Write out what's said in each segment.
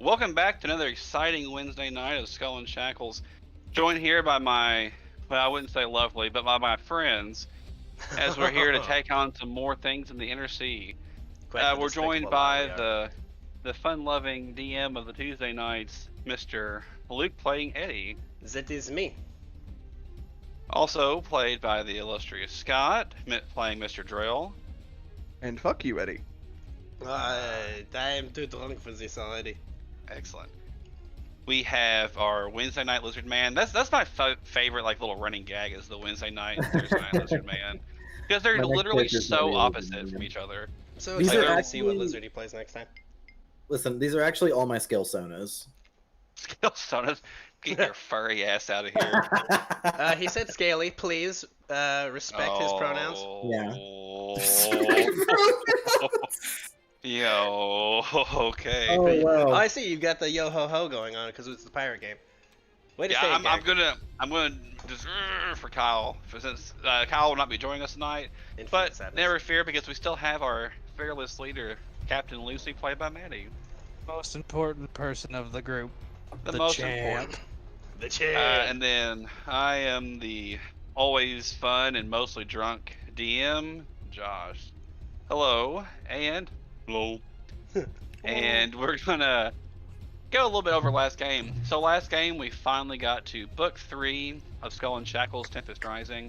Welcome back to another exciting Wednesday night of Skull and Shackles. Joined here by my, well, I wouldn't say lovely, but by my friends, as we're here to take on some more things in the Inner Sea. We're joined by the fun-loving DM of the Tuesday nights, Mr. Luke playing Eddie. That is me. Also played by the illustrious Scott, playing Mr. Drill. And fuck you, Eddie. I am too drunk for this already. Excellent. We have our Wednesday night Lizard Man. That's my favorite like little running gag is the Wednesday night and Thursday night Lizard Man, because they're literally so opposite from each other. So These excited are to see what actually- lizard he plays next time. Listen, these are actually all my scale sonas. Skill Sonas, get your furry ass out of here. He said scaly, please respect his pronouns. Yo, okay. Oh, wow. Oh, I see you've got the yo ho ho going on because it's the pirate game. Way to say it, I'm gonna just for Kyle, since Kyle will not be joining us tonight. Infinite But sadness. never fear, because we still have our fearless leader, Captain Lucy, played by Maddie. Most important person of the group. The The most champ. important. The champ. And then I am the always fun and mostly drunk DM, Josh. Hello, and hello. And we're gonna go a little bit over last game. So last game we finally got to book 3 of Skull and Shackles, Tempest Rising.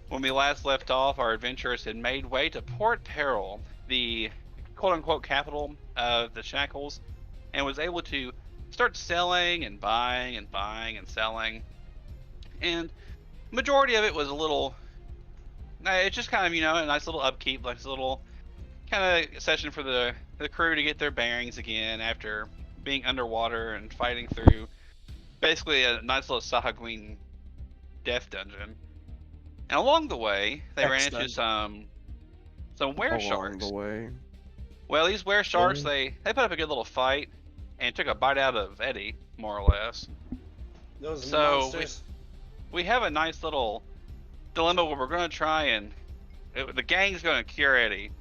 When we last left off, our adventurers had made way to Port Peril, the quote-unquote capital of the Shackles, and was able to start selling and buying and buying and selling. And majority of it was a little, it's just kind of, you know, a nice little upkeep, like a little kind of session for the crew to get their bearings again after being underwater and fighting through basically a nice little Sahagwin death dungeon. And along the way, they ran into some were sharks. Along the way. Well, these were sharks, they put up a good little fight and took a bite out of Eddie, more or less. Those So monsters. we have a nice little dilemma where we're going to try and the gang's going to cure Eddie.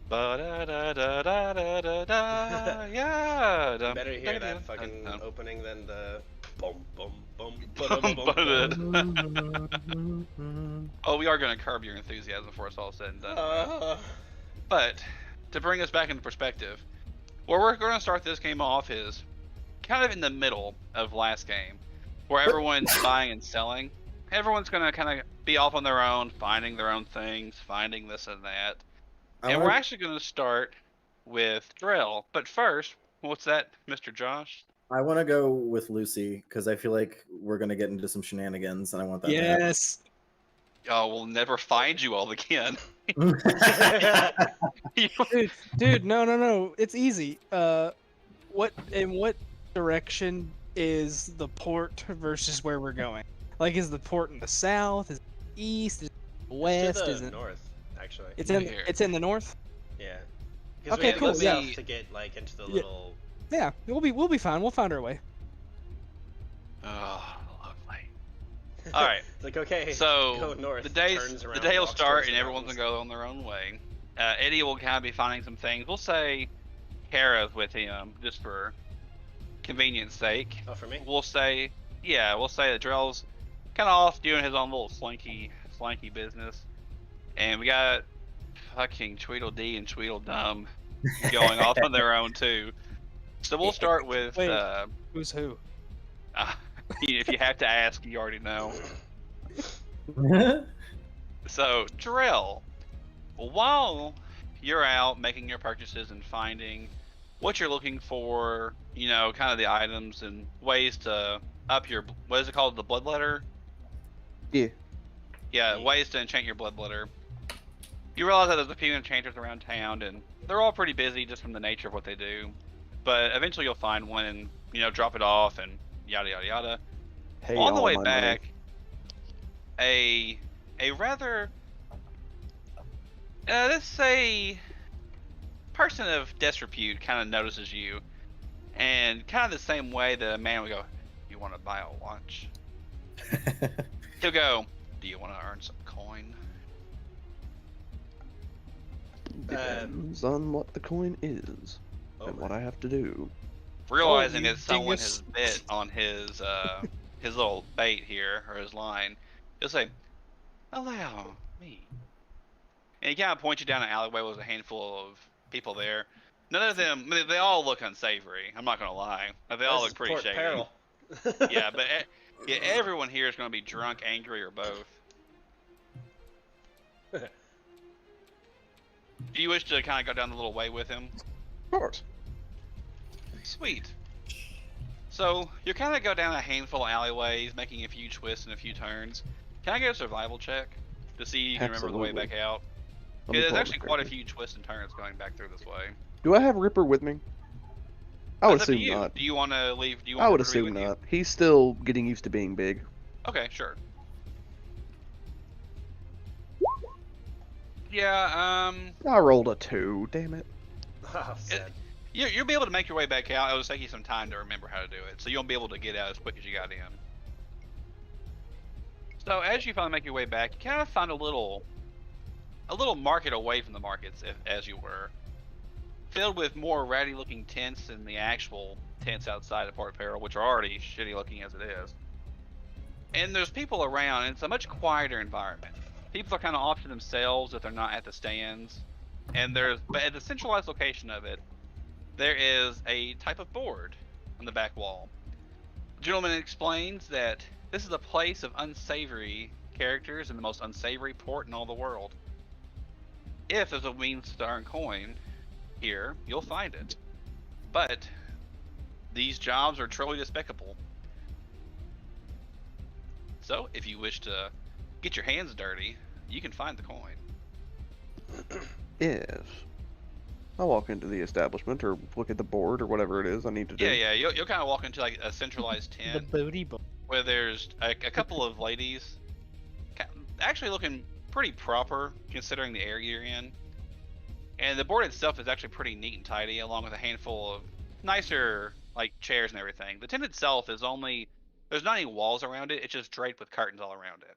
Ba-da-da-da-da-da-da, yeah. Better hear that fucking opening than the boom boom boom boom. Oh, we are going to curb your enthusiasm before it's all said and done. But to bring us back into perspective, where we're going to start this game off is kind of in the middle of last game, where everyone's buying and selling. Everyone's going to kind of be off on their own, finding their own things, finding this and that. And we're actually going to start with Drell. But first, what's that, Mr. Josh? I want to go with Lucy because I feel like we're gonna get into some shenanigans, and I want that. to happen. Yes. Oh, we'll never find you all again. Dude, no. It's easy. In what direction is the port versus where we're going? Like, is the port in the south? Is it east? Is it west? To Is the it north, actually. It's in the north? Yeah. Because Okay, we cool, have yeah. enough to get like into the little. Yeah, we'll be fine. We'll find our way. Oh, lovely. All right. It's like, okay, So go north. the turns the around, day will walks start towards and the everyone's gonna mountains. go on their own way. Eddie will kind of be finding some things. We'll say Kara's with him just for convenience sake. Oh, for me? We'll say that Drell's kind of off doing his own little slinky business, and we got fucking Tweedledee and Tweedledum going off on their own too. So we'll start with Wait. Who's who? if you have to ask, you already know. So, Drell, while you're out making your purchases and finding what you're looking for, you know, kind of the items and ways to up your, what is it called, the bloodletter? Yeah. Yeah, ways to enchant your bloodletter. You realize that there's a few enchanters around town, and they're all pretty busy just from the nature of what they do. But eventually you'll find one and, you know, drop it off and yada yada yada. Hey, On the all way my back, a rather let's say person of disrepute kind of notices you, and kind of the same way the man would go, "You want to buy a watch?" He'll go, "Do you want to earn some coin?" Depends on what the coin is and what I have to do. realizing you that someone dingus. has bit on his little bait here, or his line, he'll say, "Allow me." And he kind of points you down an alleyway with a handful of people there. None of them, they all look unsavory. I'm not gonna lie. They all This look is pretty Port shady. Peril. Yeah, but yeah, everyone here is gonna be drunk, angry, or both. Do you wish to kind of go down the little way with him? Of course. Sweet. So you kind of go down a handful of alleyways, making a few twists and a few turns. Can I get a survival check to see you can remember the way back out? Let me There's pull up actually my quite a character. few twists and turns going back through this way. Do I have Ripper with me? I would That's up to assume you. not. Do you want to leave? Do you I want would Ripper to be assume with you? not. He's still getting used to being big. Okay, sure. Yeah, I rolled a 2. Damn it. Oh, sad. you'll be able to make your way back out. It'll take you some time to remember how to do it, so you won't be able to get out as quick as you got in. So as you finally make your way back, you kind of find a little market away from the markets, as you were, filled with more ratty-looking tents than the actual tents outside of Port Peril, which are already shitty-looking as it is. And there's people around, and it's a much quieter environment. People are kind of off to themselves if they're not at the stands. But at the centralized location of it, there is a type of board on the back wall. The gentleman explains that this is a place of unsavory characters and the most unsavory port in all the world. If there's a means to earn coin here, you'll find it. But these jobs are truly despicable. So if you wish to get your hands dirty, you can find the coin. Yes. I'll walk into the establishment or look at the board or whatever it is I need to do. Yeah, you'll kind of walk into like a centralized The tent booty boy. where there's a couple of ladies actually looking pretty proper considering the area you're in. And the board itself is actually pretty neat and tidy, along with a handful of nicer like chairs and everything. The tent itself there's not any walls around it, it's just draped with curtains all around it.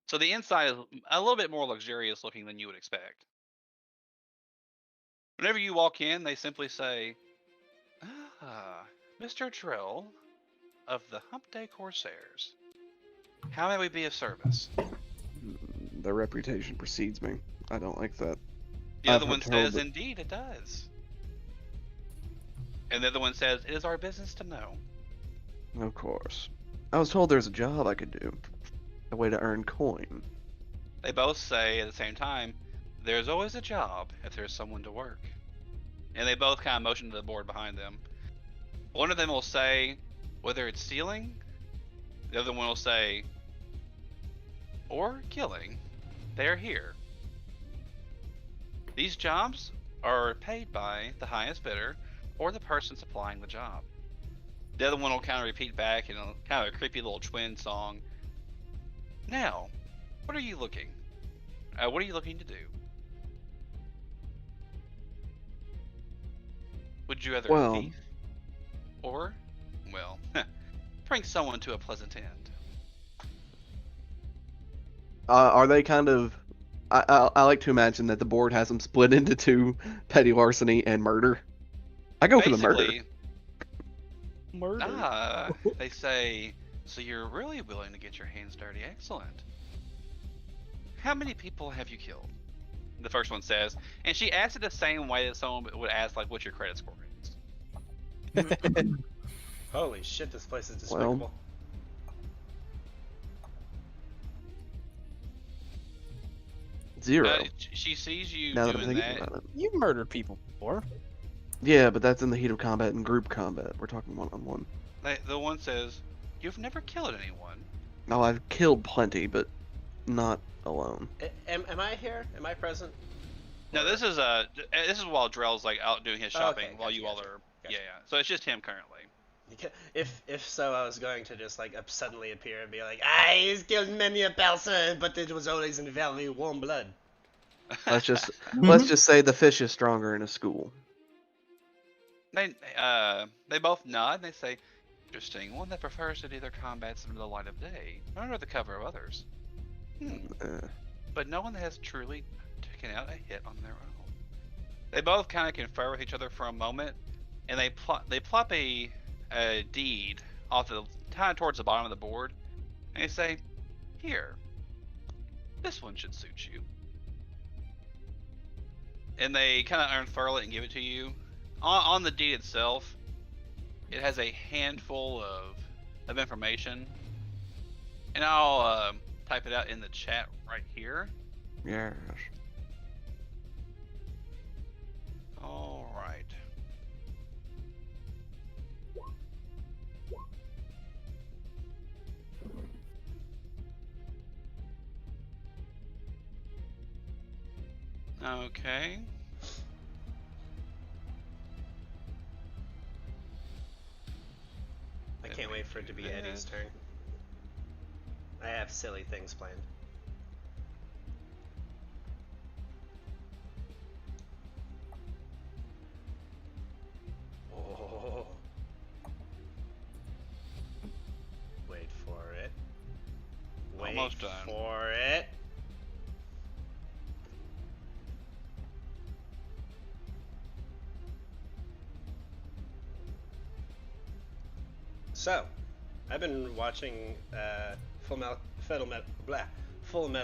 So the inside is a little bit more luxurious looking than you would expect. Whenever you walk in, they simply say, "Ah, Mr. Drill of the Humpday Corsairs. How may we be of service?" Their reputation precedes me. I don't like that. The I've other one been told says, that- "Indeed, it does." And the other one says, "It is our business to know." Of course. I was told there's a job I could do. A way to earn coin. They both say at the same time, "There's always a job if there's someone to work." And they both kind of motion to the board behind them. One of them will say, "Whether it's stealing," the other one will say, "or killing, they're here. These jobs are paid by the highest bidder or the person supplying the job." The other one will kind of repeat back in a kind of a creepy little twin song. "Now, what are you looking? What are you looking to do? Would you rather Well- thief or, well, bring someone to a pleasant end?" Are they kind of... I like to imagine that the board has them split into 2, petty larceny and murder. I go for the murder. Basically, Murder. they say, "So you're really willing to get your hands dirty? Excellent. How many people have you killed?" The first one says, and she asks it the same way that someone would ask, like, "What's your credit score?" is. Holy shit, this place is Well, despicable. Zero. She sees you Now that I'm doing thinking that. about it. You've murdered people before. Yeah, but that's in the heat of combat and group combat. We're talking one-on-one. The one says, "You've never killed anyone." Oh, I've killed plenty, but not alone. Am I here? Am I present? No, this is while Drell's like out doing his shopping Okay, while gotcha, you all gotcha. are. Gotcha. Yeah. So it's just him currently. If so, I was going to just like suddenly appear and be like, "I killed many a person, but it was always in very warm blood." Let's just say the fish is stronger in a school. They both nod and they say, "Interesting. One that prefers to do their combats under the light of day, or under the cover of others. But no one has truly taken out a hit on their own." They both kind of confer with each other for a moment, and they plop a deed off the kind of towards the bottom of the board, and they say, "Here, this one should suit you." And they kind of unfurl it and give it to you. On the deed itself, it has a handful of information, and I'll type it out in the chat right here. Yes. All right. Okay. I can't wait for it to be Eddie's turn. I have silly things planned. Oh. Wait for it. Wait Almost done. for it. So, I've been watching Full Metal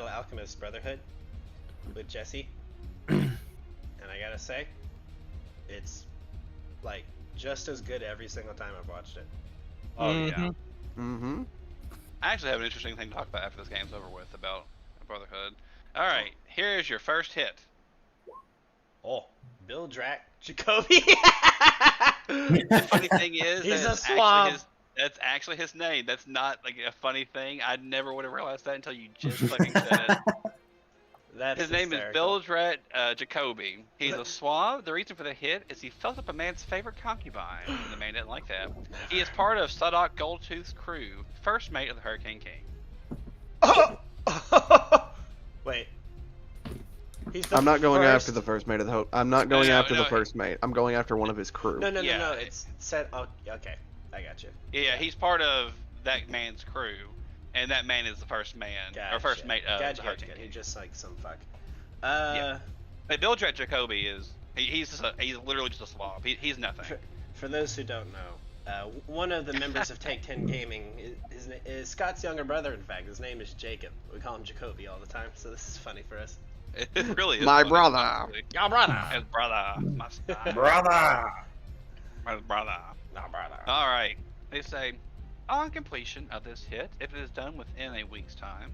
Alchemist Brotherhood with Jesse, and I gotta say, it's like just as good every single time I've watched it. Oh yeah. Mm-hmm. I actually have an interesting thing to talk about after this game's over with about Brotherhood. All right, here is your first hit. Oh, Bill Drac Jacoby. The funny thing is, He's a that's swab. that's actually his name. That's not like a funny thing. I never would have realized that until you just fucking said it. That's His name is hysterical. Bildrat Jacoby. He's a swab. The reason for the hit is he felt up a man's favorite concubine. The man didn't like that. He is part of Sudok Goldtooth's crew, first mate of the Hurricane King. Wait. I'm not going after the first mate of the Hope. I'm not going after the no, first mate. I'm going after one of his crew. No, Yeah. it's said. Oh, okay. I got you. Yeah, he's part of that man's crew, and that man is the first man, or first mate of the Hurricane Gotcha. King. He's just like some fuck. Yeah. But Bildrat Jacoby is, he's literally just a slob. He's nothing. For those who don't know, one of the members of Take 10 Gaming is Scott's younger brother. In fact, his name is Jacob. We call him Jacoby all the time, so this is funny for us. It really is. My funny, brother. honestly. Your brother. His brother. My son. Brother! My brother. No brother. All right. They say, on completion of this hit, if it is done within a week's time,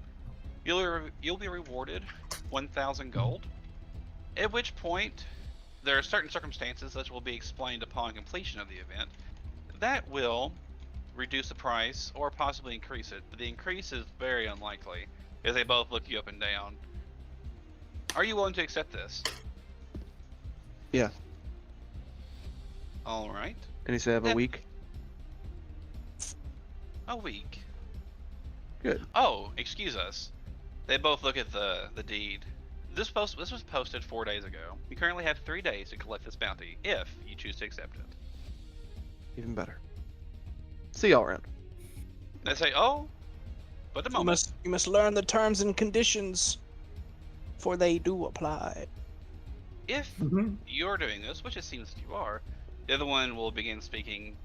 you'll be rewarded 1,000 gold. At which point, there are certain circumstances that will be explained upon completion of the event that will reduce the price or possibly increase it. But the increase is very unlikely, as they both look you up and down. Are you willing to accept this? Yeah. All right. And he said have a Yeah. week. A week. Good. Oh, excuse us. They both look at the deed. This was posted 4 days ago. You currently have 3 days to collect this bounty, if you choose to accept it. Even better. See y'all around. They say, oh, but the moment. You must learn the terms and conditions, for they do apply. If you're doing this, which it seems that you are, the other one will begin picking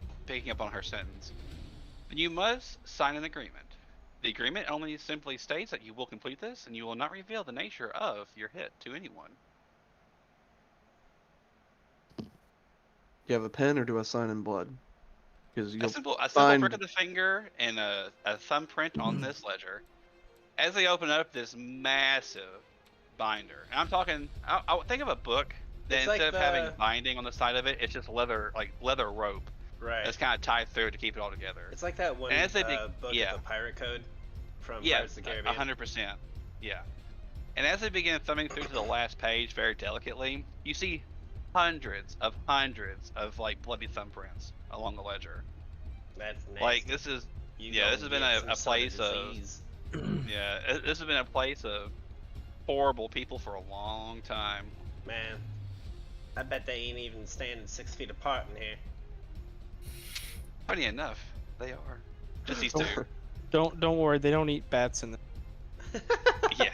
up on her sentence. Then you must sign an agreement. The agreement only simply states that you will complete this, and you will not reveal the nature of your hit to anyone. You have a pen, or do I sign in blood? Because A simple sign. prick of the finger and a thumbprint on this ledger. As they open up this massive binder, and I'm talking, I would think of a book that It's like instead of having the- binding on the side of it, it's just leather rope Right. that's kind of tied through to keep it all together. It's like that one And as they book, yeah. The Pirate Code from Yeah, Pirates of the Caribbean. 100%. Yeah. And as they begin thumbing through to the last page very delicately, you see hundreds of like bloody thumbprints along the ledger. That's nasty. Like this is You yeah, gonna this has been get a some sort place of disease. this has been a place of horrible people for a long time. Man, I bet they ain't even standing 6 feet apart in here. Funny enough, they are. Just these Don't two. Don't worry, they don't eat bats in the. Yeah.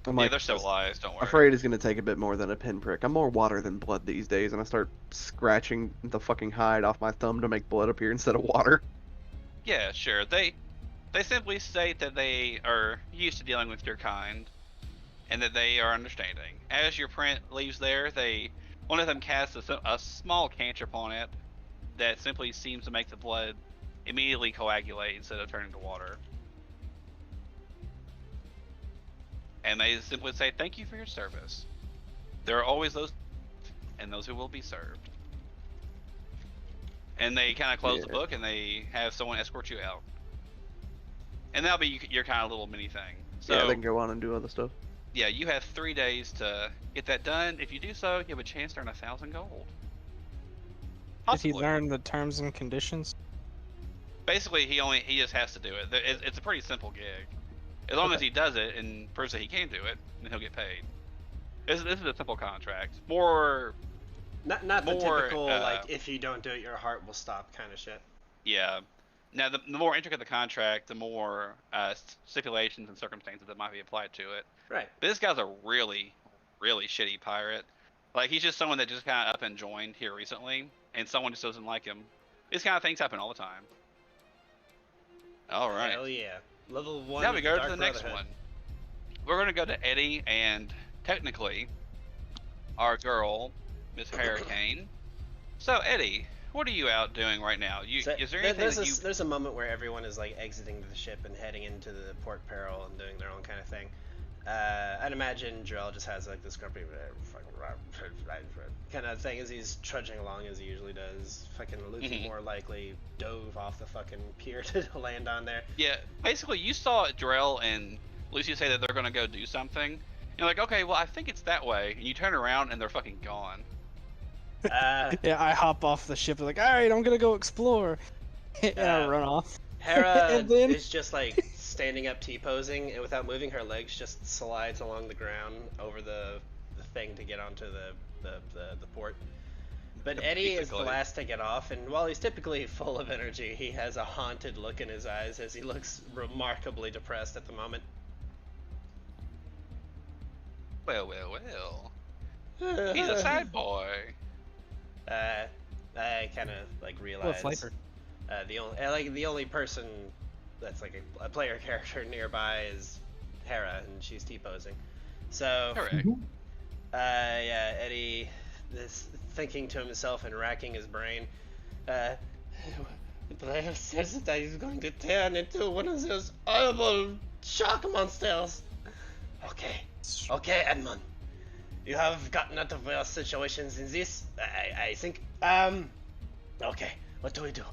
I'm Yeah, like, they're civilized. Don't worry. afraid it's gonna take a bit more than a pinprick. I'm more water than blood these days, and I start scratching the fucking hide off my thumb to make blood appear instead of water. Yeah, sure. They simply state that they are used to dealing with your kind, and that they are understanding. As your print leaves there, one of them casts a small cantrip on it that simply seems to make the blood immediately coagulate instead of turning to water. And they simply say, "Thank you for your service. There are always those, and those who will be served." And they kind of close the book, and they have someone escort you out. And that'll be your kind of little mini thing. So, Yeah, they can go on and do other stuff. yeah, you have 3 days to get that done. If you do so, you have a chance to earn 1,000 gold. Did he Possibly. learn the terms and conditions? Basically, he just has to do it. It's a pretty simple gig. As long as he does it and proves that he can do it, then he'll get paid. This is a simple contract. Not the More, typical like if you don't do it, your heart will stop kind of shit. Yeah. Now, the more intricate the contract, the more stipulations and circumstances that might be applied to it. Right. But this guy's a really, really shitty pirate. Like, he's just someone that just kind of up and joined here recently, and someone just doesn't like him. These kind of things happen all the time. All right. Hell yeah. Level 1. Now we go to Dark the next Brotherhood. one. We're going to go to Eddie and, technically, our girl, Miss Hurricane. So, Eddie, what are you out doing right now? So, Is there anything that you... there's a moment where everyone is like exiting the ship and heading into the Port Peril and doing their own kind of thing. I'd imagine Jarell just has like this grumpy kind of thing as he's trudging along as he usually does. Fucking Luffy more likely dove off the fucking pier to land on there. Yeah, basically you saw Jarell and Lucy say that they're going to go do something. You're like, okay, well I think it's that way. And you turn around and they're fucking gone. Yeah, I hop off the ship like, all right, I'm gonna go explore, and I run off. Hera And then- is just like standing up T-posing, and without moving her legs, just slides along the ground over the thing to get onto the port. But Eddie is the Basically. last to get off, and while he's typically full of energy, he has a haunted look in his eyes as he looks remarkably depressed at the moment. Well, well, well. He's a sad boy. I kind of like What realize flavor? the only person that's like a player character nearby is Hera, and she's T-posing. So Correct. yeah, Eddie is thinking to himself and racking his brain. The player says that he's going to turn into one of those horrible shark monsters. Okay, Edmund. You have gotten out of worse situations in this, I think. Okay, what do we do?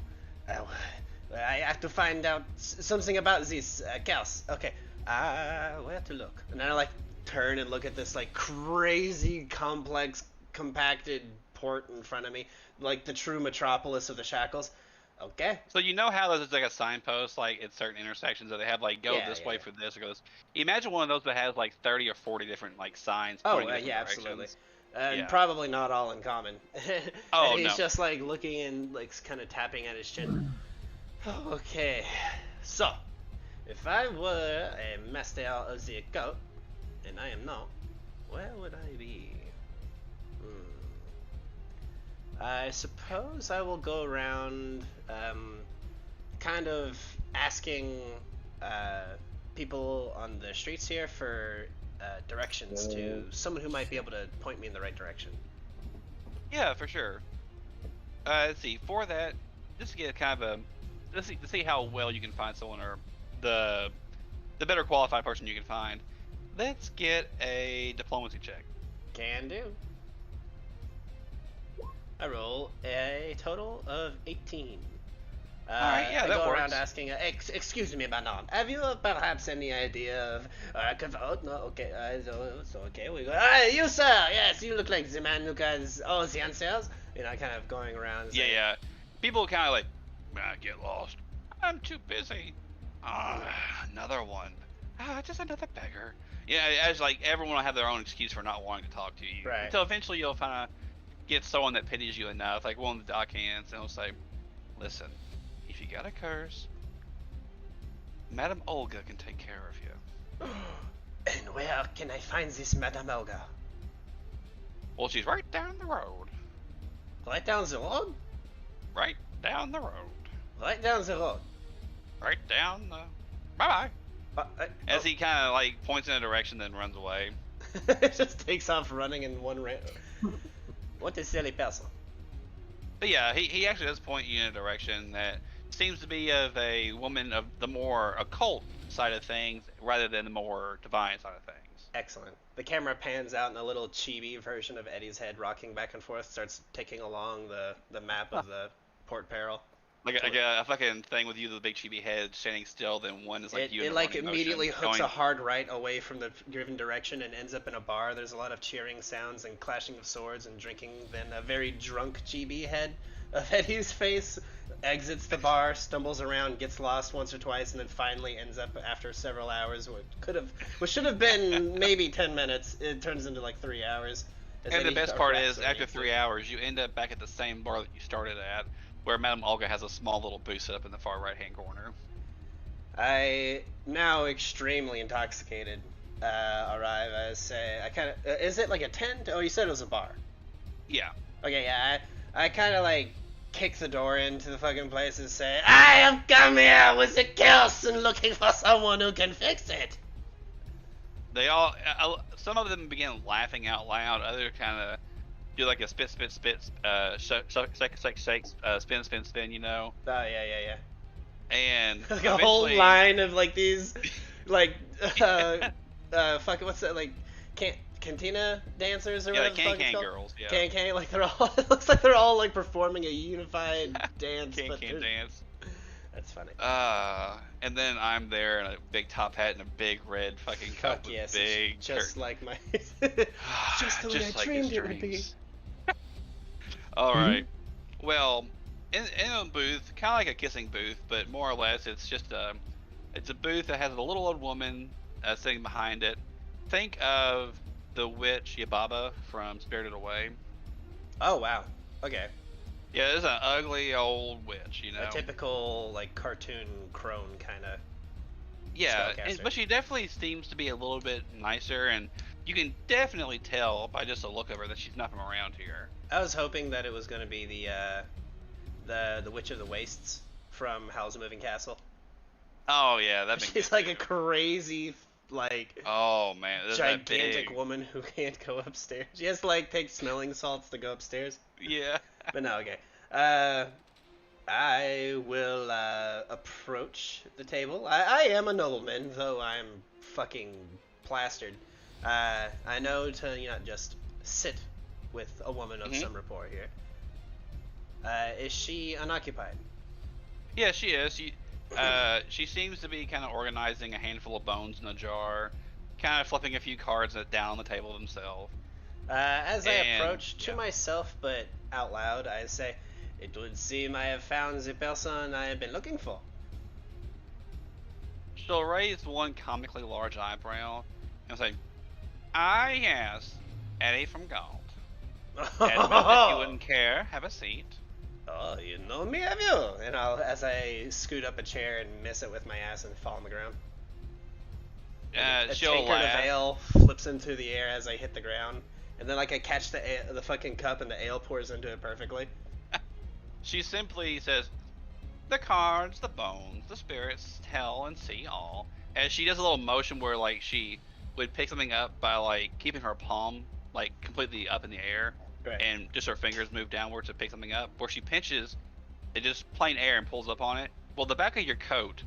I have to find out something about this chaos. Okay, where to look? And then I like turn and look at this like crazy complex compacted port in front of me, like the true metropolis of the Shackles. Okay. So you know how there's like a signpost like at certain intersections that they have like go Yeah, this yeah, way yeah. for this or go this. Imagine one of those that has like 30 or 40 different like signs. Oh, pointing in different yeah, directions. absolutely. Yeah. Probably not all in common. Oh, and he's no. just like looking and like kind of tapping at his chin. Okay, so if I were a master of the occult, and I am not, where would I be? I suppose I will go around, kind of asking people on the streets here for directions to someone who might be able to point me in the right direction. Yeah, for sure. Let's see. For that, just to get kind of to see how well you can find someone or the better qualified person you can find. Let's get a diplomacy check. Can do. I roll a total of 18. Alright, yeah, I that go works. around asking, excuse me, madame, have you perhaps any idea of, oh, no, okay, so okay, we go, you sir, yes, you look like the man who has all the answers, you know, kind of going around. Yeah, yeah. People kind of like, get lost. I'm too busy. Another one. Just another beggar. Yeah, as like everyone will have their own excuse for not wanting to talk to you. Right. Until eventually you'll kind of get someone that pities you enough, like one of the dockhands, and he'll say, listen, if you got a curse, Madam Olga can take care of you. And where can I find this Madame Olga? Well, she's right down the road. Right down the road? Right down the road. Right down the road. Right down the... Bye-bye. As Oh. he kind of, like, points in a direction, then runs away. It just takes off running in one What a silly person. But yeah, he actually does point you in a direction that seems to be of a woman of the more occult side of things rather than the more divine side of things. Excellent. The camera pans out and a little chibi version of Eddie's head rocking back and forth starts ticking along the map of the Port Peril. Like a fucking thing with you, the big chibi head standing still, then one is like you. It in the like running immediately motion, hooks going... a hard right away from the given direction and ends up in a bar. There's a lot of cheering sounds and clashing of swords and drinking. Then a very drunk chibi head of Eddie's face exits the bar, stumbles around, gets lost once or twice, and then finally ends up after several hours. What should have been maybe 10 minutes. It turns into like 3 hours. And the best part is, after 3 hours, you end up back at the same bar that you started at, where Madame Olga has a small little booth set up in the far right-hand corner. I, now extremely intoxicated, arrive. I say, I kind of, is it like a tent? Oh, you said it was a bar. Yeah. Okay, yeah, I kind of like kick the door into the fucking place and say, I have come here with a curse and looking for someone who can fix it. They all, some of them begin laughing out loud. Others kind of do like a spit, spin, spin, you know. Oh, yeah. And Like a whole line of like these, like, fuck, what's that, like, cantina dancers or yeah, whatever. like can girls. Yeah. Can, like they're all. It looks like they're all like performing a unified dance. can but dance. That's funny. And then I'm there in a big top hat and a big red fucking cup with yes, big just curtain. like my, just the way I like dreamed his it would be. dreams. All right. Well, in a booth, kind of like a kissing booth, but more or less it's just it's a booth that has a little old woman sitting behind it. Think of the witch Yababa from Spirited Away. Oh wow. Okay. Yeah, it's an ugly old witch, you know. A typical like cartoon crone kind of. Yeah, spellcaster. but she definitely seems to be a little bit nicer, and you can definitely tell by just the look of her that she's not from around here. I was hoping that it was going to be the Witch of the Wastes from Howl's Moving Castle. Oh yeah, that'd be She's good, like too. a crazy, like, Oh man, that's that gigantic big. woman who can't go upstairs. She has to like take smelling salts to go upstairs. Yeah. But no, okay. I will approach the table. I am a nobleman, though I'm fucking plastered. I know to not just sit with a woman of some rapport here. Is she unoccupied? Yeah, she is. She seems to be kind of organizing a handful of bones in a jar, kind of flipping a few cards down on the table themselves. As I And- approach to yeah. myself, but out loud, I say, "It would seem I have found the person I have been looking for." She'll raise one comically large eyebrow and say, "Ah, yes, Eddie from Galt. Admit if you wouldn't care, have a seat." Oh, you know me, have you? And as I scoot up a chair and miss it with my ass and fall on the ground. A She'll tankard of laugh. ale flips into the air as I hit the ground, and then like I catch the fucking cup and the ale pours into it perfectly. She simply says, "The cards, the bones, the spirits tell and see all." And she does a little motion where like she would pick something up by like keeping her palm like completely up in the air, Right. and just her fingers move downwards to pick something up. Where she pinches, it just plain air and pulls up on it. Well, the back of your coat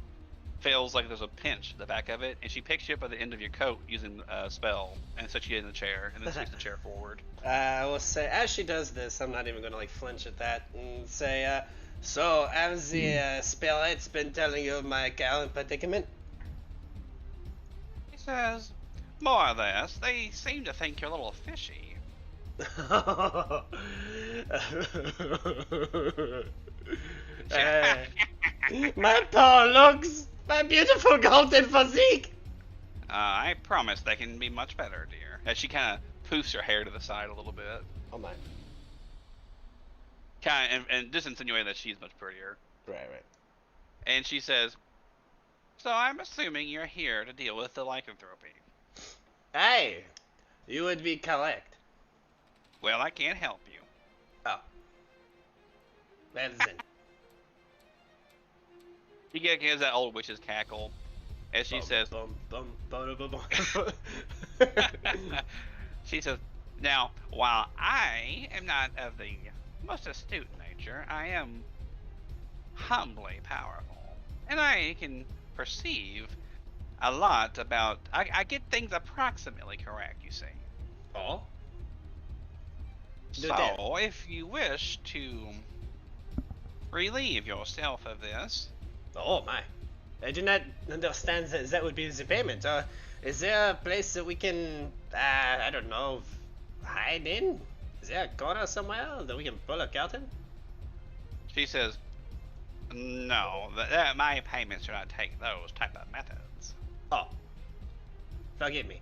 feels like there's a pinch at the back of it, and she picks you up at the end of your coat using a spell and sets you in the chair, and then swings the chair forward. I will say, as she does this, I'm not even going to like flinch at that and say, so has the spellets been telling you of my current predicament? He says, "More or less. They seem to think you're a little fishy." My tall looks, my beautiful golden physique. I promise they can be much better, dear. As she kind of poofs her hair to the side a little bit, Oh my. kind of, and just insinuating that she's much prettier. Right. And she says, "So I'm assuming you're here to deal with the lycanthropy." Hey, you would be correct. Well, I can't help you. Oh. Well then. She gives that old witch's cackle as she says, Bum, bum, bum, bum, bum. she says, now, while I am not of the most astute nature, I am humbly powerful. And I can perceive a lot about, I get things approximately correct, you see. Oh? So, if you wish to relieve yourself of this, Oh my. I do not understand that would be the payment. Is there a place that we can, I don't know, hide in? Is there a corner somewhere that we can pull a curtain? she says, no, that my payments do not take those type of methods. Oh. Forgive me.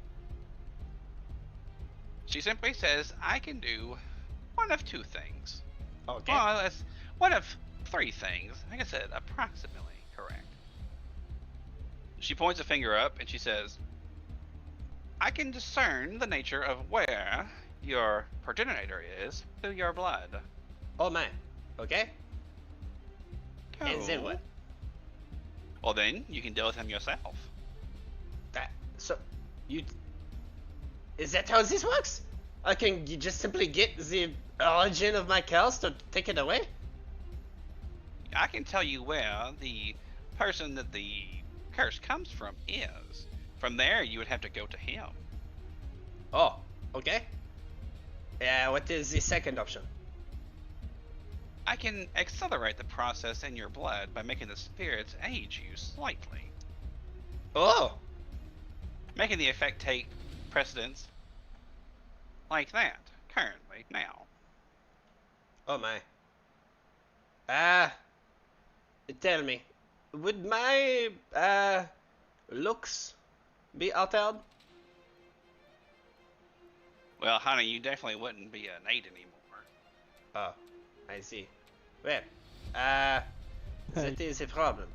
She simply says, I can do one of two things. Okay. Well, that's one of three things. Like I said, approximately correct. She points a finger up and she says, I can discern the nature of where your progenitor is through your blood. Oh my. Okay. And then what? Well, then you can deal with him yourself. So, you... Is that how this works? I can just simply get the origin of my curse to take it away? I can tell you where the person that the curse comes from is. From there, you would have to go to him. Oh, okay. What is the second option? I can accelerate the process in your blood by making the spirits age you slightly, Oh! making the effect take precedence like that, currently, now. Oh my. Tell me, would my, looks be altered? Well, honey, you definitely wouldn't be an 8 anymore. Oh, I see. Well, that is a problem.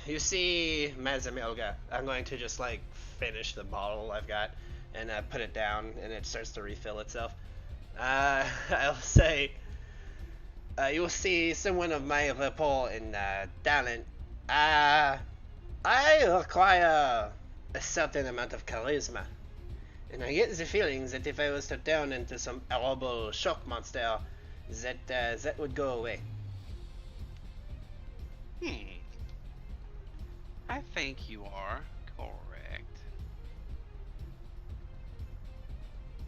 You see, Mazamelga, I'm going to just, like, finish the bottle I've got and put it down, and it starts to refill itself. I'll say, you will see someone of my rapport and talent. I require a certain amount of charisma. And I get the feeling that if I was to turn into some horrible shock monster, that would go away. I think you are correct.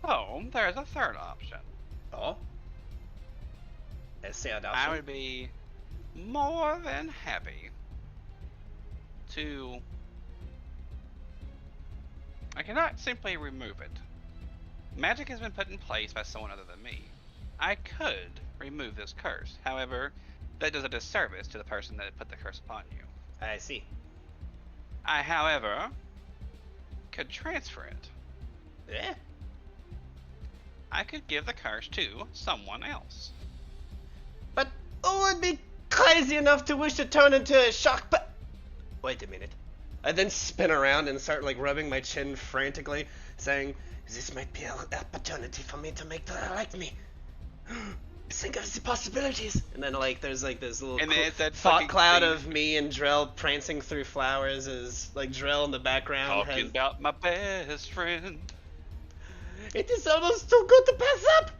Oh, there's a third option. Oh? A third I option? would be more than happy to... I cannot simply remove it. Magic has been put in place by someone other than me. I could remove this curse. However, that does a disservice to the person that put the curse upon you. I see. I, however, could transfer it. Yeah? I could give the curse to someone else. But who would be crazy enough to wish to turn into a shock but wait a minute. I then spin around and start like rubbing my chin frantically, saying, this might be an opportunity for me to make them like me. Think of the possibilities. And then like there's like this little And then it's that thought fucking cloud scene. of me and Drell prancing through flowers as like Drell in the background Talking has... about my best friend. It is almost too good to pass up.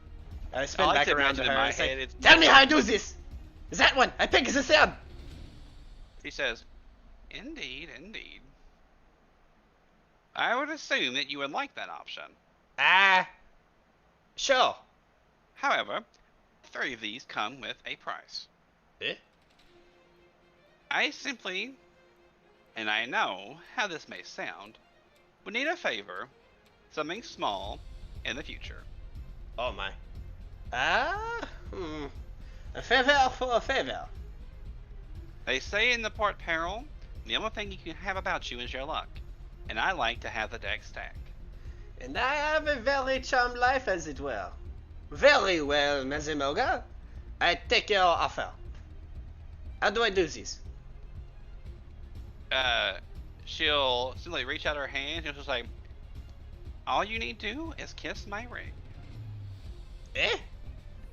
I spin I like back to around to imagine her in my and say, head it's tell me more- how I do this. That one. I pick the sound. He says, indeed, indeed. I would assume that you would like that option. Sure. However, 3 of these come with a price. Eh? I simply, and I know how this may sound, would need a favor, something small, in the future. Oh my. A favor for a favor. They say in the Port Peril, the only thing you can have about you is your luck, and I like to have the deck stacked. And I have a very charmed life, as it were. Very well, Mazimelga. I take your offer. How do I do this? she'll simply reach out her hand and she'll say, "All you need to do is kiss my ring."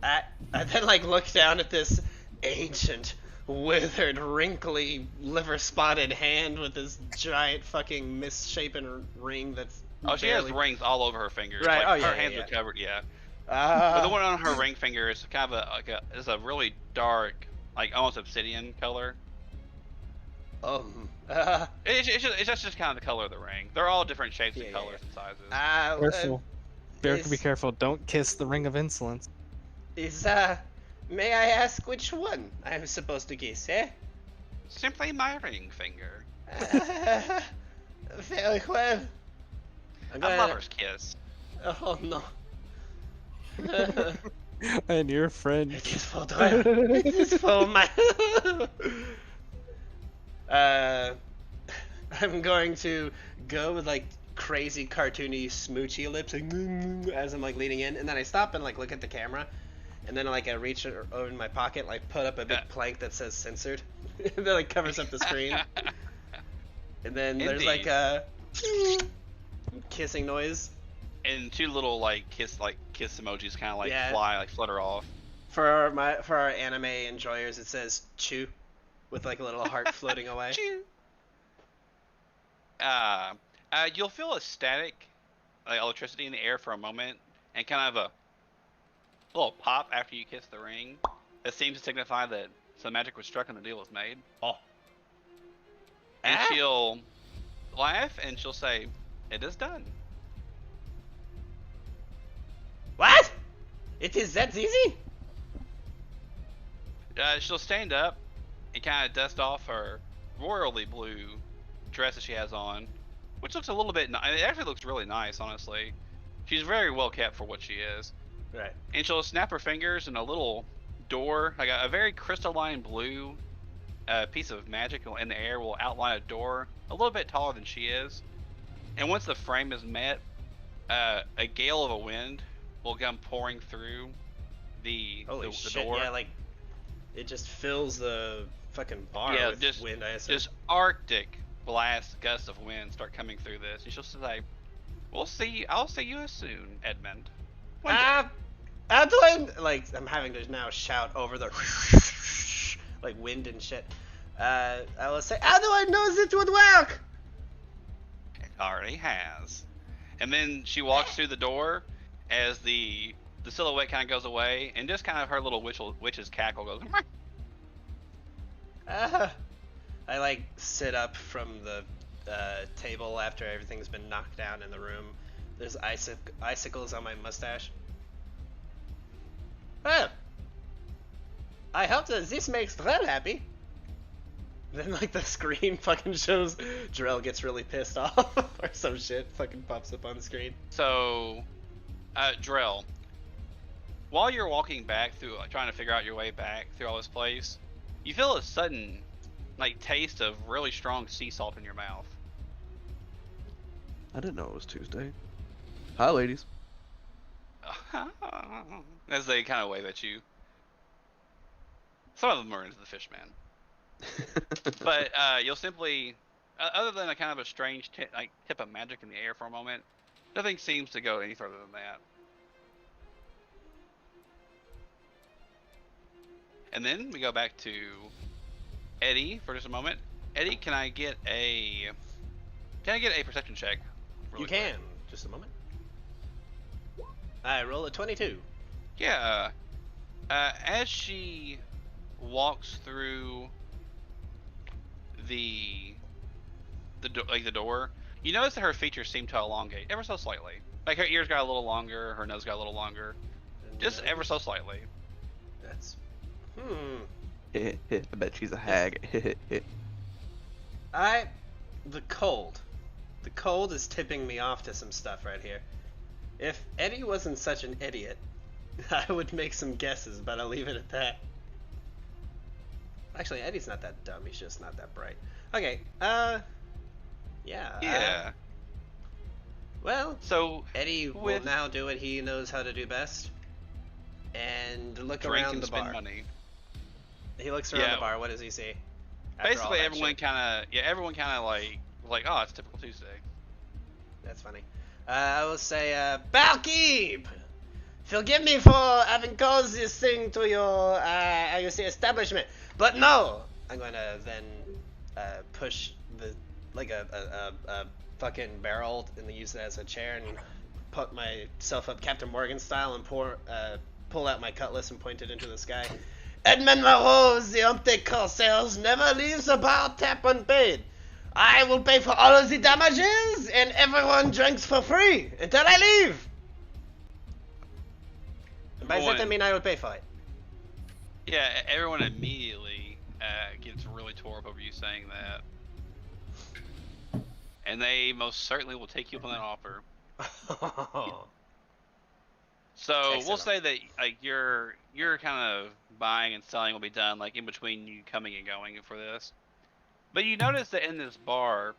I then like look down at this ancient, withered, wrinkly, liver-spotted hand with this giant fucking misshapen ring that's. Oh, she barely... has rings all over her fingers. Right. Like, Oh, her yeah, hands yeah. are covered. Yeah. But the one on her ring finger is kind of is a really dark, like almost obsidian color. It's just kind of the color of the ring. They're all different shapes and colors and sizes. Careful. Be careful. Don't kiss the ring of insolence. May I ask which one I'm supposed to kiss, eh? Simply my ring finger. Very well. A lover's kiss. Oh no. And your friend. It is for Drea. It is for my. I'm going to go with like crazy cartoony smoochy lips like, as I'm like leaning in, and then I stop and like look at the camera, and then like I reach over in my pocket, like put up a big plank that says censored, and then like covers up the screen, and then there's like a kissing noise, and two little like kiss emojis kind of like flutter off. For our anime enjoyers, it says chew, with like a little heart floating away. Chew. You'll feel a static, like electricity in the air for a moment, and kind of a little pop after you kiss the ring. That seems to signify that some magic was struck and the deal was made. Oh. And she'll laugh and she'll say, "It is done." What? It is that easy? She'll stand up and kind of dust off her royally blue dress that she has on, which looks a little bit. It actually looks really nice, honestly. She's very well kept for what she is. Right. And she'll snap her fingers, and a little door, like a very crystalline blue piece of magic in the air, will outline a door a little bit taller than she is. And once the frame is met, a gale of a wind will come pouring through the door. Yeah, like it just fills the fucking bar with wind. I assume. Just Arctic blast gusts of wind start coming through this, and she'll say, "We'll see. I'll see you soon, Edmund." How do I I'm having to now shout over the like wind and shit. I will say, how do I know this would work? It already has. And then she walks through the door as the silhouette kind of goes away, and just kind of her little witch's cackle goes. I like sit up from the table after everything's been knocked down in the room. There's icicles on my mustache. Well, I hope that this makes Drell happy. Then like the screen fucking shows Drell gets really pissed off or some shit fucking pops up on the screen. So, Drell, while you're walking back through, like, trying to figure out your way back through all this place, you feel a sudden, like, taste of really strong sea salt in your mouth. I didn't know it was Tuesday. Hi, ladies. As they kind of wave at you. Some of them are into the fish man. But you'll simply, other than a kind of a strange tip of magic in the air for a moment, nothing seems to go any further than that. And then we go back to Eddie for just a moment. Eddie, can I get a perception check? You can. Just a moment. I roll a 22. Yeah. As she walks through the door, you notice that her features seem to elongate ever so slightly. Like her ears got a little longer, her nose got a little longer, just ever so slightly. That's I bet she's a hag. The cold is tipping me off to some stuff right here. If Eddie wasn't such an idiot, I would make some guesses, but I'll leave it at that. Actually, Eddie's not that dumb, he's just not that bright. Okay, Yeah. Well, So Eddie will now do what he knows how to do best, and look drink around and the spend bar. money. He looks around the bar. What does he see? After all Basically, that everyone shit? kind of like like, oh, it's typical Tuesday. That's funny. I will say, Barkeep! Forgive me for having caused this thing to your, you say, establishment. But no! I'm gonna then push the, like a fucking barrel and use it as a chair and put myself up Captain Morgan style and pull out my cutlass and point it into the sky. Edmund Moreau's the Humpday Corsairs never leaves a bar tap unpaid. I will pay for all of the damages and everyone drinks for free until I leave. And by that I mean I will pay for it. Yeah, everyone immediately gets really tore up over you saying that. And they most certainly will take you up on that offer. So Excellent. we'll say that like your kind of buying and selling will be done like in between you coming and going for this. But you notice that in this bar,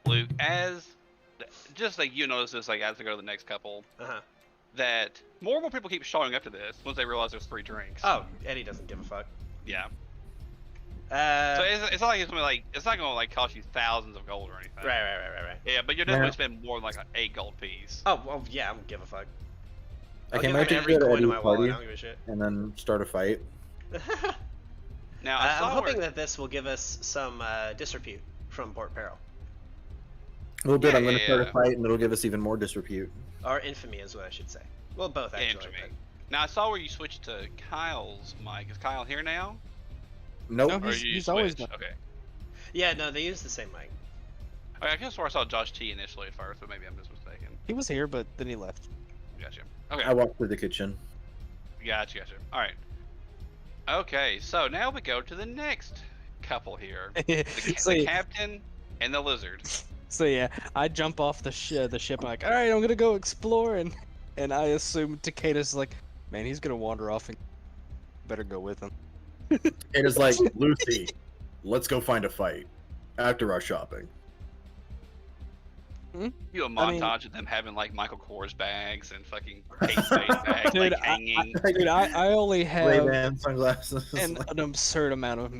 Luke, just like you notice this like as we go to the next couple, that more and more people keep showing up to this once they realize there's free drinks. Oh, Eddie doesn't give a fuck. Yeah. So it's not like it's not gonna like cost you thousands of gold or anything. Right. Yeah, but you'll definitely spend more than like 8 gold piece. Oh, well, yeah, I don't give a fuck. I can give imagine every go to coin in Eddie's my wallet. party I don't give a shit. and then start a fight. Now I'm hoping that this will give us some disrepute from Port Peril. Well, good. I'm Yeah, going to start yeah. a fight, and it'll give us even more disrepute. Or infamy is what I should say. Well, both actually. Infamy. Now I saw where you switched to Kyle's mic. Is Kyle here now? Nope. No, Or He's- you he's always switched? been. Okay. Yeah, no, they use the same mic. Okay, I guess where I saw Josh T initially at first, but maybe I'm just mistaken. He was here, but then he left. Gotcha. Okay. I walked through the kitchen. Gotcha. All right. Okay, so now we go to the next couple here. so, The captain and the lizard. so yeah, I jump off the ship. I'm like, all right, I'm gonna go explore, and I assume Takeda's like, man, he's gonna wander off, and better go with him. It is like, Lucy, let's go find a fight after our shopping. You a I mean- montage of them having like Michael Kors bags and fucking Kate Spade bags Dude, like hanging. Dude, I only have Ray-Ban sunglasses. an absurd amount of.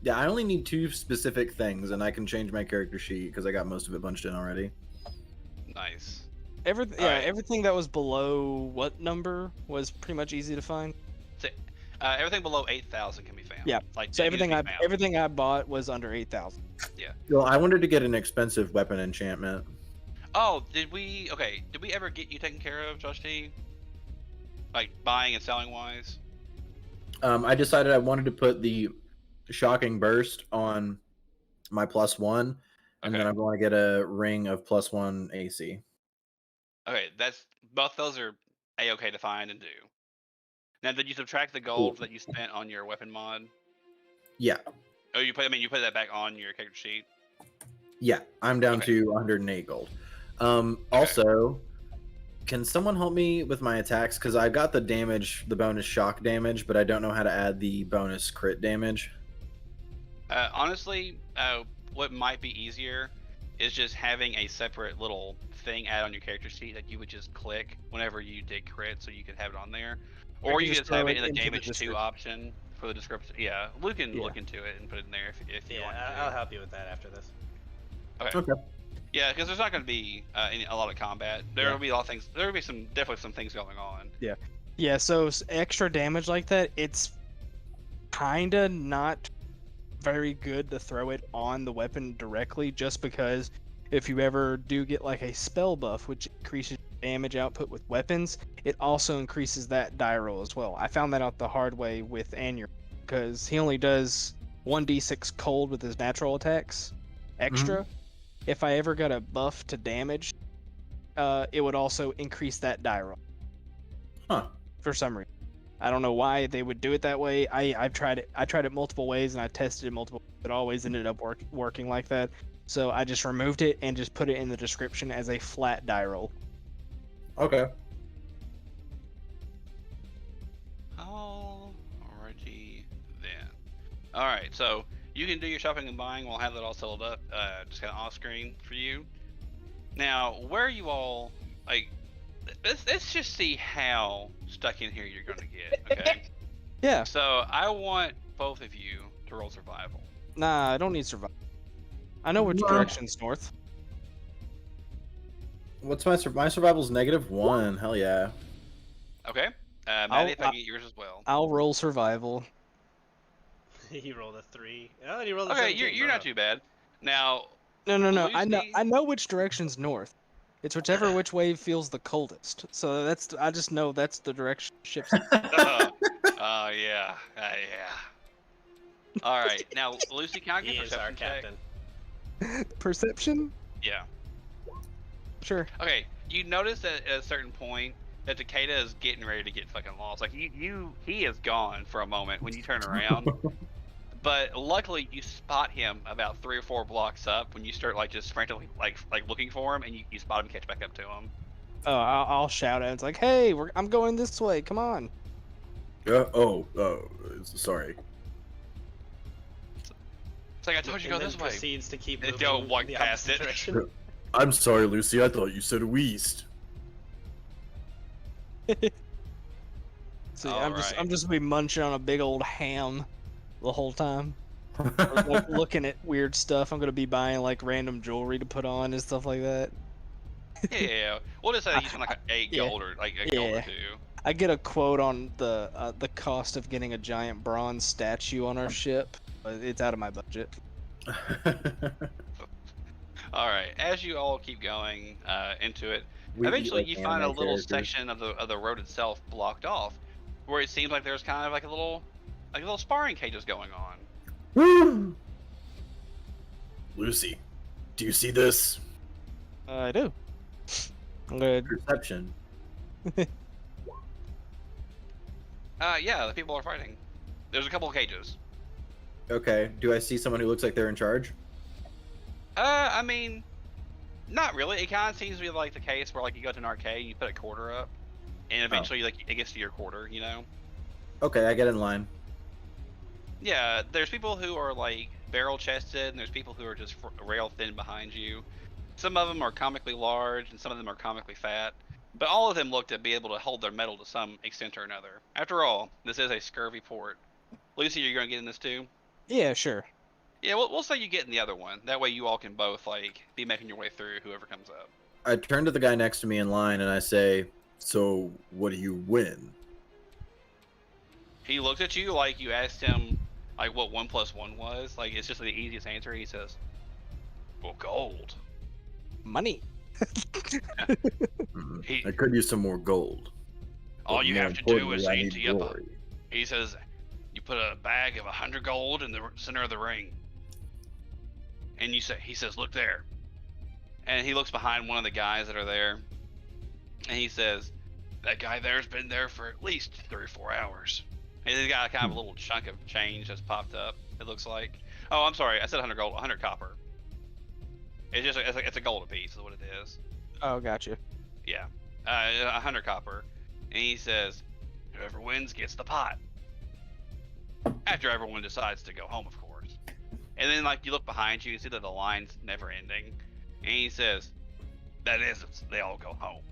Yeah, I only need 2 specific things, and I can change my character sheet because I got most of it bunched in already. Nice. Everything, everything that was below what number was pretty much easy to find. Everything below 8,000 can be found. Yeah. Like So it can be found. everything I bought was under 8,000. Well, I wanted to get an expensive weapon enchantment. Oh, did we ever get you taken care of, Josh T? Like buying and selling wise? I decided I wanted to put the shocking burst on my +1, and Okay. then I'm going to get a ring of +1 AC. Okay, both those are a-okay to find and do. Now, did you subtract the gold that you spent on your weapon mod? Yeah, Oh, you put that back on your character sheet. yeah, I'm down Okay. to 108 gold. Also, can someone help me with my attacks? Because I got the damage, the bonus shock damage, but I don't know how to add the bonus crit damage. Honestly, what might be easier is just having a separate little thing add on your character sheet that you would just click whenever you did crit, so you could have it on there, or can you just just have throw it it in the into the damage 2 description. option for the description. Yeah, Luke can Yeah. look into it and put it in there if you Yeah, want to. I'll help you with that after this. Okay. Yeah, because there's not going to be a lot of combat. There will be a lot of things. There will be definitely some things going on. Yeah, so extra damage like that, it's kinda not very good to throw it on the weapon directly, just because if you ever do get like a spell buff, which increases damage output with weapons, it also increases that die roll as well. I found that out the hard way with Anur, because he only does 1d6 cold with his natural attacks extra. If I ever got a buff to damage, it would also increase that die roll. Huh. For some reason, I don't know why they would do it that way. I've tried it. I tried it multiple ways and I tested it multiple. It always ended up working like that. So I just removed it and just put it in the description as a flat die roll. Okay. Alrighty then. Alright, so you can do your shopping and buying. We'll have that all settled up, just kind of off screen for you. Now, where are you all, like, let's just see how stuck in here you're going to get, okay? Yeah. So I want both of you to roll survival. Nah, I don't need survival. I know which Well- direction's north. What's my survival's -1? Hell yeah. Okay. Maddie, I'll- if I get yours as well. I'll roll survival. He rolled a 3. Oh, and he rolled a Okay, 17. you're not too bad. Now, No. Lucy? I know which direction's north. It's which way feels the coldest. So I just know that's the direction ships. oh yeah, yeah. All right, now Lucy, can I He get is our perception check? captain. Perception? Yeah. Sure. Okay, you notice that at a certain point that Takeda is getting ready to get fucking lost. Like he is gone for a moment when you turn around. But luckily, you spot him about 3 or 4 blocks up when you start like just frantically like looking for him, and you spot him, catch back up to him. Oh, I'll shout out. It's like, hey, I'm going this way. Come on. Sorry. It's like I told you to And go then this way. proceeds to keep And moving go walk the past opposite it. direction. I'm sorry, Lucy. I thought you said west. So All I'm right. just gonna be munching on a big old ham the whole time. Or, like, looking at weird stuff. I'm gonna be buying like random jewelry to put on and stuff like that. Yeah, we'll just say you spend like 8 Yeah. gold or like a gold or Yeah. 2. I get a quote on the cost of getting a giant bronze statue on our ship, but it's out of my budget. All right, as you all keep going into it, We eventually eat you like find a anime little characters. section of the road itself blocked off, where it seems like there's kind of like a little sparring cages going on. Woo! Lucy, do you see this? I do. I'm gonna. Perception. Yeah, the people are fighting. There's a couple of cages. Okay. Do I see someone who looks like they're in charge? I mean, not really. It kind of seems to be like the case where like you go to an arcade, you put a quarter up, and eventually like it gets to your quarter, you know? Okay, I get in line. Yeah, there's people who are like barrel chested, and there's people who are just rail thin behind you. Some of them are comically large, and some of them are comically fat. But all of them look to be able to hold their metal to some extent or another. After all, this is a scurvy port. Lucy, you're going to get in this too? Yeah, sure. Yeah, we'll say you get in the other one. That way you all can both like be making your way through whoever comes up. I turn to the guy next to me in line and I say, "So, what do you win?" He looks at you like you asked him like what 1 + 1 was. Like it's just the easiest answer. He says, "Well, gold." Money. He- I could use some more gold. All But you more have to do importantly, is I aim need to your bow. glory. He says, you put a bag of 100 gold in the center of the ring. And he says, look there. And he looks behind one of the guys that are there. And he says, that guy there's been there for at least 3 or 4 hours. And he's got kind of a little chunk of change that's popped up, it looks like. Oh, I'm sorry. I said 100 gold, 100 copper. It's a gold apiece is what it is. Oh, gotcha. Yeah. 100 copper. And he says, whoever wins gets the pot. After everyone decides to go home, of course. And then, like, you look behind you and see that the line's never ending. And he says, that is, they all go home.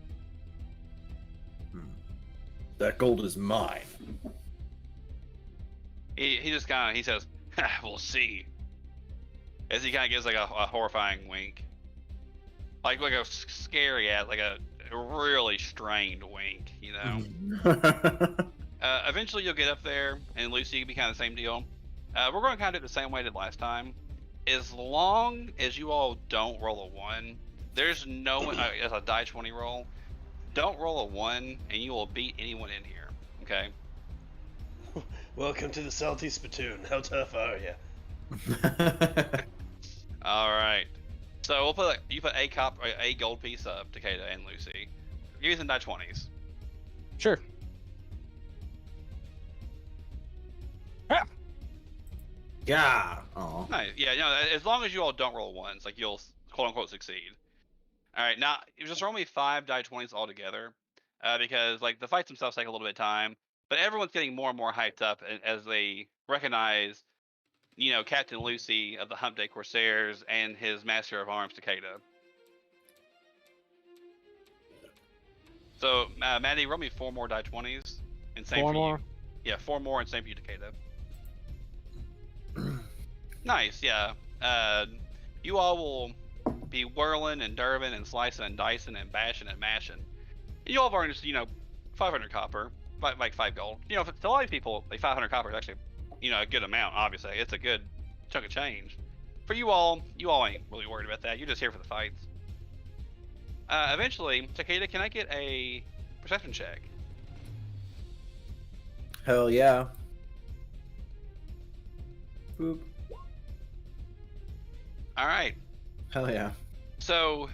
That gold is mine. He just kind of, he says, we'll see. As he kind of gives, like, a horrifying wink. Like a scary, like a really strained wink, you know? Eventually you'll get up there, and Lucy will be kind of the same deal. We're going to kind of do it the same way I did last time. As long as you all don't roll a 1, there's no as a die 20 roll. Don't roll a 1, and you will beat anyone in here. Okay. Welcome to the Salty Spittoon. How tough are you? All right. So we'll put you put a gold piece up, Takeda and Lucy. Give you some die 20s. Sure. Yeah. Oh. Nice. Yeah. No. As long as you all don't roll 1s, like you'll quote unquote succeed. All right. Now you just roll me 5 die 20s altogether, because like the fights themselves take a little bit of time, but everyone's getting more and more hyped up as they recognize, you know, Captain Lucy of the Humpday Corsairs and his Master of Arms, Takeda. So, Maddie, roll me 4 more die 20s, and same 4 for more? you. Yeah, 4 more, and same for you, Takeda. Nice, yeah. you all will be whirling and derving and slicing and dicing and bashing and mashing. And you all have earned, 500 copper, like 5 gold. To a lot of people, like 500 copper is actually, a good amount. Obviously, it's a good chunk of change. For you all ain't really worried about that. You're just here for the fights. Eventually, Takeda, can I get a perception check? Hell yeah. Boop. All right. Hell yeah. So,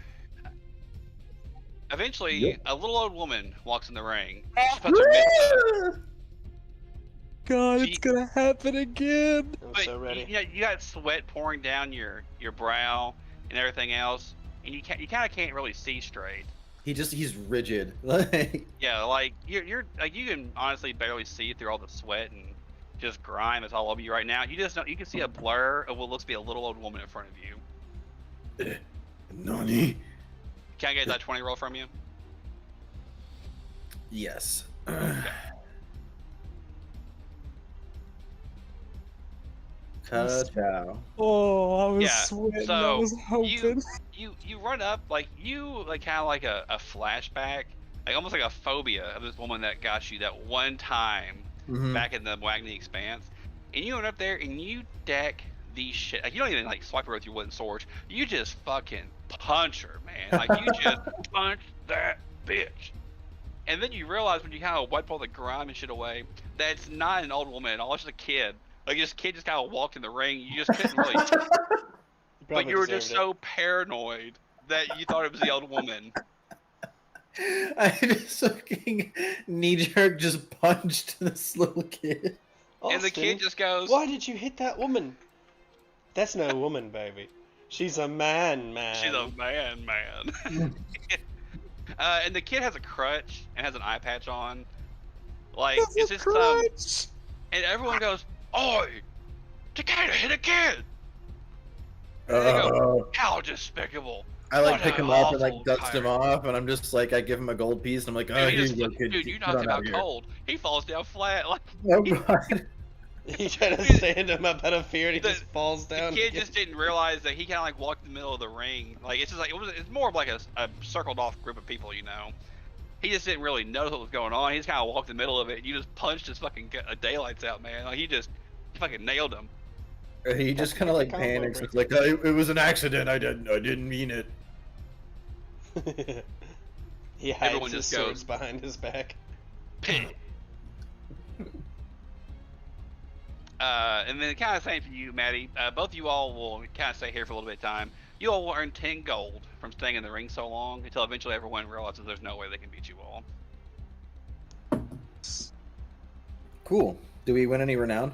eventually, Yep. a little old woman walks in the ring. She puts her mitts up. God, She- it's gonna happen again. I'm But so ready. you got sweat pouring down your brow and everything else, and you kind of can't really see straight. He's rigid. Like, Yeah, like you're like you can honestly barely see through all the sweat and just grime that's all over you right now. You can see a blur of what looks to be a little old woman in front of you. Nani? Can I get that 20 roll from you? Yes. Ciao. Oh, I was Yeah, sweating. I so was hoping. You run up like kind of like a flashback, like almost like a phobia of this woman that got you that one time Mhm. back in the Wagner Expanse, and you went up there and you deck the shit. Like you don't even like swipe her with your wooden sword. You just fucking punch her, man. Like you just punch that bitch. And then you realize when you kind of wipe all the grime and shit away, that it's not an old woman at all. It's just a kid. Like this kid just kind of walked in the ring. You just couldn't really. But you were just so paranoid that you thought it was the old woman. I just fucking knee jerk just punched this little kid. And the kid just goes, Why did you hit that woman? That's no woman, baby. She's a man. She's a man. And the kid has a crutch and has an eye patch on. Like, That's it's a just crutch. and everyone goes, "Oi, Takeda hit a kid!" And they go, Oh. "How despicable!" I like What pick an him up and like awful dust him pirate. off, and I'm just like, I give him a gold piece, and I'm like, oh, Dude, here you go, kid. dude, you Get knocked on him out out of here. cold. He falls down flat. Like Oh god. You try to stand him up out of fear and he The- just falls the down. kid just didn't realize that he kind of like walked in the middle of the ring. Like it's just like it's more of like a circled off group of people, He just didn't really know what was going on. He just kind of walked in the middle of it. And you just punched his fucking daylights out, man. Like you fucking nailed him. He just kind of like Combo panics. break. It's like, oh, it was an accident. I didn't mean it. He hides Everyone his just goes- swords behind his back. Pig. And then kind of same for you, Maddie. Both of you all will kind of stay here for a little bit of time. You all will earn 10 gold from staying in the ring so long until eventually everyone realizes there's no way they can beat you all. Cool. Do we win any renown?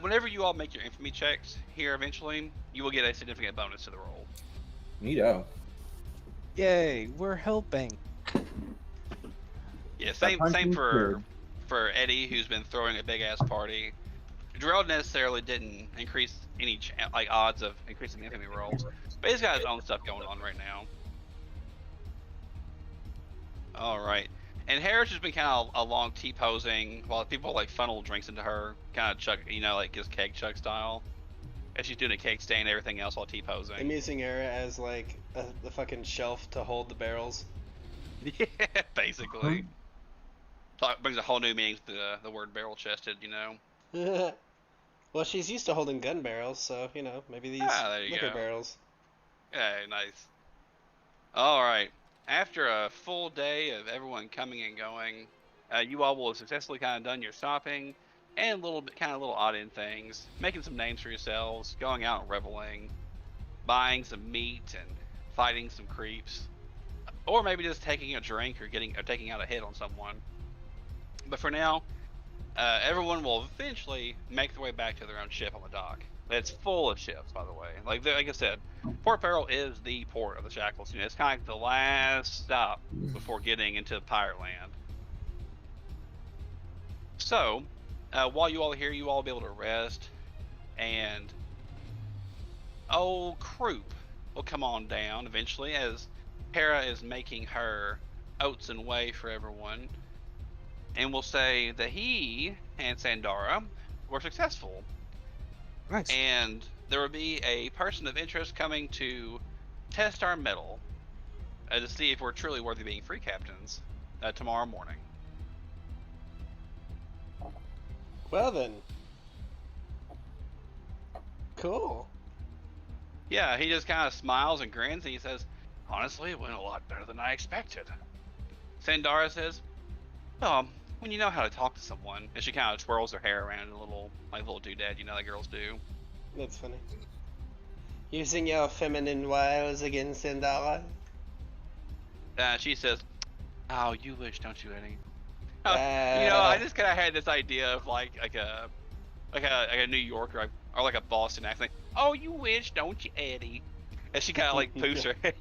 Whenever you all make your infamy checks here eventually, you will get a significant bonus to the roll. Neato. Yay, we're helping. Yeah, same punching for Eddie, who's been throwing a big ass party. Drell necessarily didn't increase any odds of increasing infamy rolls, but he's got his own stuff going on right now. All right, and Harris has been kind of a long T-posing while people like funnel drinks into her, kind of chug, like just keg chug style. And she's doing a cake stand and everything else while I'm T-posing. using Era as like the fucking shelf to hold the barrels. Yeah, basically. Brings a whole new meaning to the word barrel chested, Well, she's used to holding gun barrels, so maybe these there you liquor go. barrels. Yeah, nice. All right. After a full day of everyone coming and going, you all will have successfully kind of done your shopping and little odd-end things, making some names for yourselves, going out and reveling, buying some meat and fighting some creeps, or maybe just taking a drink or taking out a hit on someone. But for now, everyone will eventually make their way back to their own ship on the dock. It's full of ships, by the way. Like I said, Port Peril is the port of the Shackles. It's kind of like the last stop before getting into Pirate Land. So, while you all are here, you all will be able to rest, and old Croup will come on down eventually as Hera is making her oats and whey for everyone, and will say that he and Sandara were successful. Nice. And there will be a person of interest coming to test our mettle to see if we're truly worthy of being free captains tomorrow morning. Well then. Cool. Yeah, he just kind of smiles and grins and he says, honestly, it went a lot better than I expected. Sandara says, when you know how to talk to someone, and she kind of twirls her hair around in a little doodad, you know that girls do. That's funny. Using your feminine wiles against Sandara? She says, oh, you wish, don't you, Eddie? I just kind of had this idea of like a New Yorker or like a Boston accent. Oh, you wish, don't you, Eddie? And she kind of like poofs her hair.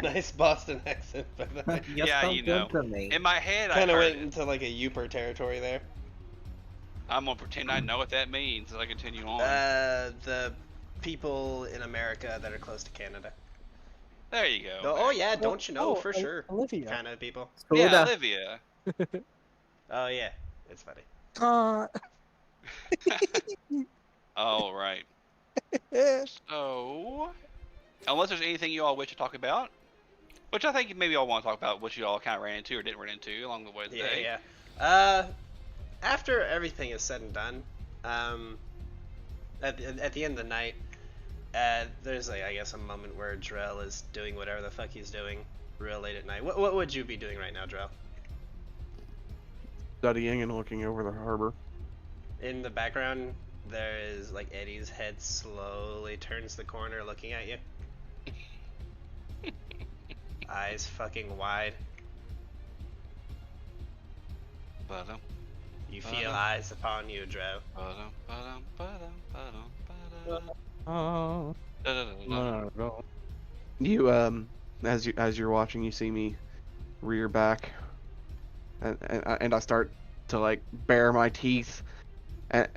Nice Boston accent, by the way. Yeah, you know. In my head, I Kind of heard went it. into like a Yooper territory there. I'm gonna pretend I know what that means as I continue on. The people in America that are close to Canada. There you go. Oh yeah, don't you know, Oh, for sure. Olivia. Kind of people. Yeah, Olivia. Oh yeah, it's funny. All right. So, unless there's anything you all wish to talk about, which I think maybe y'all want to talk about what you all kind of ran into or didn't run into along the way today. Yeah. After everything is said and done, at the end of the night, there's like, I guess, a moment where Drell is doing whatever the fuck he's doing real late at night. What would you be doing right now, Drell? Studying and looking over the harbor. In the background, there is like Eddie's head slowly turns the corner looking at you. Eyes fucking wide. Ba-dum, You feel eyes upon you, Drell. ba-dum, ba-dum, ba-dum, ba-dum, ba-dum. Oh. Da-da-da-da. You as you're watching, you see me rear back, and I start to like bare my teeth, and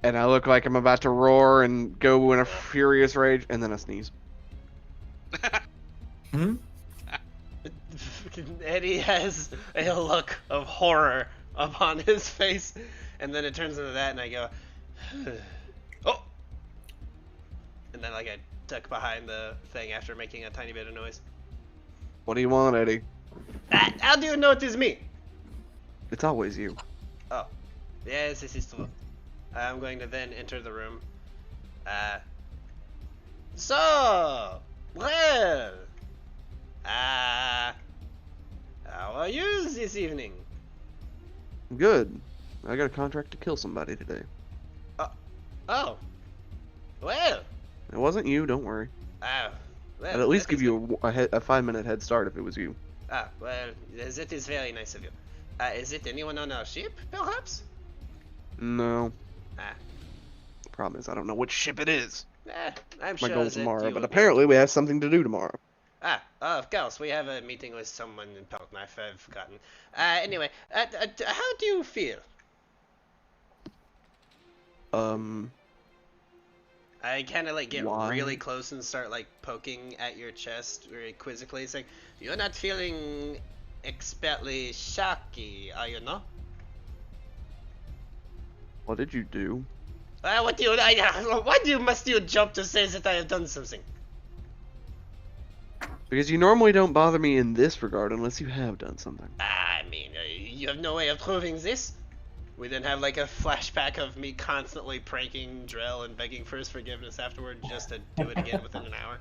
I look like I'm about to roar and go in a furious rage, and then I sneeze. Eddie has a look of horror upon his face, and then it turns into that, and I go, oh, and then like I duck behind the thing after making a tiny bit of noise. What do you want, Eddie? How do you notice me? It's always you. Oh, yes, this is true. I'm going to then enter the room. So, well, how are you this evening? Good. I got a contract to kill somebody today. Oh, well, It wasn't you, don't worry. well, I'd at least that give is you a 5-minute head start if it was you. well, that is very nice of you. Is it anyone on our ship, perhaps? No. Ah. The problem is I don't know which ship it is. I'm My sure goal that tomorrow, you but will be- apparently we have something to do tomorrow. Of course, we have a meeting with someone important. I've forgotten. Anyway, how do you feel? I kind of like get Why? really close and start like poking at your chest very quizzically, saying, "You're not feeling expertly shocky, are you, no?" What did you do? What do you? Why must you jump to say that I have done something? Because you normally don't bother me in this regard unless you have done something. I mean, you have no way of proving this. We then have like a flashback of me constantly pranking Drell and begging for his forgiveness afterward, just to do it again within an hour.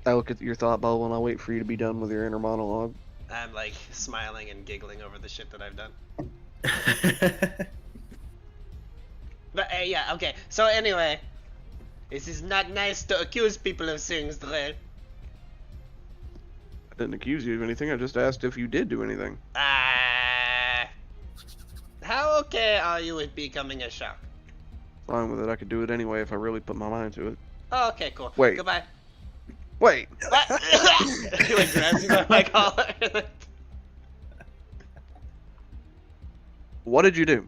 I look at your thought bubble and I'll wait for you to be done with your inner monologue. I'm like smiling and giggling over the shit that I've done. But yeah, okay. So anyway, this is not nice to accuse people of things, Drell. I didn't accuse you of anything, I just asked if you did do anything. How okay are you with becoming a shark? Fine with it, I could do it anyway if I really put my mind to it. Oh, okay, cool. Wait. Goodbye. Wait! He like grabs me by my collar. What did you do?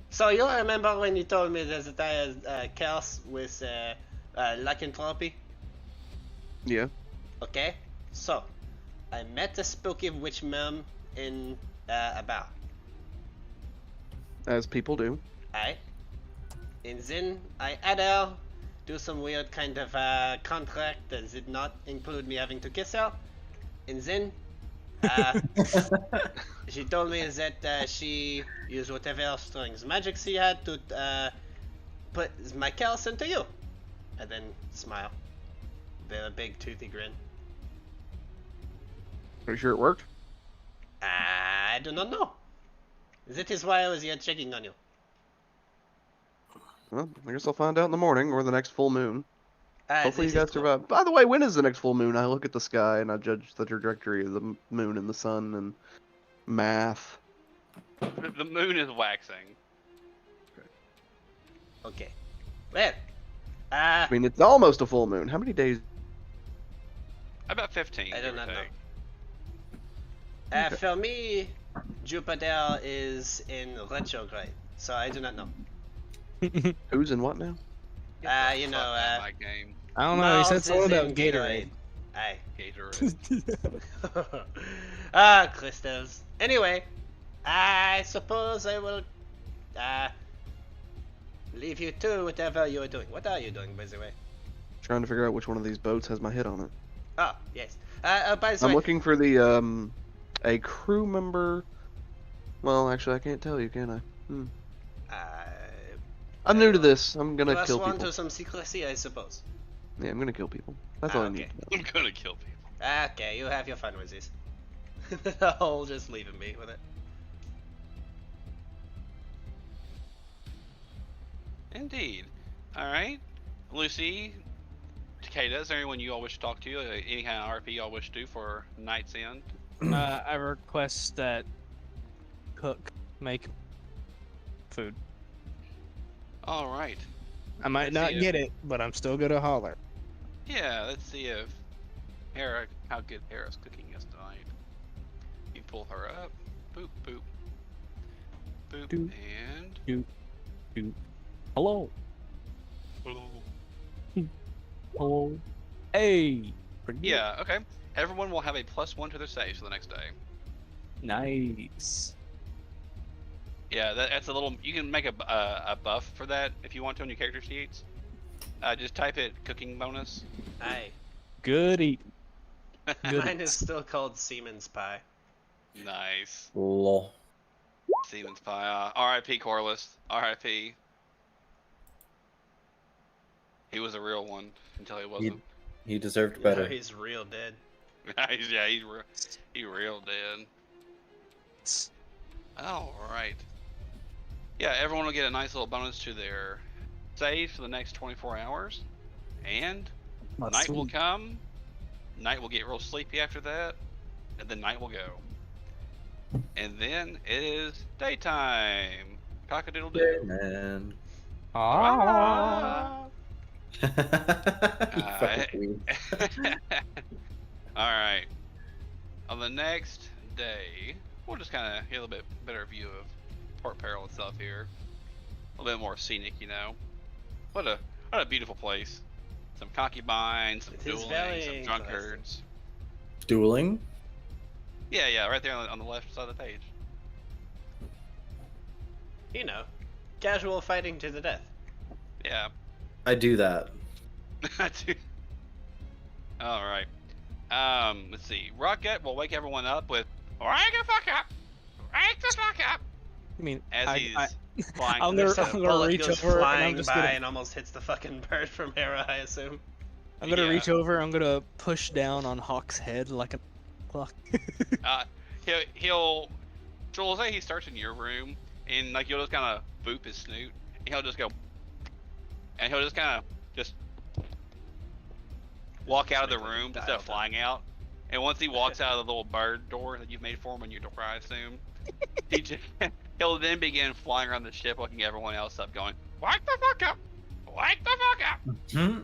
So you remember when you told me that I had chaos with lycanthropy? Yeah. Okay, so I met a spooky witch mom in a bar. As people do. Aye. And then I either do some weird kind of contract that did not include me having to kiss her. And then she told me that she used whatever strings magic she had to put my curse into you. And then smile. With a big toothy grin. Are you sure it worked? I do not know. That is why I was here checking on you. Well, I guess I'll find out in the morning or the next full moon. Hopefully you This is guys survive. By the way, when is the next full moon? I look at the sky and I judge the trajectory of the moon and the sun and math. The moon is waxing. Okay. Well, I mean, it's almost a full moon. How many days? About 15. I do give or not know. take. Okay. For me, Jupiter is in retrograde, so I do not know. Who's in what now? Get the You fuck know, out of my game. I don't know. He said Mars something is about in Gatorade. Aye. Gatorade. Crystals. Anyway, I suppose I will leave you to whatever you are doing. What are you doing, by the way? Trying to figure out which one of these boats has my hit on it. Oh, yes. By the I'm way, looking for the a crew member. Well, actually, I can't tell you, can I? I'm new to this. I'm you gonna are kill sworn people. to some secrecy, I suppose. Yeah, I'm gonna kill people. That's all I Okay. need. I'm gonna kill people. Okay, you have your fun with this. I'll just leave him be with it. Indeed. Alright. Lucy, Takeda, is there anyone you all wish to talk to? Any kind of RP you all wish to do for Night's End? I request that make food. Alright. I might Let's not see get it, but I'm still gonna holler. Yeah, let's see if how good Hera's cooking is tonight. You pull her up. Boop, boop. Boop, Doop. and... Hello. Hello. Hello. Hey. Pretty good. Yeah, okay. Everyone will have a +1 to their saves for the next day. Nice. Yeah, that's a little... You can make a buff for that if you want to on your character sheets. Just type it cooking bonus. Aye. Good eating. Good. Mine is still called Siemens Pie. Nice. Lol. Siemens pie. R.I.P. Corliss. R.I.P. He was a real one until he wasn't. He deserved Now better. he's real dead. He's real dead. All right. Yeah, everyone will get a nice little bonus to their saves for the next 24 hours, and night will come. Night will get real sleepy after that, and then night will go. And then it is daytime. Cock-a-doodle-doo. Man. Ah. You fucking queen. Alright. On the next day, we'll just kind of get a little bit better view of Port Peril itself here. A little bit more scenic, you know. What a beautiful place. Some concubines, some It is dueling, very some interesting. drunkards. Dueling? Yeah, right there on the left side of the page. You know, casual fighting to the death. Yeah. I do that. Alright. Let's see. Rocket will wake everyone up with "Wake the fuck up! Wake the fuck up!" I mean, As he's flying I'm to their gonna- ship. I'm gonna Bullet reach goes over and flying I'm just by gonna- and almost hits the fucking bird from Hera, I assume. I'm gonna Yeah. reach over. I'm gonna push down on Hawk's head like a clock. He'll Joel, say he starts in your room and like you'll just kind of boop his snoot and he'll just go and he'll just kind of just walk out of the Make like a room instead dial of flying out. And once he walks out of the little bird door that you've made for him on your door, I assume, he'll then begin flying around the ship, waking everyone else up, going, "Wake the fuck up! Wake the fuck up!" Hmm?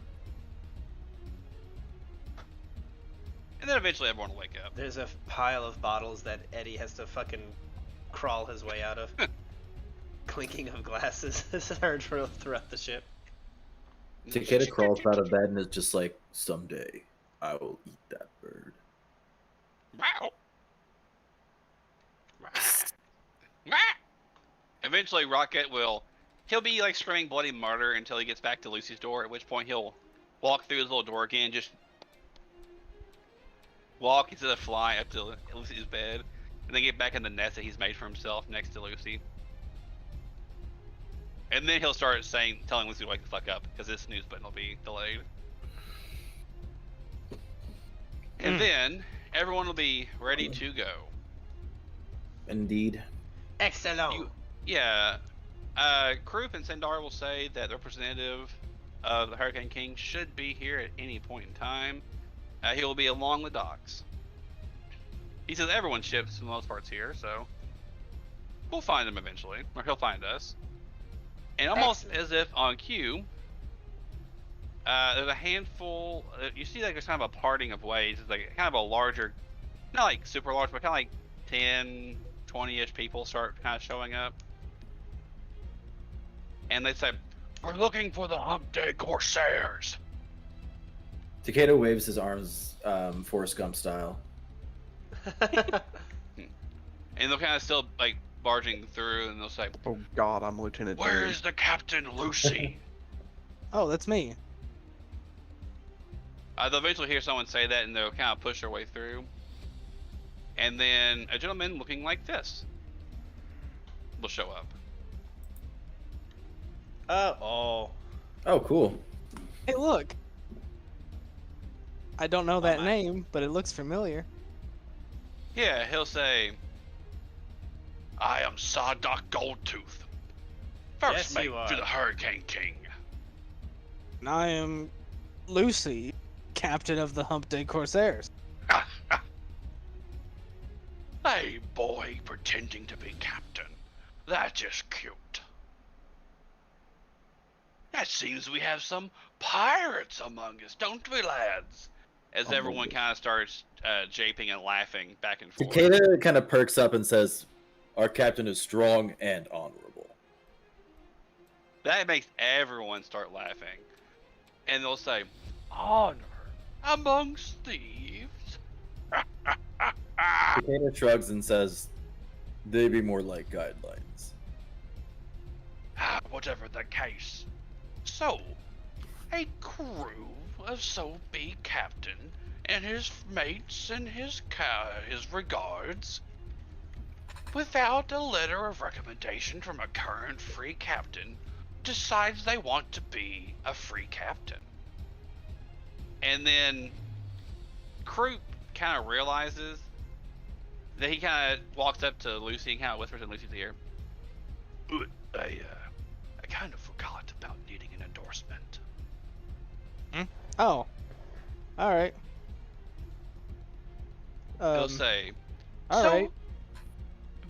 And then eventually everyone will wake up. There's a pile of bottles that Eddie has to fucking crawl his way out of. Clinking of glasses is heard throughout the ship. Takeda crawls out of bed and is just like, someday I will eat that bird. Wow. Eventually, Rocket will he'll be like screaming bloody murder until he gets back to Lucy's door, at which point he'll walk through his little door again, just walk instead of fly up to Lucy's bed, and then get back in the nest that he's made for himself next to Lucy. And then he'll start telling Lucy to wake the fuck up, because his snooze button will be delayed. And then everyone will be ready to go. Indeed. Excellent. Krupp and Sandar will say that the representative of the Hurricane King should be here at any point in time. He will be along the docks. He says everyone ships for the most parts here, so we'll find him eventually, or he'll find us. And almost as if on cue, there's a handful. You see, like there's kind of a parting of ways. It's like kind of a larger, not like super large, but kind of like 10, 20-ish people start kind of showing up. And they say, "We're looking for the Humpday Corsairs." Takeda waves his arms, Forrest Gump style. And they'll kind of still like barging through, and they'll say, Oh God, I'm Lieutenant. "Where's the Captain Lucy?" Oh, that's me. They'll eventually hear someone say that, and they'll kind of push their way through. And then a gentleman looking like this will show up. Oh. Oh, cool. Hey, look. I don't know that my. name, but it looks familiar. Yeah, he'll say, "I am Sardoc Goldtooth, first Yes, mate you are. to the Hurricane King." And I am Lucy, captain of the Humpday Corsairs. Hey, boy, pretending to be captain. That is cute. It seems we have some pirates among us, don't we, lads? As everyone kind of starts japing and laughing back and forth. Takeda kind of perks up and says, "Our captain is strong and honorable." That makes everyone start laughing. And they'll say, "Honor amongst thieves?" Takeda shrugs and says, "They be more like guidelines." Whatever the case. So, a crew of so-be captain and his mates and his regards, without a letter of recommendation from a current free captain, decides they want to be a free captain. And then Krupp kind of realizes that he kind of walks up to Lucy and kind of whispers in Lucy's ear, I kind of forgot about needing an endorsement." Oh. Alright. He'll say, Alright. "So,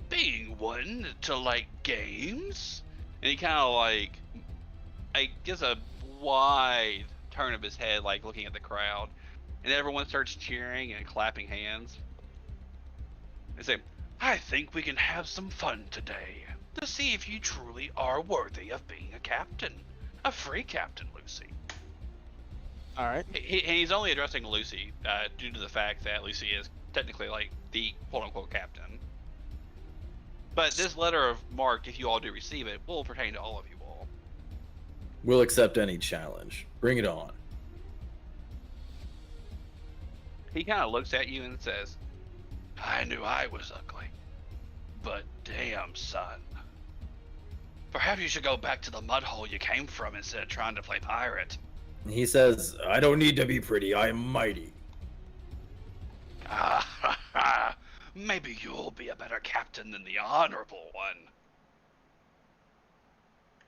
being one to like games," and he kind of like gives a wide turn of his head, like looking at the crowd, and everyone starts cheering and clapping hands. They say, "I think we can have some fun today to see if you truly are worthy of being a captain, a free captain, Lucy." Alright. He's only addressing Lucy due to the fact that Lucy is technically like the quote-unquote captain. But this letter of marque, if you all do receive it, will pertain to all of you all. "We'll accept any challenge. Bring it on." He kind of looks at you and says, "I knew I was ugly, but damn, son. Perhaps you should go back to the mud hole you came from instead of trying to play pirate." He says, "I don't need to be pretty. I am mighty." Maybe you'll be a better captain than the honorable one.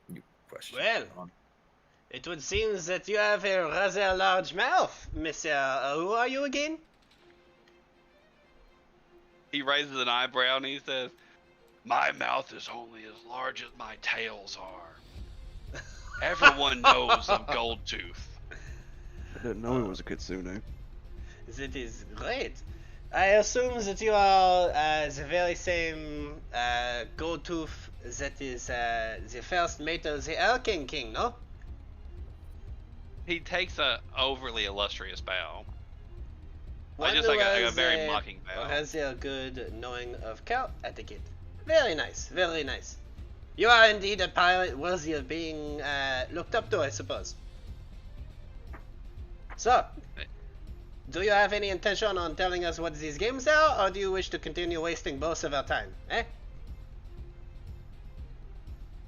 You question. Well, it would seem that you have a rather large mouth, Monsieur. Who are you again? He raises an eyebrow and he says, "My mouth is only as large as my tails are. Everyone knows of Goldtooth." I didn't know it was a kitsune. That is great. I assume that you are the very same Goldtooth that is the first mate of the Hurricane King, no? He takes a overly illustrious bow. One just who like a has very mocking bow. Has a good knowing of court etiquette. Very nice, very nice. You are indeed a pilot worthy of being looked up to, I suppose. So, do you have any intention on telling us what these games are, or do you wish to continue wasting most of our time? Eh?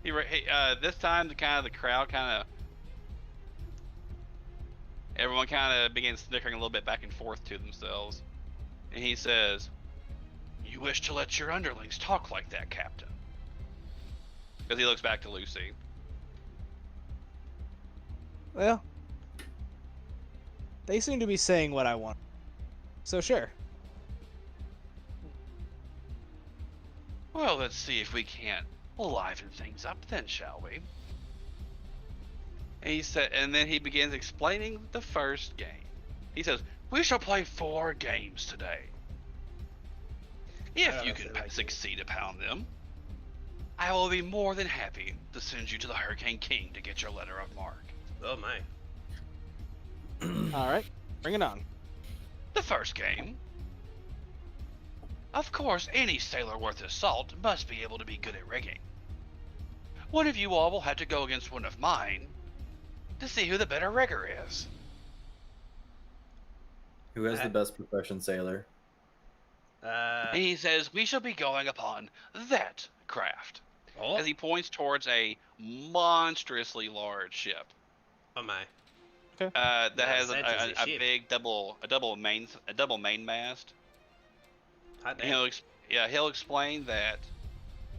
This time, the crowd everyone kind of begins snickering a little bit back and forth to themselves, and he says, "You wish to let your underlings talk like that, Captain?" Because he looks back to Lucy. Well, they seem to be saying what I want. So sure. Well, let's see if we can't liven things up then, shall we? And he said, and then he begins explaining the first game. He says, "We shall play 4 games today. If you can succeed upon them, I will be more than happy to send you to the Hurricane King to get your letter of marque." Oh my. All right, bring it on. The first game. Of course, any sailor worth his salt must be able to be good at rigging. One of you all will have to go against one of mine to see who the better rigger is. Who has the best profession sailor? And he says, "We shall be going upon that craft," as he points towards a monstrously large ship. Oh my. That has that is a a ship. big double main mast. Hot And damn. he'll explain that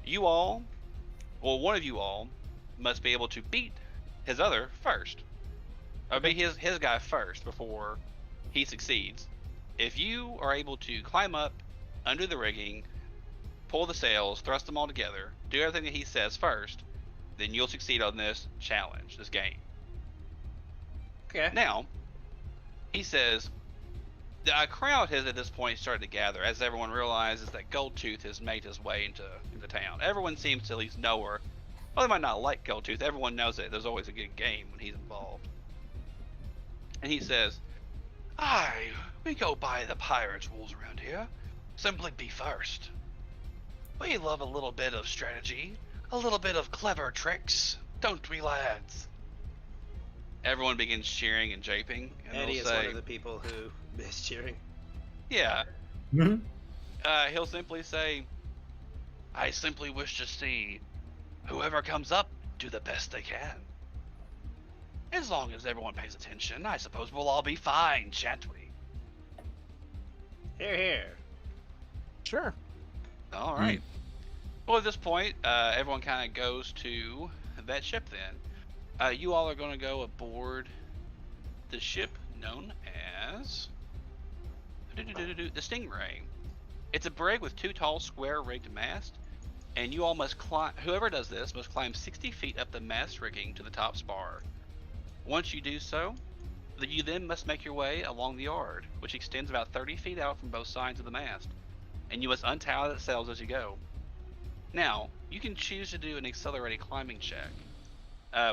you all, well, one of you all, must be able to beat his other first, or beat his guy first before he succeeds. If you are able to climb up under the rigging, pull the sails, thrust them all together, do everything that he says first, then you'll succeed on this challenge, this game. Okay. Now, he says, the crowd has at this point started to gather as everyone realizes that Goldtooth has made his way into town. Everyone seems to at least know her. Well, they might not like Goldtooth. Everyone knows that there's always a good game when he's involved. And he says, "Aye, we go by the pirates' rules around here. Simply be first. We love a little bit of strategy, a little bit of clever tricks, don't we, lads?" Everyone begins cheering and japing, and Eddie they'll is say, one of the people who is cheering. "Yeah." Mm-hmm. He'll simply say, "I simply wish to see whoever comes up do the best they can. As long as everyone pays attention, I suppose we'll all be fine, shan't we?" Here, here. Sure. All right. Well, at this point, everyone kind of goes to that ship then. You all are going to go aboard the ship known as the Stingray. It's a brig with 2 tall, square-rigged masts, and you all must climb. Whoever does this must climb 60 feet up the mast rigging to the top spar. Once you do so, you then must make your way along the yard, which extends about 30 feet out from both sides of the mast, and you must untie the sails as you go. Now, you can choose to do an accelerated climbing check,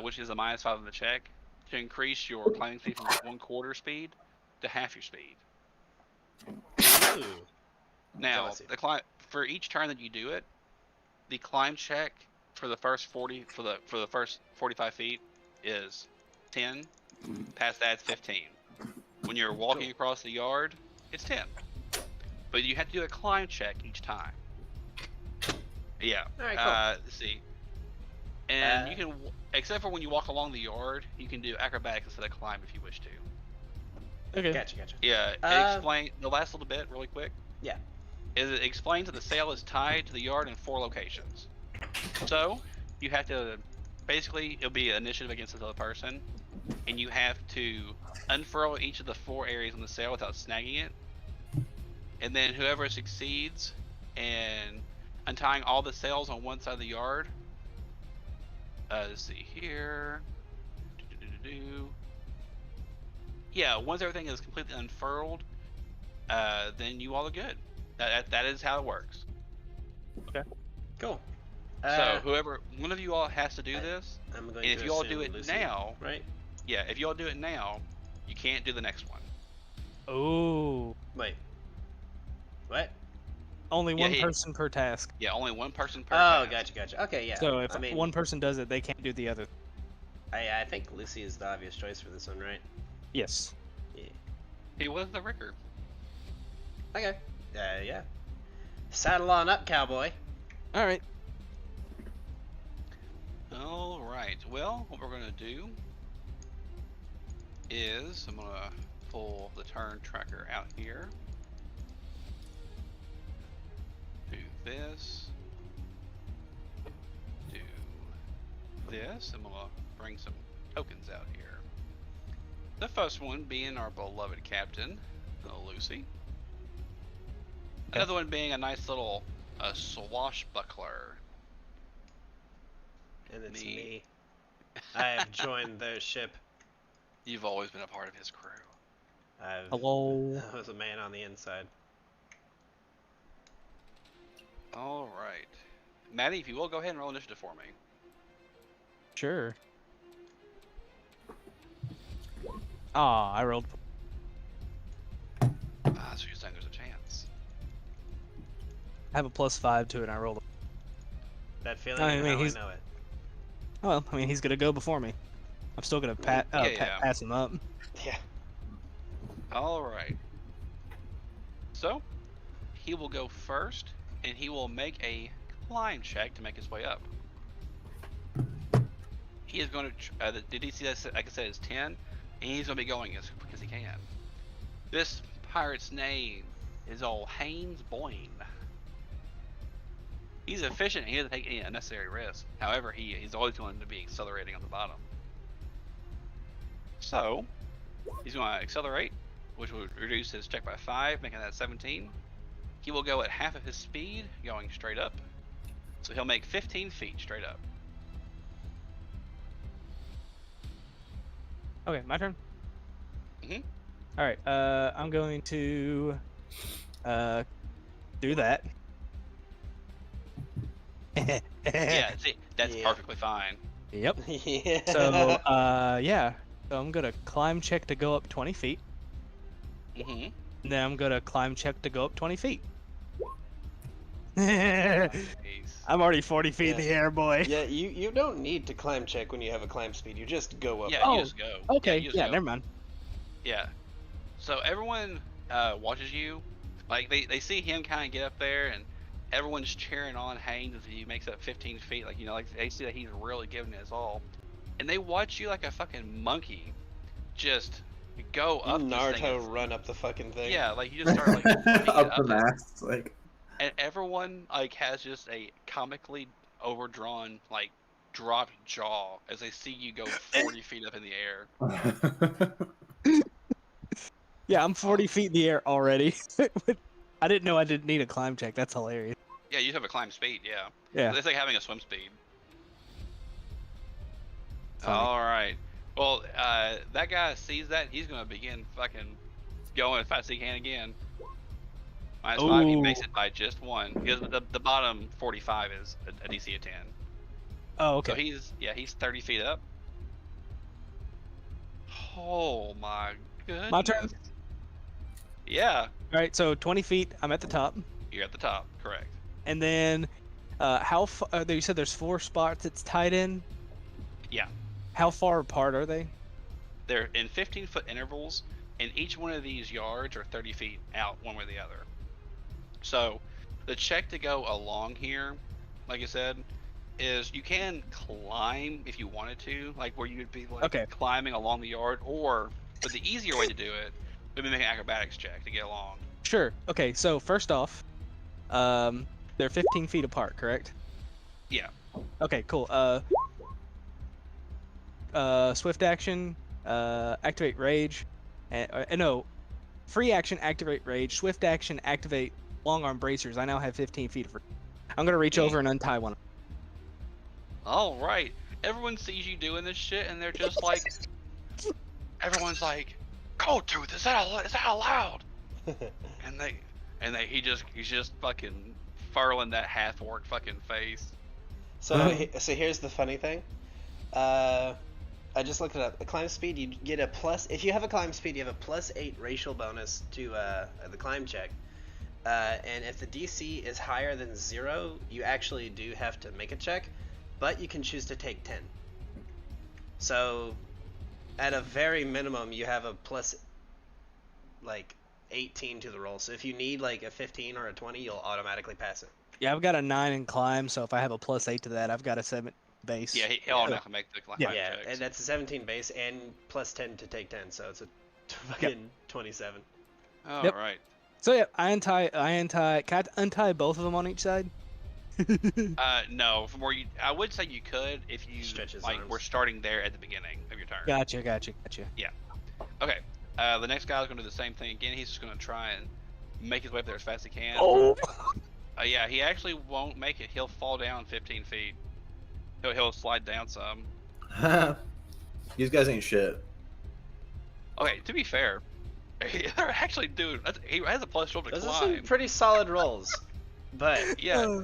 which is a -5 on the check, to increase your climbing speed from 1/4 speed to half your speed. Ooh. Now, Jealousy. for each turn that you do it, the climb check for the first 45 feet is 10. Past that, it's 15. When you're walking across the yard, it's 10. But you have to do a climb check each time. Yeah. All right, cool. Let's see. And you can, except for when you walk along the yard, you can do acrobatics instead of climb if you wish to. Okay. Gotcha. Yeah. Explain the last little bit really quick. Yeah. Is it explains that the sail is tied to the yard in 4 locations. So you have to basically, it'll be initiative against this other person, and you have to unfurl each of the 4 areas on the sail without snagging it, and then whoever succeeds in untying all the sails on one side of the yard. Let's see here. Yeah, once everything is completely unfurled, then you all are good. That is how it works. Cool. So one of you all has to do this. I'm going And if to you all do assume it Lucy, now, right? Yeah, if you all do it now, you can't do the next one. Oh. Wait. What? Only Yeah, one person per task. Yeah, only one person per Oh, task. gotcha. Okay, yeah. So if I mean, one person does it, they can't do the other. I think Lucy is the obvious choice for this one, right? Yes. Yeah. He was the Ricker. Okay. Yeah. Saddle on up, cowboy. All right. All right. Well, what we're gonna do is I'm gonna pull the turn tracker out here. Do this. Do this. I'm gonna bring some tokens out here. The first one being our beloved captain, Lucy. Another one being a nice little swashbuckler. And it's me. I have joined their ship. You've always been a part of his crew. Hello. I was a man on the inside. All right. Maddie, if you will, go ahead and roll initiative for me. Sure. Ah, I rolled. So you're saying there's a chance. I have a +5 to it, and I rolled. That feeling, I mean, how he's- I know it. Well, I mean, he's gonna go before me. I'm still gonna pass him up. Yeah. All right. So, he will go first, and he will make a climb check to make his way up. He is going to. Did he see that? Like I said, it's 10, and he's going to be going as quick as he can. This pirate's name is old Haynes Boyne. He's efficient and he doesn't take any unnecessary risks. However, he's always going to be accelerating on the bottom. So, he's going to accelerate, which will reduce his check by 5, making that 17. He will go at half of his speed, going straight up. So he'll make 15 feet straight up. Okay, my turn. Mhm. All right. I'm going to do that. Yeah, see, that's Yeah. perfectly fine. Yep. Yeah. So yeah. So I'm gonna climb check to go up 20 feet. Mm-hmm. Then I'm gonna climb check to go up 20 feet. Nice. I'm already 40 feet in the air, boy. Yeah, you don't need to climb check when you have a climb speed. You just go up. Yeah, Oh, you just go. Okay. you just Yeah. go. Never mind. Yeah. So everyone watches you. Like they see him kind of get up there, and everyone's cheering on Haynes as he makes up 15 feet. Like like they see that he's really giving it his all, and they watch you like a fucking monkey, just go You up. this thing Naruto and- run up the fucking thing. Yeah, like you just start like flipping it up the and- mast, like. and everyone like has just a comically overdrawn like dropped jaw as they see you go 40 feet up in the air. Yeah, I'm 40 feet in the air already. I didn't know I didn't need a climb check. That's hilarious. Yeah, you have a climb speed. Yeah. Yeah. It's like having a swim speed. Funny. All right. Well, that guy sees that. He's going to begin fucking going as fast as he can again. -5, he makes Ooh. it by just 1. Because the bottom 45 is a DC of 10. Oh, So okay. he's 30 feet up. Oh my goodness. My turn. Yeah, All right. So 20 feet. I'm at the top, you're at the top. Correct. and then how far? You said there's 4 spots it's tied in. Yeah. How far apart are they? They're in 15-foot intervals, and each one of these yards are 30 feet out one way or the other. So the check to go along here, like I said, is you can climb if you wanted to, like where you would be like Okay. climbing along the yard, but the easier way to do it would be make an acrobatics check to get along. Sure. Okay. So first off, they're 15 feet apart, correct? Yeah. Okay. Cool. Swift action, activate rage, and no, free action, activate rage. Swift action, activate long arm bracers. I now have 15 feet of. I'm gonna reach over and untie one. All right. Everyone sees you doing this shit, and they're just like, everyone's like, "Cold Tooth, is that allowed?" And he's just fucking furling that half orc fucking face. So here's the funny thing. I just looked it up. The climb speed, you get a plus. If you have a climb speed, you have a +8 racial bonus to the climb check. And if the DC is higher than 0, you actually do have to make a check, but you can choose to take 10. So, at a very minimum, you have a plus, like, 18 to the roll. So if you need, like, a 15 or a 20, you'll automatically pass it. Yeah, I've got a 9 in climb, so if I have a +8 to that, I've got a 7 base. Yeah, he'll automatically make the climb Yeah, checks. and that's a 17 base and plus 10 to take 10, so it's a fucking 27. All Yep. right. So yeah, I untie. Can I untie both of them on each side? No, from where I would say you could if you Stretch his like arms. we're starting there at the beginning of your turn. Gotcha. Okay. The next guy's gonna do the same thing again. He's just gonna try and make his way up there as fast as he can. Oh. Yeah, he actually won't make it. He'll fall down 15 feet. He'll slide down some. These guys ain't shit. Okay, to be fair, they're actually dude. He has a +12 to Those are some climb. pretty solid rolls, but Yeah,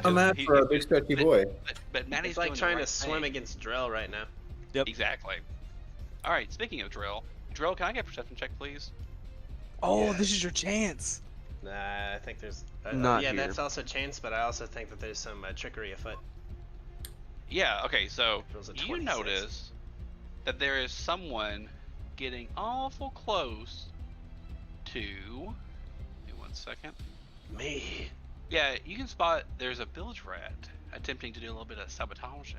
I'm mad for a big stretchy boy. but Maddie's it's like doing the trying right to swim thing. against Drill right now. Exactly. All right. Speaking of Drill, can I get a perception check, please? Oh, Yeah. this is your chance. Nah, I think there's... Not yeah, here. that's also chance, but I also think that there's some trickery afoot. Yeah. Okay. So Rolls a you 26. notice that there is someone getting awful close to. Give me 1 second. Me. Yeah, you can spot there's a bilge rat attempting to do a little bit of sabotage.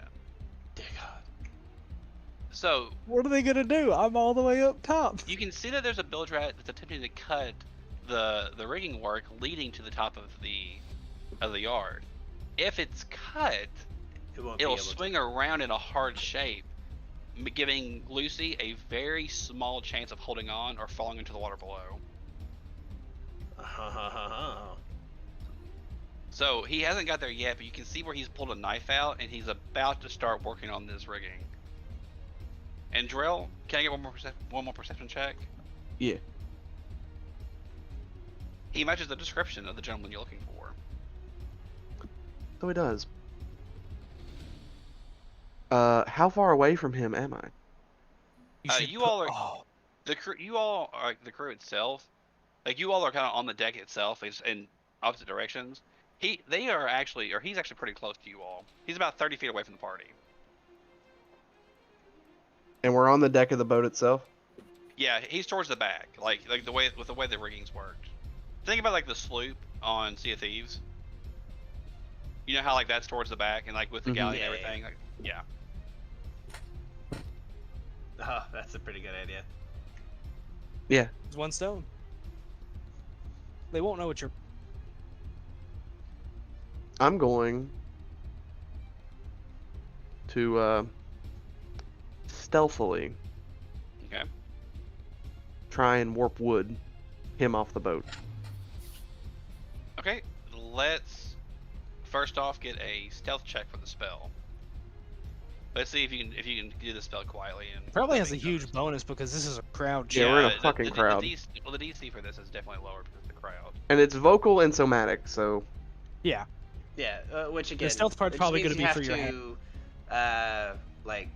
Dear God. So What are they gonna do? I'm all the way up top. you can see that there's a bilge rat that's attempting to cut the rigging work leading to the top of the yard. If it's cut, It won't be it'll able swing around in a hard shape, giving Lucy a very small chance of holding on or falling into the water below. to. So he hasn't got there yet, but you can see where he's pulled a knife out and he's about to start working on this rigging. And Drill, can I get one more perception check? Yeah. He matches the description of the gentleman you're looking for. So he does. How far away from him am I? You all are the crew. You all are the crew itself. Like you all are kind of on the deck itself, is in opposite directions. He's actually pretty close to you all. He's about 30 feet away from the party. And we're on the deck of the boat itself? Yeah, he's towards the back, like the way the rigging's worked. Think about like the sloop on Sea of Thieves. You know how like that's towards the back and like with the Mhm. galley Yeah, and everything. Like, yeah. Oh, that's a pretty good idea. Yeah. It's one stone. They won't know what you're. I'm going to stealthily Okay. try and warp wood him off the boat. Okay. Let's first off get a stealth check for the spell. Let's see if you can do the spell quietly and Probably has a nothing huge noticed. bonus because this is a crowd Yeah, check. we're in a fucking crowd. The DC for this is definitely lower because of the crowd. And it's vocal and somatic, so Yeah. Yeah, which again, stealth part's it just probably means gonna you be for have your to, like,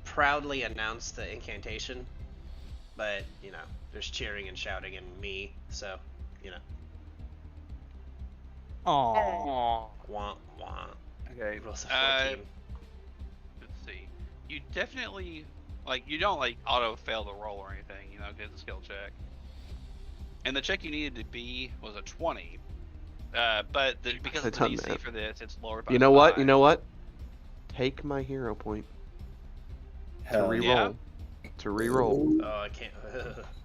proudly announce the incantation, but you know, there's cheering and shouting and me, so you know, Aww. wah wah. Okay. Rolls a 14. Let's see. You definitely you don't auto fail the roll or anything, because it's a skill check. And the check you needed to be was a 20. But because of the done DC that. for this, it's lower by you know what? 5. You know what? Take my hero point to Hell reroll. yeah. To reroll. Oh,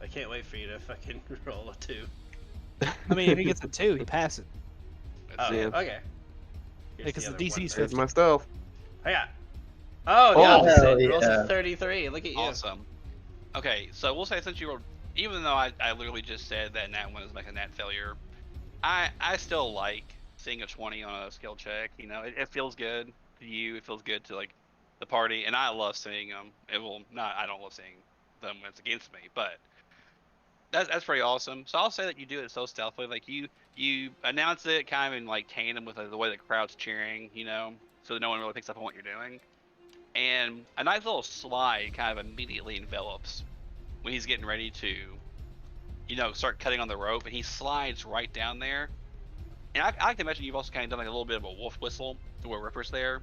I can't wait for you to fucking roll a 2. I mean, if he gets a 2, he passes. Let's Oh, see. Yeah. okay. Because the other one. DC's Here's 50. my stealth. I got. Oh, the Oh, opposite. hell Rolls yeah. a 33. Look at you. Awesome. Okay, so we'll say since you were, even though I literally just said that nat 1 is like a nat failure, I still like seeing a 20 on a skill check. It feels good to you. It feels good to the party, and I love seeing them. I don't love seeing them when it's against me, but that's pretty awesome. So I'll say that you do it so stealthily, you announce it kind of in tandem with the way the crowd's cheering, so that no one really picks up on what you're doing. And a nice little slide kind of immediately envelops when he's getting ready to start cutting on the rope, and he slides right down there. And I can imagine you've also kind of done like a little bit of a wolf whistle to where Ripper's there.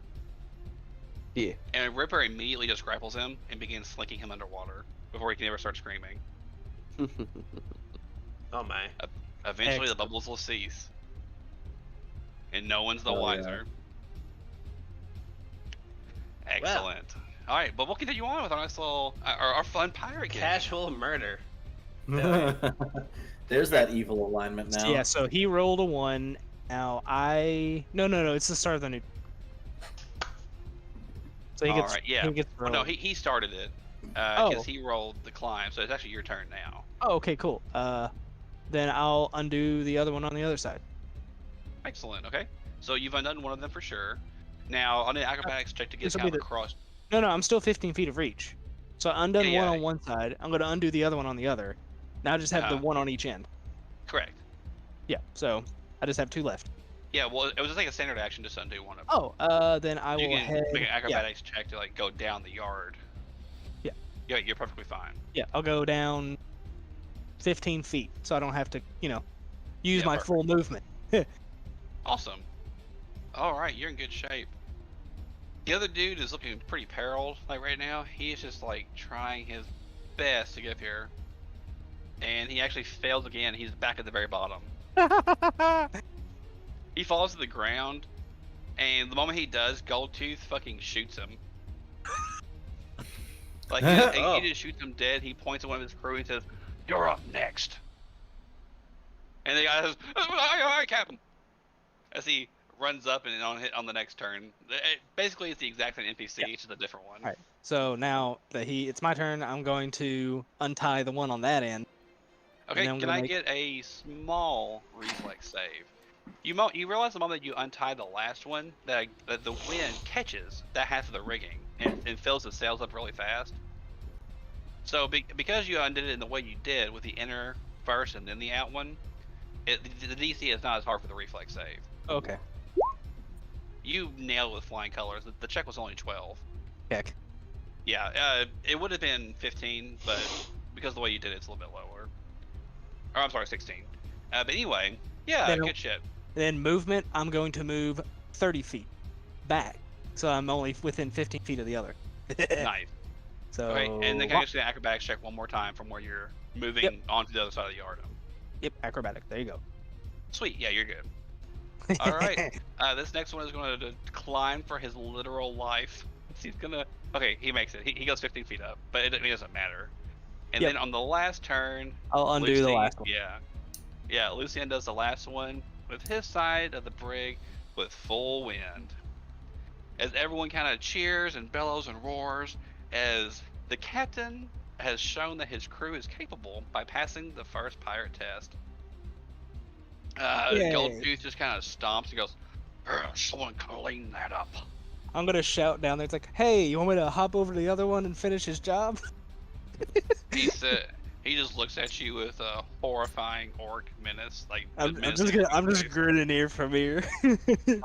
Yeah. And Ripper immediately just grapples him and begins slinking him underwater before he can ever start screaming. Oh my. Eventually, the bubbles will cease, and no one's the Oh, yeah. wiser. Excellent. All right, but we'll continue on with our nice little, our fun pirate game. Casual murder. There's that evil alignment now. Yeah, so he rolled a 1. Now no, it's the start of the new. So he All gets, right, yeah. he gets Well, no, rolled. he started it because he rolled the climb, so it's actually your turn now. Oh, okay, cool. Then I'll undo the other one on the other side. Excellent. Okay, so you've undone one of them for sure. Now on the acrobatics check to get this'll kind be of across. No, I'm still 15 feet of reach. So I undone Yeah, one yeah. on one side. I'm going to undo the other one on the other. Now I just have the one on each end. Correct. Yeah, so I just have 2 left. Yeah, well, it was just like a standard action just to undo one of them. Oh, then I You will can head. make an acrobatics check to like go down the yard. Yeah. Yeah, you're perfectly fine. Yeah, I'll go down 15 feet, so I don't have to, use Yeah, my perfect. full movement. Awesome. All right, you're in good shape. The other dude is looking pretty periled like right now. He is just like trying his best to get up here, and he actually fails again. He's back at the very bottom. He falls to the ground, and the moment he does, Goldtooth fucking shoots him. Like he just shoots him dead. He points at one of his crew and says, "You're up next." And the guy says, "All right, Captain," as he runs up and on the next turn. Basically, it's the exact same NPC, Yeah. it's just a different one. Alright, so now that it's my turn, I'm going to untie the one on that end. Okay, And then I'm can gonna I make- get a small reflex save? You realize the moment you untie the last one that the wind catches that half of the rigging and fills the sails up really fast. So because you undid it in the way you did with the inner first and then the out one, the DC is not as hard for the reflex save. Okay. You nailed it with flying colors. The check was only 12. Heck. Yeah, it would have been 15, but because of the way you did it, it's a little bit lower. Or I'm sorry, 16. But anyway, yeah, Then- good shit. Then movement, I'm going to move 30 feet back. So I'm only within 15 feet of the other. Nice. So. Okay, and then can I just do an acrobatics check one more time from where you're moving onto the other side of the yard? Yep, acrobatic. There you go. Sweet, yeah, you're good. All right, this next one is going to climb for his literal life. He's gonna. Okay, he makes it. He goes 15 feet up, but it doesn't matter. And Yep. then on the last turn, I'll undo the last one. Yeah, Lucien does the last one with his side of the brig with full wind. As everyone kind of cheers and bellows and roars, as the captain has shown that his crew is capable by passing the first pirate test. Yay. Goldtooth just kind of stomps and goes, "Someone clean that up." I'm gonna shout down there. It's like, hey, you want me to hop over to the other one and finish his job? He said, he just looks at you with a horrifying orc menace, like I'm menacing just face. grinning ear from ear. Oh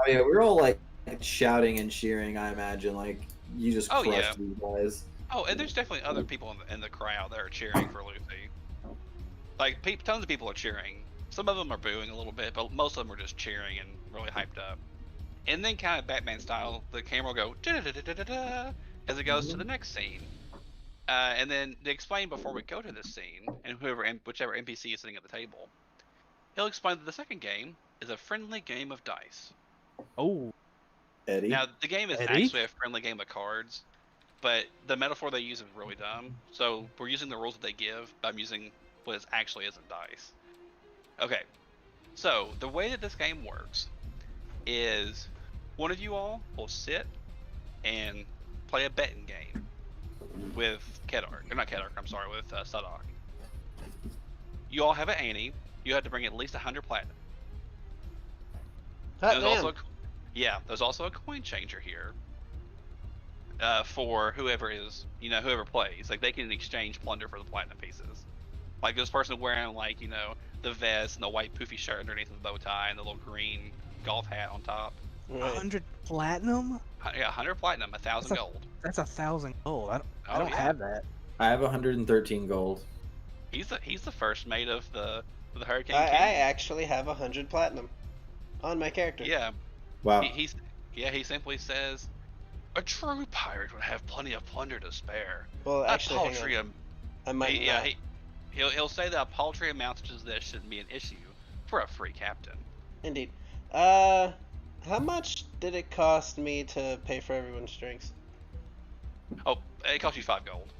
yeah, we're all like shouting and cheering. I imagine like you just Oh, crushed yeah. these guys. Oh, and there's definitely other people in the crowd that are cheering for Lucy. Like, tons of people are cheering. Some of them are booing a little bit, but most of them are just cheering and really hyped up. And then, kind of Batman style, the camera will go da-da-da-da-da-da as it goes to the next scene. And then to explain before we go to this scene, and whichever NPC is sitting at the table, he'll explain that the second game is a friendly game of dice. Oh, Eddie. Now, the game is Eddie? actually a friendly game of cards, but the metaphor they use is really dumb. So we're using the rules that they give, but I'm using what it actually is in dice. Okay, so the way that this game works is one of you all will sit and play a betting game with Kedark. Or not Kedark, I'm sorry, with Sudok. You all have an ante. You have to bring at least 100 platinum. Hot damn. There's also a coin changer here. For whoever plays. Like, they can exchange plunder for the platinum pieces. Like, this person wearing, like, the vest and the white poofy shirt underneath the bow tie and the little green golf hat on top. Right. 100 platinum? Yeah, 100 platinum, 1,000 gold. That's 1,000 gold. I don't Oh, yeah. have that. I have 113 gold. He's the first mate of the Hurricane I King. actually have 100 platinum on my character. Yeah, Wow. he simply says, a true pirate would have plenty of plunder to spare. Well, A actually, paltry hang on. I might not. he'll say that a paltry amount such as this shouldn't be an issue for a free captain. Indeed. How much did it cost me to pay for everyone's drinks? Oh, it cost you 5 gold.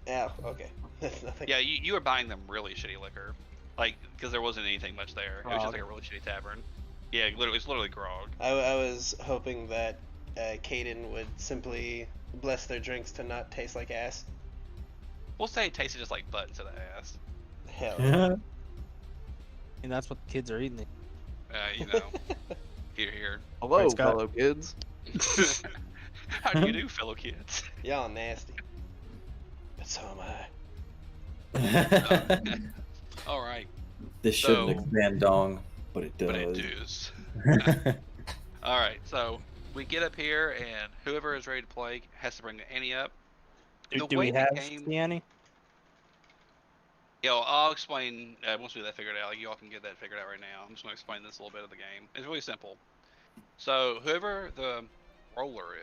Yeah, okay. That's nothing. Yeah, you were buying them really shitty liquor, like because there wasn't anything much there. It was just like a really shitty tavern. Yeah, it's literally grog. I was hoping that Caden would simply bless their drinks to not taste like ass. We'll say it tasted just like butt instead of ass. Hell. And that's what the kids are eating. You know, here. Hello, Right, Scott? fellow kids. How do you do, fellow kids? Y'all nasty. But so am I. All right, This shouldn't So- expand dong, but it does. but it does. All right, so we get up here, and whoever is ready to play has to bring the ante up. The Do way we the have game- the ante? I'll explain once we get that figured out. You all can get that figured out right now. I'm just going to explain this a little bit of the game. It's really simple. So whoever the roller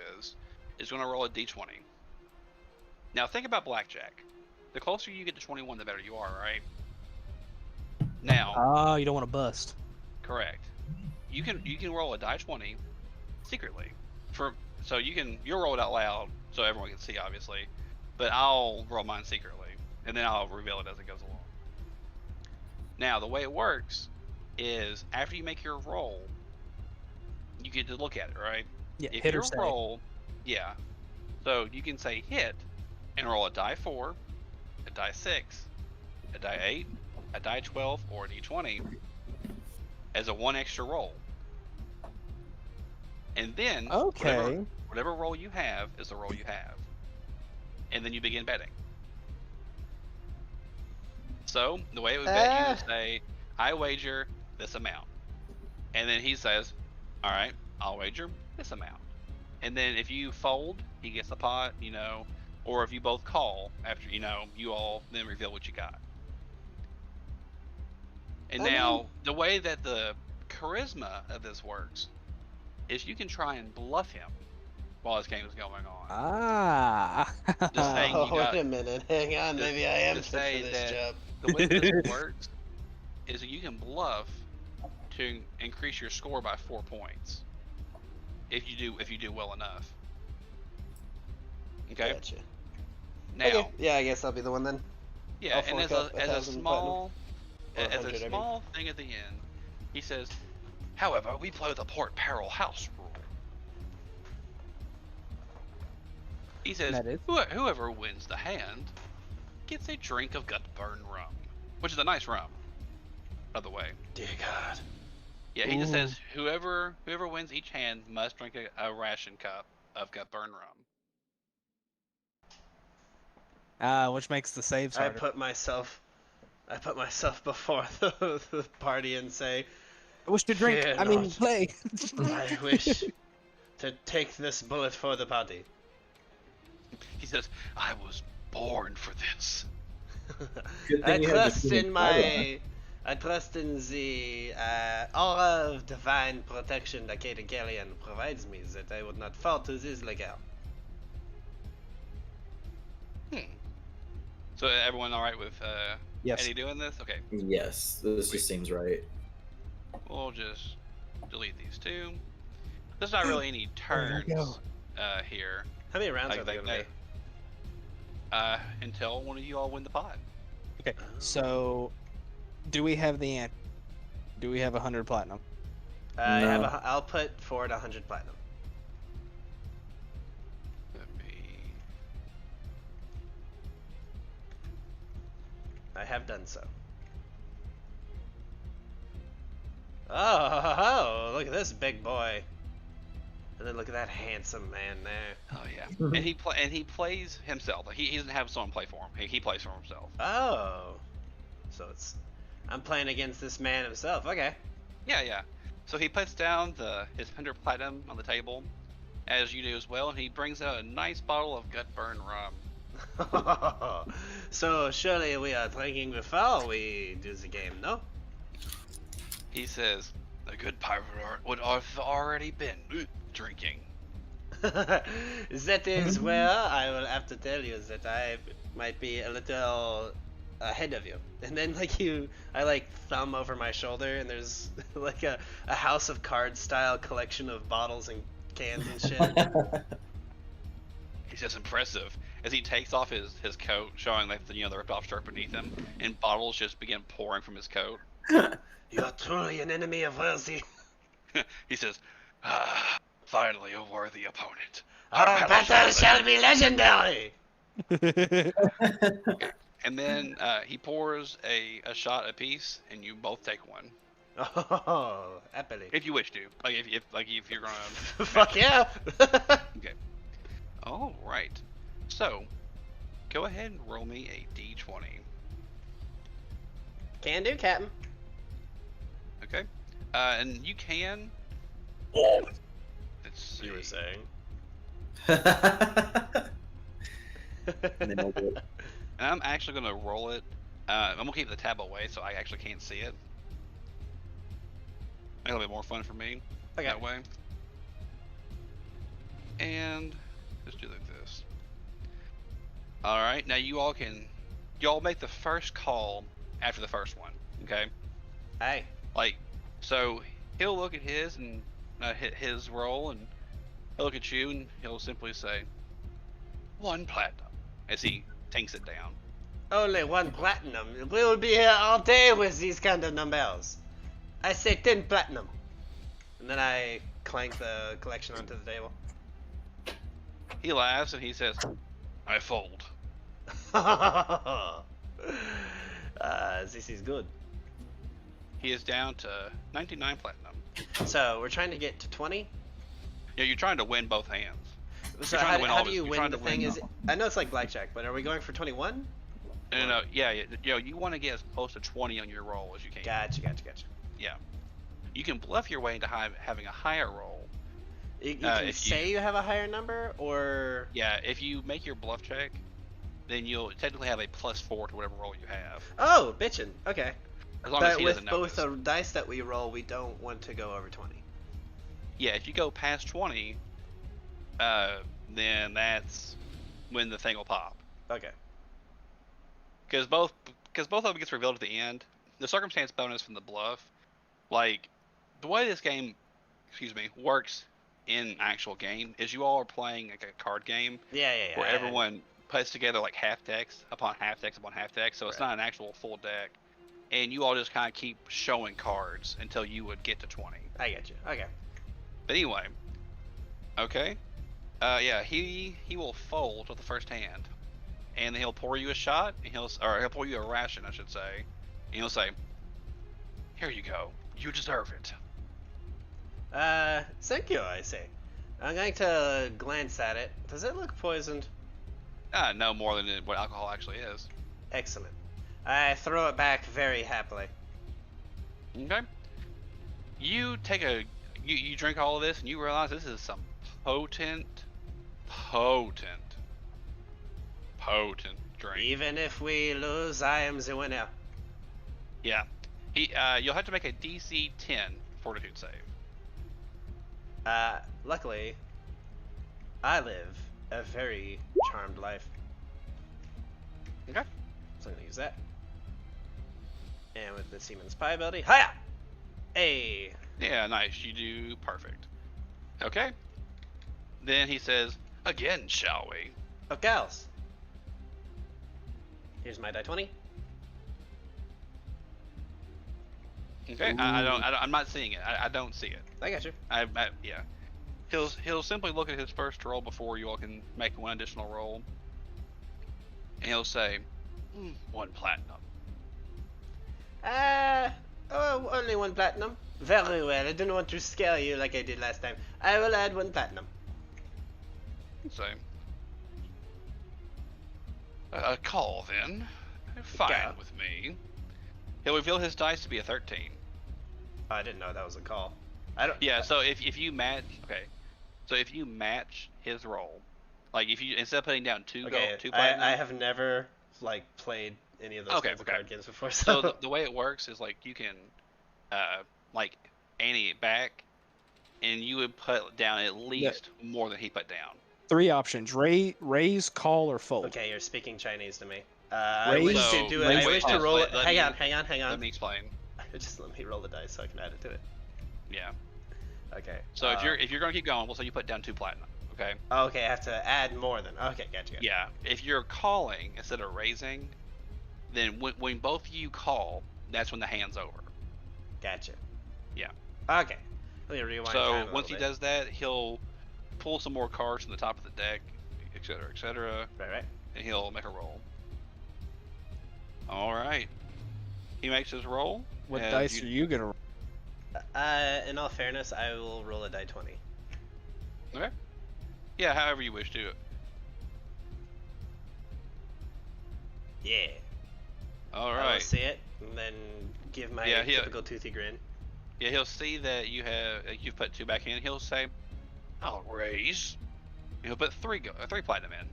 is going to roll a d20. Now think about blackjack. The closer you get to 21, the better you are, right? Now, Oh, you don't want to bust. correct. You can roll a die 20 secretly. So you'll roll it out loud so everyone can see, obviously. But I'll roll mine secretly, and then I'll reveal it as it goes along. Now, the way it works is after you make your roll, you get to look at it, right? Yeah, If hit your or say. roll, yeah. So you can say hit and roll a die 4, a die 6, a die 8, a die 12, or a d20 as a 1 extra roll. And then Okay. whatever roll you have is the roll you have. And then you begin betting. So the way it would bet, you would say, I wager this amount. And then he says, all right, I'll wager this amount. And then if you fold, he gets the pot, or if you both call after, you all then reveal what you got. And now, the way that the charisma of this works is you can try and bluff him while this game is going on. Ah. Just saying you got, Wait a minute. Hang on. Maybe I am to fit for say this that- job. the way this works is that you can bluff to increase your score by 4 points if you do well enough. Okay. Gotcha. Now, Okay. Yeah, I guess I'll be the one then. yeah, I'll and as fork up a 1,000 small Or as 100, I a mean. small thing at the end, he says, however, we play the Port Peril house rule. He says, That is? whoever wins the hand gets a drink of gut burn rum, which is a nice rum, by the way. Dear God. Yeah, he just Ooh. says whoever wins each hand must drink a ration cup of gut burn rum. Which makes the saves I harder. put myself before the party and say, I wish to drink. Fear I mean, not. play. I wish to take this bullet for the party. He says, I was born for this. Good I thing you had trust the in I trust in the aura of divine protection that Caden Gallian provides me, that I would not fall to this legal. So everyone all right with Yes. Eddie doing this? Okay, Yes, this just seems right. we'll just delete these two. There's not really any There we turns here How many rounds like are there that. going to be? Until one of you all win the pot. Okay. So, do we have the ante? Do we have 100 platinum? No. I'll put forward 100 platinum. Let me. I have done so. Oh, look at this big boy. And then look at that handsome man there. Oh yeah, and he plays himself. Like, he doesn't have someone play for him. He plays for himself. Oh. So I'm playing against this man himself. Okay. Yeah. So he puts down his 100 platinum on the table, as you do as well, and he brings out a nice bottle of gut burn rum. So surely we are drinking before we do the game, no? He says, a good pirate would have already been drinking. That is where I will have to tell you that I might be a little ahead of you. And then I like thumb over my shoulder, and there's like a House of Cards style collection of bottles and cans and shit. He says, impressive, as he takes off his coat, showing like the ripped off shirt beneath him, and bottles just begin pouring from his coat. You're truly an enemy of worthy. He says, finally a worthy opponent. Our battle shall be legendary! And then he pours a shot apiece, and you both take one. Oh, happily. If you wish to. If you're gonna... Fuck yeah! Okay. All right. So, go ahead and roll me a d20. Can do, Captain. Okay. And you can... Let's see. You were saying. Nailed it. And I'm actually going to roll it. I'm going to keep the tab away so I actually can't see it. Make it a little bit more fun for me that way. And just do like this. Alright, now y'all make the first call after the first one, okay? Hey. So he'll look at his and hit his roll, and he'll look at you and he'll simply say, 1 platinum, as he tanks it down. Only 1 platinum. We will be here all day with these kind of numbers. I say 10 platinum. And then I clank the collection onto the table. He laughs and he says, I fold. This is good. He is down to 99 platinum. So we're trying to get to 20. Yeah, you're trying to win both hands. So You're trying to win how all do this- you you're win trying the to thing? win- Is I know it's like blackjack, but are we going for 21? No, yeah, you want to get as close to 20 on your roll as you can. Gotcha. Yeah. You can bluff your way into having a higher roll. You can if say you have a higher number, or Yeah, if you make your bluff check, then you'll technically have a +4 to whatever roll you have. oh, bitchin'. Okay. As long as But he with doesn't both notice. the dice that we roll, we don't want to go over 20. Yeah, if you go past 20, then that's when the thing will pop. Okay. Because both of them gets revealed at the end. The circumstance bonus from the bluff, like the way this game, works in actual game is you all are playing like a card game Yeah. where everyone puts together like half decks upon half decks upon half decks, so it's Right. not an actual full deck, and you all just kind of keep showing cards until you would get to 20. I get you. Okay. But anyway, okay, yeah, he will fold with the first hand, and then he'll pour you a shot, and he'll pour you a ration, I should say, and he'll say, "Here you go, you deserve it." Thank you, I say. I'm going to glance at it. Does it look poisoned? No more than what alcohol actually is. Excellent. I throw it back very happily. Okay. You take you drink all of this, and you realize this is some potent drink. Even if we lose, I am the winner. Yeah. You'll have to make a DC 10 fortitude save. Luckily, I live a very charmed life. Okay. So I'm gonna use that. And with the Seaman's Pie ability, hiya! Hey! Yeah, nice. You do perfect. Okay. Then he says, "Again, shall we?" Oh, gals. Here's my die 20. Okay. I'm not seeing it. I don't see it. I got you. Yeah. He'll simply look at his first roll before you all can make one additional roll, and he'll say, 1 platinum. Only 1 platinum. Very well. I didn't want to scare you like I did last time. I will add 1 platinum. So, a call then. Fine Go. with me. He'll reveal his dice to be a 13. Oh, I didn't know that was a call. I don't. Yeah, so if you match, okay, so if you match his roll, Like if you instead of putting down two Okay, two platinum. I have never like played any of those Okay, kinds of okay. card games before, So so the way it works is like you can, like ante it back, and you would put down at least more than he put down. 3 options: raise, call, or fold. okay, you're speaking Chinese to me. I Raise- wish to So, do it. raise I wish to just roll let- it. let Hang me- on, hang on. Let me explain. Just let me roll the dice so I can add it to it. Yeah. Okay. So if you're gonna keep going, we'll say you put down 2 platinum. Okay. Okay, I have to add more than. Okay, gotcha. Yeah. If you're calling instead of raising, then when both of you call, that's when the hand's over. Gotcha. Yeah. Okay. Let me rewind. So time a once he little does that, he'll pull some more cards from the top of the deck, etc., etc., bit. Right. and he'll make a roll. All right. He makes his roll. What and dice are you gonna roll? In all fairness, I will roll a die 20. Okay. Yeah, however you wish to. Yeah. All I will right. see it and then give my Yeah, typical toothy grin. Yeah, he'll see that you've put 2 back in. He'll say, "I'll raise." And he'll put 3 platinum in.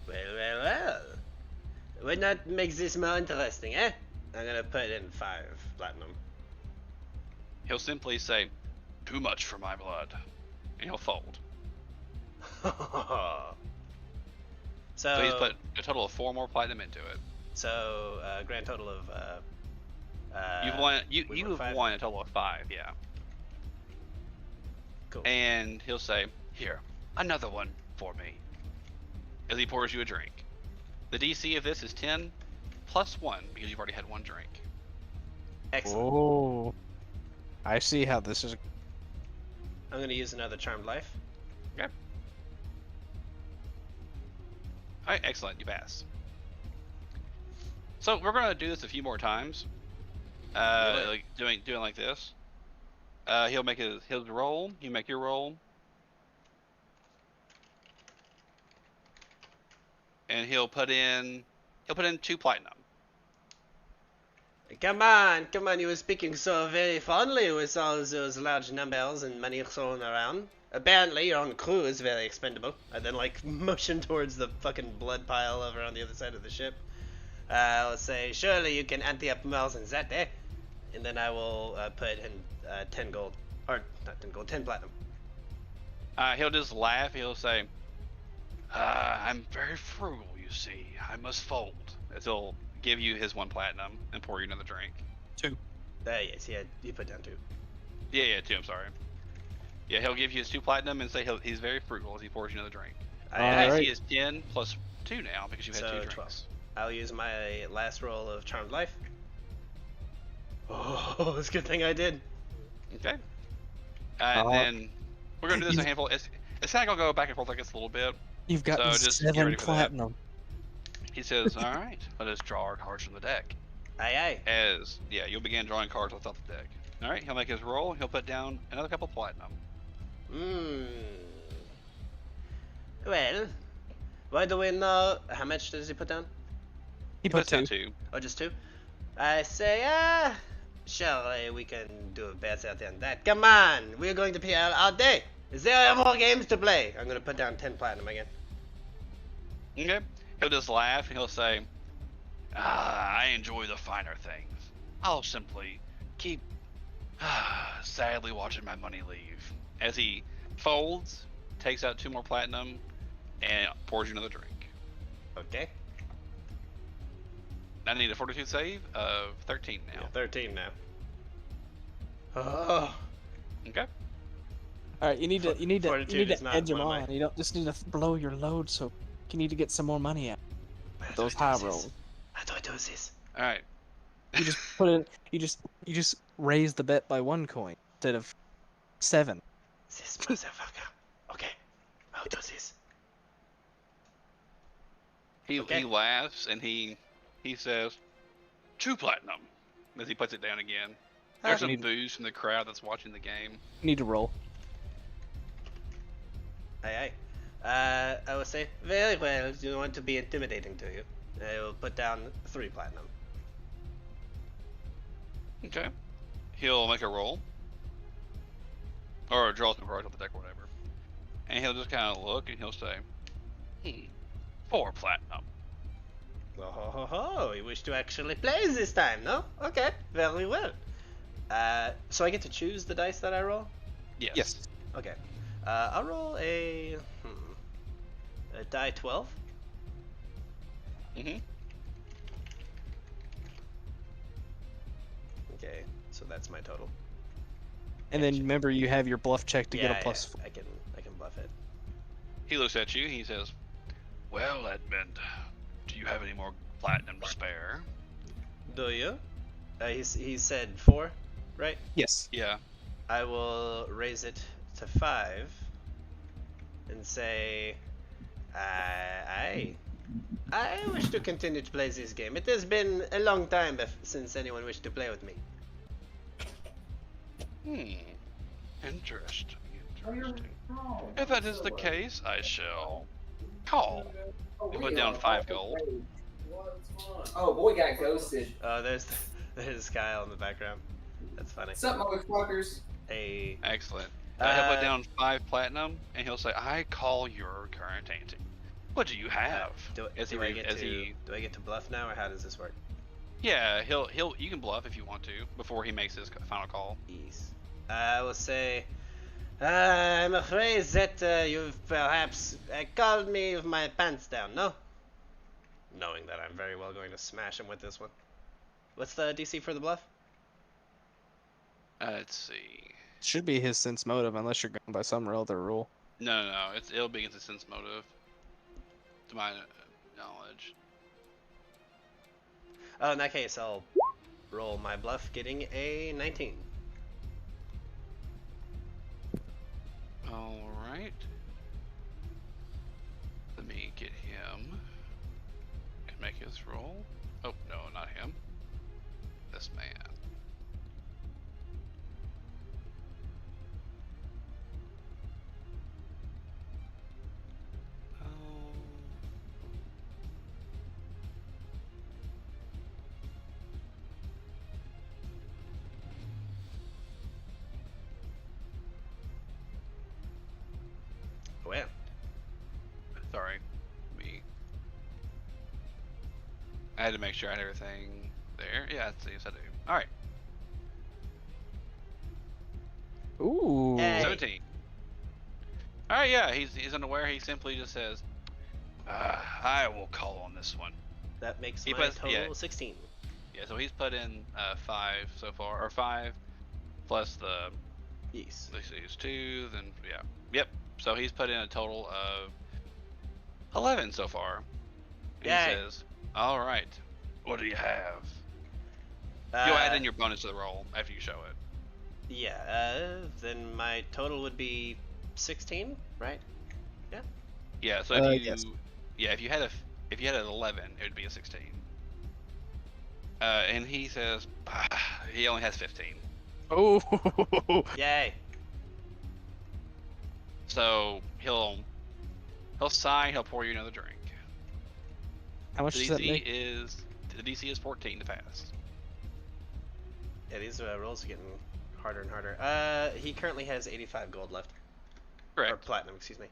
Well. Would not make this more interesting, eh? I'm gonna put in 5 platinum. He'll simply say, "Too much for my blood," and he'll fold. So he's put a total of 4 more platinum into it. So grand total of You've won. we won You've 5? won a total of 5. Yeah. Cool. And he'll say, "Here, another one for me," as he pours you a drink. The DC of this is 10 plus 1 because you've already had 1 drink. Excellent. Oh, I see how this is. I'm gonna use another charmed life. Okay. All right, excellent. You pass. So we're gonna do this a few more times. Really? Like doing like this. He'll make his roll. You make your roll. And he'll put in 2 platinum. Come on, you were speaking so very fondly with all those large numbers and money thrown around. Apparently your own crew is very expendable. I then motion towards the fucking blood pile over on the other side of the ship. I'll say, surely you can ante up more than that, eh? And then I will put in 10 gold. Or, not 10 gold, 10 platinum. He'll just laugh. He'll say, "I'm very frugal, you see. I must fold." As he'll give you his 1 platinum and pour you another drink. 2. Yes, yeah, you put down 2. Yeah, 2. I'm sorry. Yeah, he'll give you his 2 platinum and say he's very frugal as he pours you another drink. I DC Alright. is 10 plus 2 now because you had So 2 12. drinks. I'll use my last roll of charmed life. Oh, it's a good thing I did. Okay. And Uh, then we're gonna do this in a handful. It's kind of gonna go back and forth like this a little bit. You've got So just get 7 ready for that. platinum. He says, "All right, let us draw our cards from the deck." Aye. You'll begin drawing cards off the deck. All right, he'll make his roll. He'll put down another couple platinum. Well, why do we know? How much does he put down? He puts put down 2. 2. Oh, just 2? I say, surely we can do better than that. Come on, we're going to PL all day. Is there more games to play? I'm gonna put down 10 platinum again. Okay. He'll just laugh and he'll say, "I enjoy the finer things. I'll simply keep sadly watching my money leave." As he folds, takes out 2 more platinum, and pours you another drink. Okay. I need a fortitude save of 13 now. Yeah, 13 now. Oh. Okay. All right, you need to Fortitude is not edge him one of on. my- You don't just need to blow your load, so you need to get some more money out. Those high rolls. How do I do this? All right. You just put it. You just raise the bet by 1 coin instead of 7. This motherfucker. Okay. How do this? He Okay. laughs and he says, 2 platinum, as he puts it down again. There's some need- boos from the crowd that's watching the game. You need to roll. Aye. I will say, very well, you don't want to be intimidating to you. I will put down 3 platinum. Okay. He'll make a roll. Or draw some cards off the deck or whatever. And he'll just kind of look and he'll say, 4 platinum. Oh, ho, ho, ho. You wish to actually play this time, no? Okay, very well. So I get to choose the dice that I roll? Yes. Okay. I'll roll a die 12. Mm-hmm. Okay, so that's my total. And then remember, you have your bluff check to get a plus. I can bluff it. He looks at you. He says, "Well, Edmund, do you have any more platinum to spare?" Do you? He said 4, right? Yes. Yeah. I will raise it to 5 and say, I wish to continue to play this game. It has been a long time since anyone wished to play with me. Interesting. If that is the case, I shall call. He put down 5 gold. Oh, boy got ghosted. Oh, there's Kyle in the background. That's funny. What's up, motherfuckers? Hey. Excellent. He'll put down 5 platinum, and he'll say, "I call your current ante. What do you have?" Do I get to bluff now, or how does this work? Yeah, you can bluff if you want to before he makes his final call. Yes. I will say, I'm afraid that you've perhaps called me with my pants down, no? Knowing that I'm very well going to smash him with this one. What's the DC for the bluff? Let's see. Should be his sense motive, unless you're going by some other rule. No. It'll be against the sense motive, to my knowledge. Oh, in that case, I'll roll my bluff, getting a 19. All right. Let me get him and make his roll. Oh no, not him. This man. Well, Sorry, I had to make sure I had everything there. Yeah, yes, I do. All right, Ooh. Hey. 17. All right, yeah, he's unaware. He simply just says, "I will call on this one." that makes He my puts- total yeah. 16. Yeah, so he's put in 5 so far, or 5 plus the Yes. these 2. Then yep. So he's put in a total of 11 so far. And Yay. he says, "All right, what do you have?" Uh, You'll add in your bonus to the roll after you show it. Yeah, then my total would be 16, right? Yeah. So if you yes. if you had an 11, it would be a 16. And he says he only has 15. Oh. Yay. So he'll sigh. He'll pour you another drink. How much The does that DC make? is 14 to pass. Yeah, these rolls are getting harder and harder. He currently has 85 gold left. Or Correct. platinum, excuse me.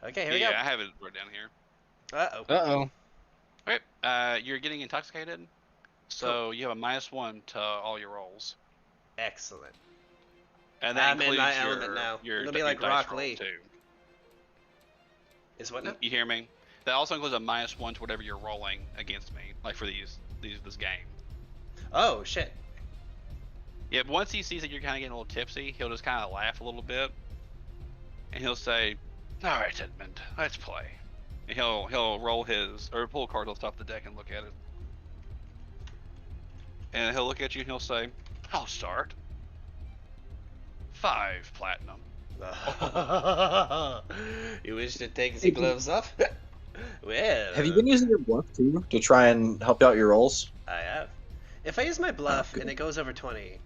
Okay, here we Yeah, go. I have it written down here. Uh-oh. Uh-oh. Okay. You're getting intoxicated, so you have a -1 to all your rolls, Excellent. and that I'm in includes my your, element now. your, It'll be your like dice Rock roll, Lee. too. Is what now? You hear me? That also includes a -1 to whatever you're rolling against me, like for this game. Oh, shit. Yeah. Once he sees that you're kind of getting a little tipsy, he'll just kind of laugh a little bit, and he'll say, "All right, Edmund, let's play." And he'll roll his or pull cards off the top of the deck and look at it, and he'll look at you and he'll say, "I'll start. 5 platinum." You wish to take the gloves off? Well, Have you been using your bluff too to try and help out your rolls? I have. If I use my bluff good. and it goes over 20,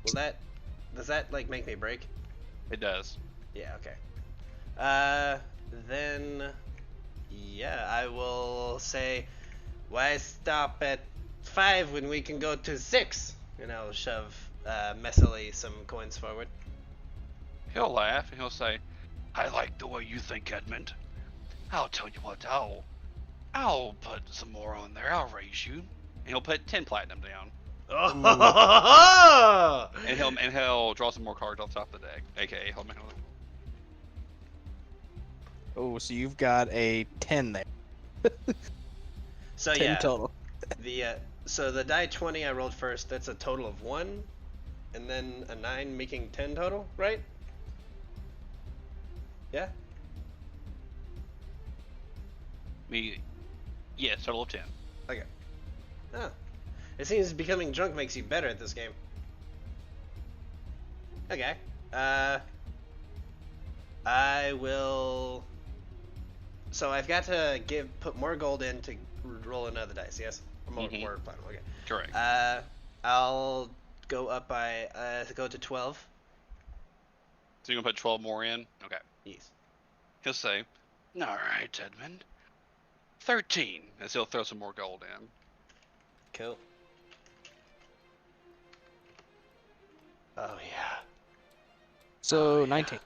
does that like make me break? It does. Yeah, okay. Then yeah, I will say, why stop at 5 when we can go to 6? And I'll shove messily some coins forward. He'll laugh and he'll say, I like the way you think, Edmund. I'll tell you what, I'll put some more on there. I'll raise you. And he'll put 10 platinum down. Oh! And he'll draw some more cards off the top of the deck, aka he'll make Oh, so you've got a 10 there. So 10 yeah, total. so the die 20 I rolled first, that's a total of 1, and then a 9 making 10 total, right? Yeah? yes, total of 10. Okay. Oh. It seems becoming drunk makes you better at this game. Okay. I will... So I've got to put more gold in to roll another dice, yes? Or more platinum, okay. Correct. I'll go up by, go to 12. So you're gonna put 12 more in? Okay. Yes. He'll say, alright, Edmund. 13, as he'll throw some more gold in. Cool. Oh yeah. So 19.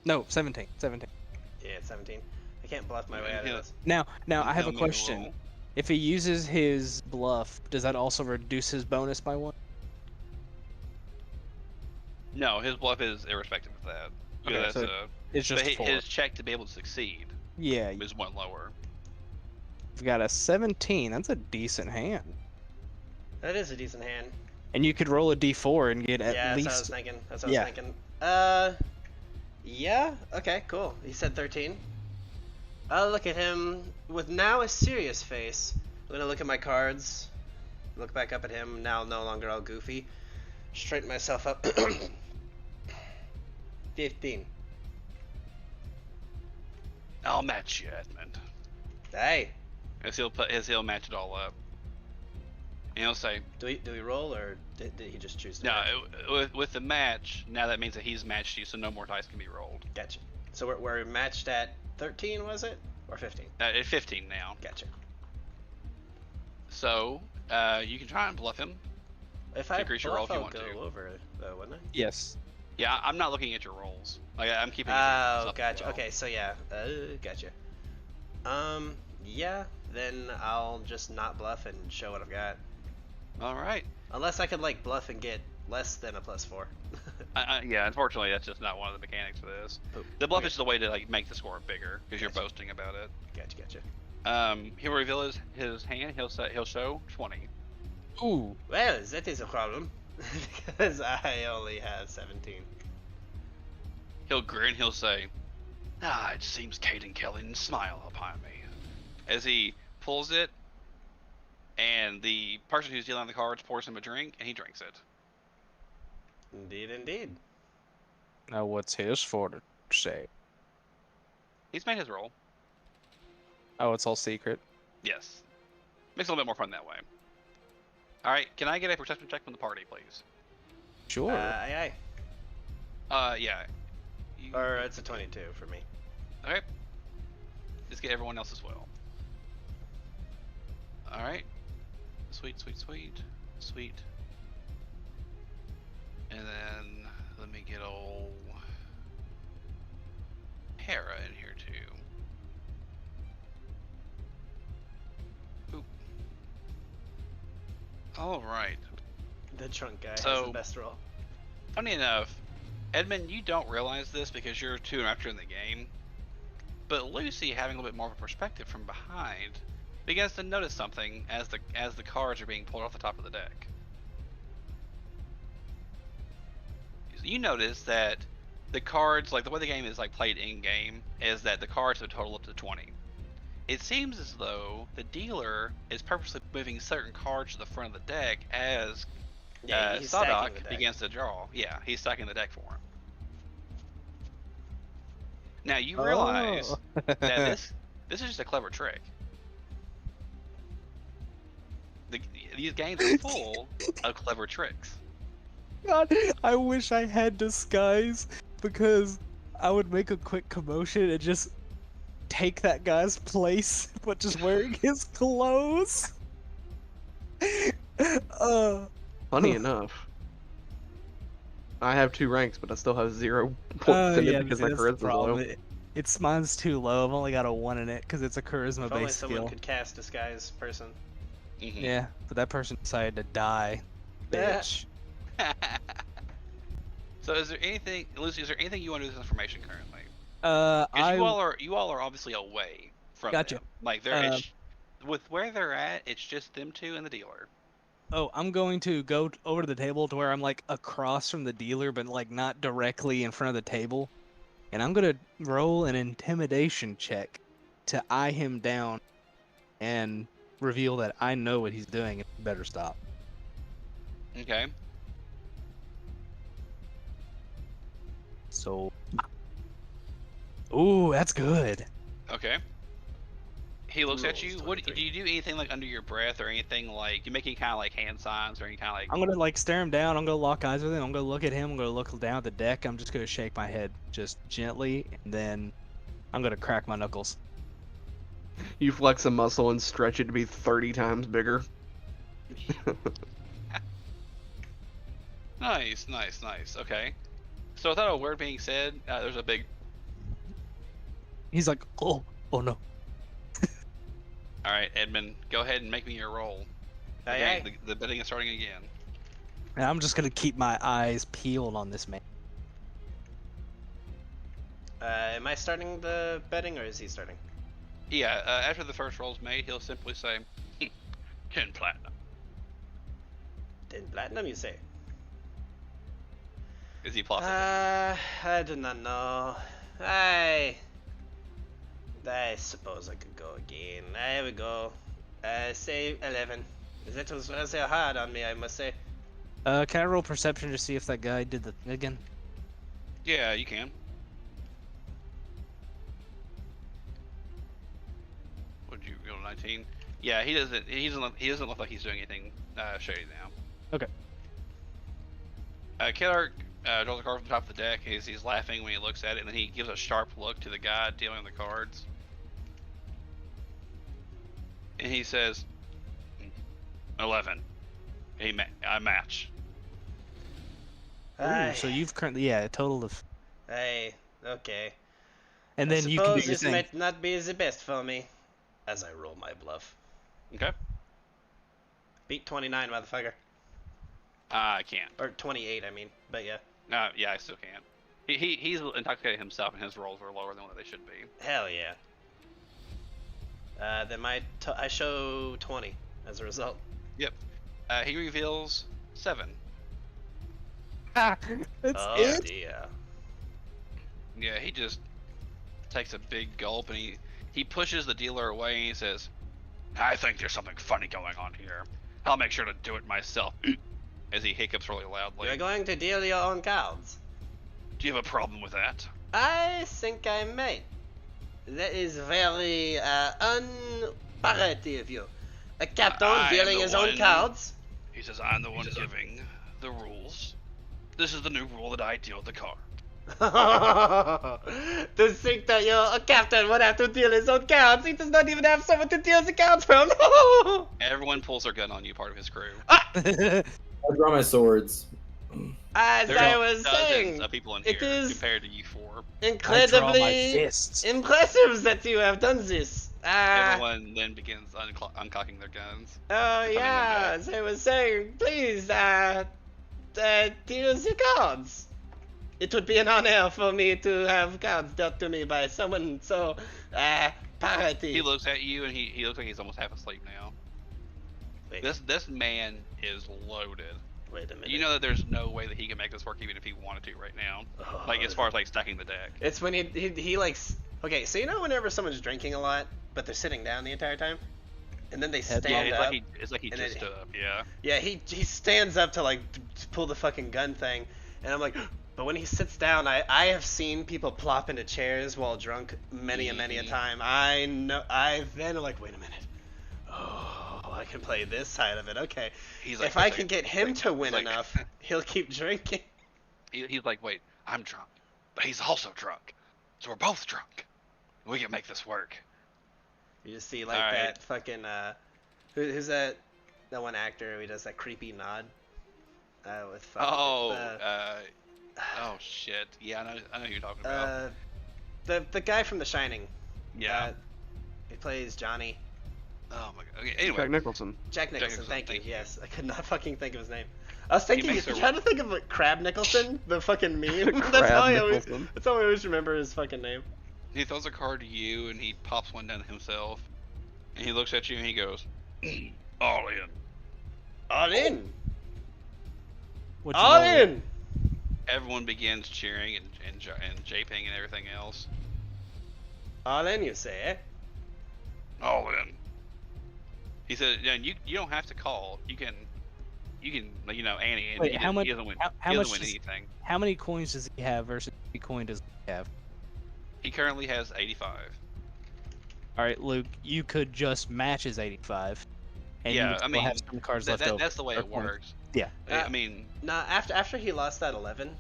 No, 17. 17. Yeah, it's 17. I can't bluff my way out of this. Now I have He'll a make question. roll. If he uses his bluff, does that also reduce his bonus by 1? No, his bluff is irrespective of that. Okay, That's so It's but just 4. his check to be able to succeed Yeah, is 1 lower. you've got a 17. That's a decent hand. That is a decent hand. And you could roll a d4 and get at Yeah, that's what I least... was thinking. That's what Yeah. I was thinking. Yeah? Okay, cool. He said 13. I'll look at him with now a serious face. I'm gonna look at my cards. Look back up at him, now no longer all goofy. Straighten myself up. 15. I'll match you, Edmund. Hey, As he'll match it all up. And he'll say, do we roll or did he just choose to? no, match? with the match, now that means that he's matched you, so no more dice can be rolled. Gotcha. So we're matched at 13, was it? Or 15? At 15 now. Gotcha. So, you can try and bluff him. If I Increase your roll bluff, if you I'll want go to. over, wouldn't I? Yes. Yeah, I'm not looking at your rolls. Like, I'm keeping it to Oh, myself as gotcha. well. Okay, so yeah, gotcha. Yeah, then I'll just not bluff and show what I've got. Alright. Unless I could like bluff and get less than a +4. Yeah, unfortunately, that's just not one of the mechanics for this. Poop. The bluff Okay. is just a way to like make the score bigger, because you're Gotcha. boasting about it. Gotcha. He'll reveal his hand. He'll show 20. Ooh. Well, that is a problem. Because I only have 17. He'll grin. He'll say, it seems Caden Kelly smile upon me. As he pulls it, and the person who's dealing the cards pours him a drink, and he drinks it. Indeed, indeed. Now what's his for to say? He's made his roll. Oh, it's all secret. Yes. Makes it a little bit more fun that way. Alright, can I get a perception check from the party, please? Sure. Aye. Yeah. Or it's a 22 for me. Okay. Just get everyone else as well. Alright. Sweet. And then, let me get old Hera in here too. Oop. Alright. The drunk guy has So- the best roll. Funny enough, Edmund, you don't realize this because you're 2 after in the game, but Lucy, having a little bit more of a perspective from behind, begins to notice something as the cards are being pulled off the top of the deck. You notice that the cards, like the way the game is like played in game, is that the cards have total up to 20. It seems as though the dealer is purposely moving certain cards to the front of the deck as Yeah, he's stacking Sadok the deck. begins to draw. Yeah, he's stacking the deck for him. Now you realize Oh. that this is just a clever trick. These games are full of clever tricks. God, I wish I had disguise because I would make a quick commotion and just take that guy's place, but just wearing his clothes. Funny enough, I have 2 ranks, but I still have 0 points in it yeah, because see, my that's the charisma's low. problem. It's mine's too low. I've only got a 1 in it because it's a If only charisma-based someone skill. could cast disguise person. Yeah, but that person decided to die. Bitch. So is there anything, Lucy? Is there anything you want to do with this information currently? I You all are obviously away from Gotcha. them. Like with where they're at, it's just them two and the dealer. Oh, I'm going to go over to the table to where I'm like across from the dealer, but like not directly in front of the table. And I'm gonna roll an intimidation check to eye him down and reveal that I know what he's doing and he better stop. Okay. So, ooh, that's good. Okay. He looks at Rolls you. What do 23. you do? Anything like under your breath or anything like you make any kind of like hand signs or any kind of like? I'm gonna like stare him down. I'm gonna lock eyes with him. I'm gonna look at him. I'm gonna look down at the deck. I'm just gonna shake my head just gently, and then I'm gonna crack my knuckles. You flex a muscle and stretch it to be 30 times bigger. Nice. Okay. So without a word being said, there's a big. He's like, oh no. All right, Edmund, go ahead and make me your roll. Aye, Okay, the betting is starting again. And I'm just gonna keep my eyes peeled on this man. Am I starting the betting or is he starting? Yeah. After the first roll's made, he'll simply say, 10 platinum. 10 platinum, you say? Is he plotting? I do not know. I suppose I could go again. There we go. Say 11. That was rather hard on me, I must say. Can I roll perception to see if that guy did the thing again? Yeah, you can. Would you go 19? Yeah, he doesn't. He doesn't look like he's doing anything shady now. Okay. Kidark draws a card from the top of the deck. He's laughing when he looks at it, and then he gives a sharp look to the guy dealing the cards. And he says, 11. I match. Ooh, so you've currently a total of, Hey, okay. and I then you can do suppose your this thing. might not be the best for me. As I roll my bluff. Okay. Beat 29, motherfucker. I can't. Or 28, I mean. But yeah. Yeah, I still can't. He's intoxicated himself, and his rolls are lower than what they should be. Hell yeah. Then I show 20 as a result. Yep. He reveals 7. That's Oh it. dear. Yeah, he just takes a big gulp and he pushes the dealer away and he says, I think there's something funny going on here. I'll make sure to do it myself. As he hiccups really loudly. You're going to deal your own cards. Do you have a problem with that? I think I may. That is very unparity of you. A captain I am dealing the his own one- cards. He says, I'm the one giving the rules. This is the new rule that I deal the card. To think that a captain would have to deal his own cards. He does not even have someone to deal the cards from. Everyone pulls their gun on you, part of his crew. I draw my swords. As There's I was dozens saying, of people in it here is compared to you 4. I draw my incredibly fists. impressive that you have done this. Everyone then begins uncocking their guns. Oh yeah, back. as I was saying, please, deal the cards. It would be an honor for me to have cards dealt to me by someone so, parity. He looks at you and he looks like he's almost half asleep now. Wait, This man is loaded. wait a minute. You know that there's no way that he can make this work even if he wanted to right now. Oh, Like as far as like stacking the deck. It's when he likes. Okay, so you know whenever someone's drinking a lot, but they're sitting down the entire time, and then they stand Yeah, up. it's like he and just then- stood up. Yeah. Yeah, he stands up to like to pull the fucking gun thing, and I'm like, but when he sits down, I have seen people plop into chairs while drunk many a time. I know. I then like, wait a minute. Oh, I can play this side of it. Okay. He's like, If I wait a can second. get him Like- to win like- enough, he'll keep drinking. He's like, wait, I'm drunk, but he's also drunk, so we're both drunk. We can make this work. You just see like All right. that fucking who's that one actor who does that creepy nod with fucking, Oh shit. Yeah, I know who you're talking about. The guy from The Shining. Yeah. He plays Johnny. Oh my god. Okay, anyway. Jack Nicholson. Jack Nicholson, Nicholson, thank you. thank you. Yes, I could not fucking think of his name. I was thinking, makes a- trying to think of like Crab Nicholson, the fucking meme. Crab That's how Nicholson. that's how I always remember his fucking name. He throws a card to you and he pops one down himself. And he looks at you and he goes, all in. All in. What you All roll? in. Everyone begins cheering and japing and everything else. All in, you say, eh? All in. He said, yeah, you don't have to call. You can Annie, and Wait, he how much? doesn't win. How He much? doesn't win Does, anything. how many coins does he have versus how many coin does he have? He currently has 85. All right, Luke, you could just match his 85, and you Yeah, would I still mean, have some cards left over. That's the way or it coins. works. Yeah. I mean, Nah, after he lost that 11,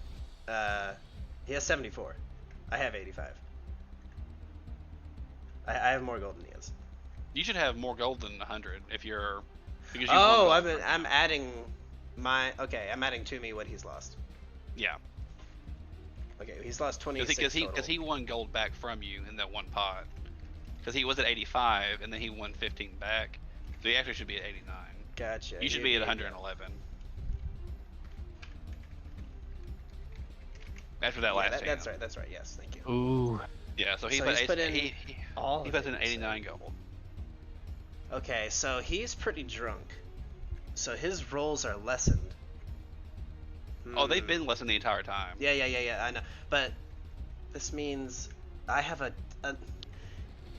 he has 74. I have 85. I have more gold than he has. you should have more gold than 100 if you're. Because you Oh, won gold. I'm adding I'm adding to me what he's lost. Yeah, Okay, he's lost 26 total. because he won gold back from you in that one pot. Because he was at 85 and then he won 15 back, so he actually should be at 89. Gotcha. You should Here be at we go. 111. After that Yeah, last that's hand. right. Yes, thank you. Ooh. Yeah, so he So put, he's put in he all puts in of it, 89 gold. Okay, so he's pretty drunk. So his rolls are lessened. Oh, they've Hmm. been less than the entire time. Yeah, I know. But this means I have a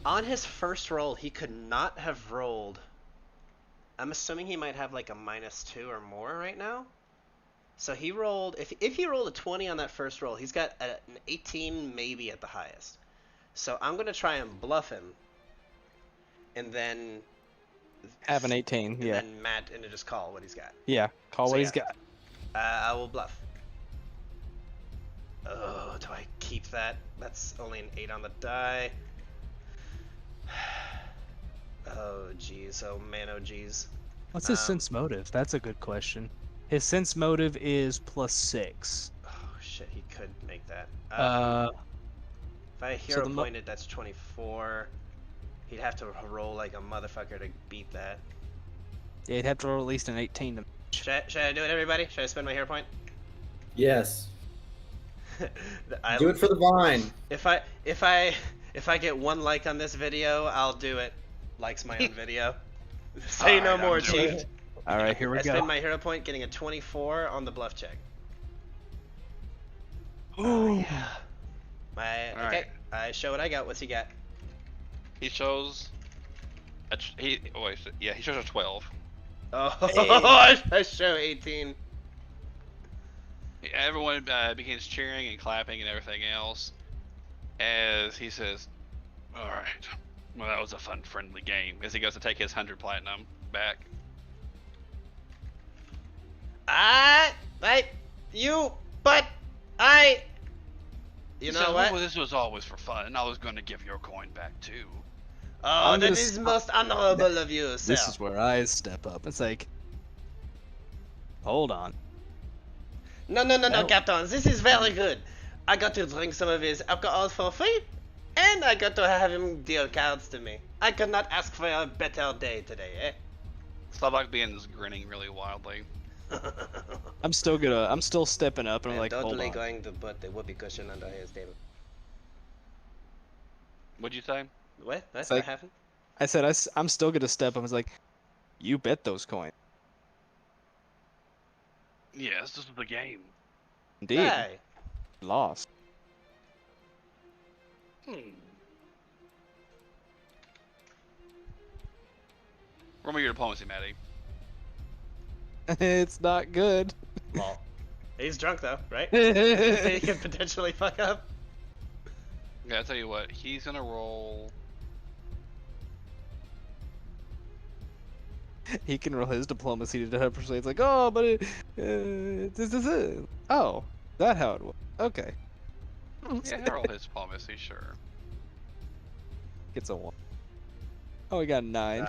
on his first roll, he could not have rolled. I'm assuming he might have like a -2 or more right now. So he rolled, if he rolled a 20 on that first roll, he's got an 18 maybe at the highest. So I'm going to try and bluff him. And then Have an 18, and yeah. then Matt and just call what he's got. Yeah, call So what he's yeah. got. I will bluff. Oh, do I keep that? That's only an 8 on the die. Oh, jeez. Oh, man, oh, jeez. What's his sense motive? That's a good question. His sense motive is +6. Oh, shit, he could make that. If I so hero the mo- pointed, that's 24. He'd have to roll like a motherfucker to beat that. Yeah, he'd have to roll at least an 18 to. Should I do it, everybody? Should I spend my hero point? Yes. I- Do it for the vine. If I get 1 like on this video, I'll do it. Likes my own video. Say no Alright, more, I'm doing Chief. it. All right, here we I go. spend my hero point, getting a 24 on the bluff check. Ooh. Yeah. Okay. Alright. I show what I got. What's he got? He shows. He shows a 12. Oh, I show 18. Everyone begins cheering and clapping and everything else as he says, "All right, well that was a fun, friendly game." As he goes to take his 100 platinum back. You He know says, what? "Well, this was always for fun, and I was going to give your coin back too." Oh, I'm that gonna is most honorable of you, sir. This is where I step up. It's like, hold on. No, No. Captain. This is very good. I got to drink some of his alcohol for free, and I got to have him deal cards to me. I could not ask for a better day today, eh? Slabak begins grinning really wildly. I'm still stepping up, and I'm like, hold totally on. going to put the whoopee cushion under his table. What'd you say? What? What like- happened? I said I'm still gonna step up. I was like, you bet those coins. Yes, this is the game. Indeed, Hey. lost. Roll me your diplomacy, Maddie. It's not good. Lol. He's drunk though, right? He could potentially fuck up. Okay, I'll tell you what. He's gonna roll. He can roll his diplomacy to persuade. It's like, oh, but this is it. Oh, that how it was. Okay. Yeah, he'll roll his diplomacy, sure. Gets a 1. Oh, we got a 9.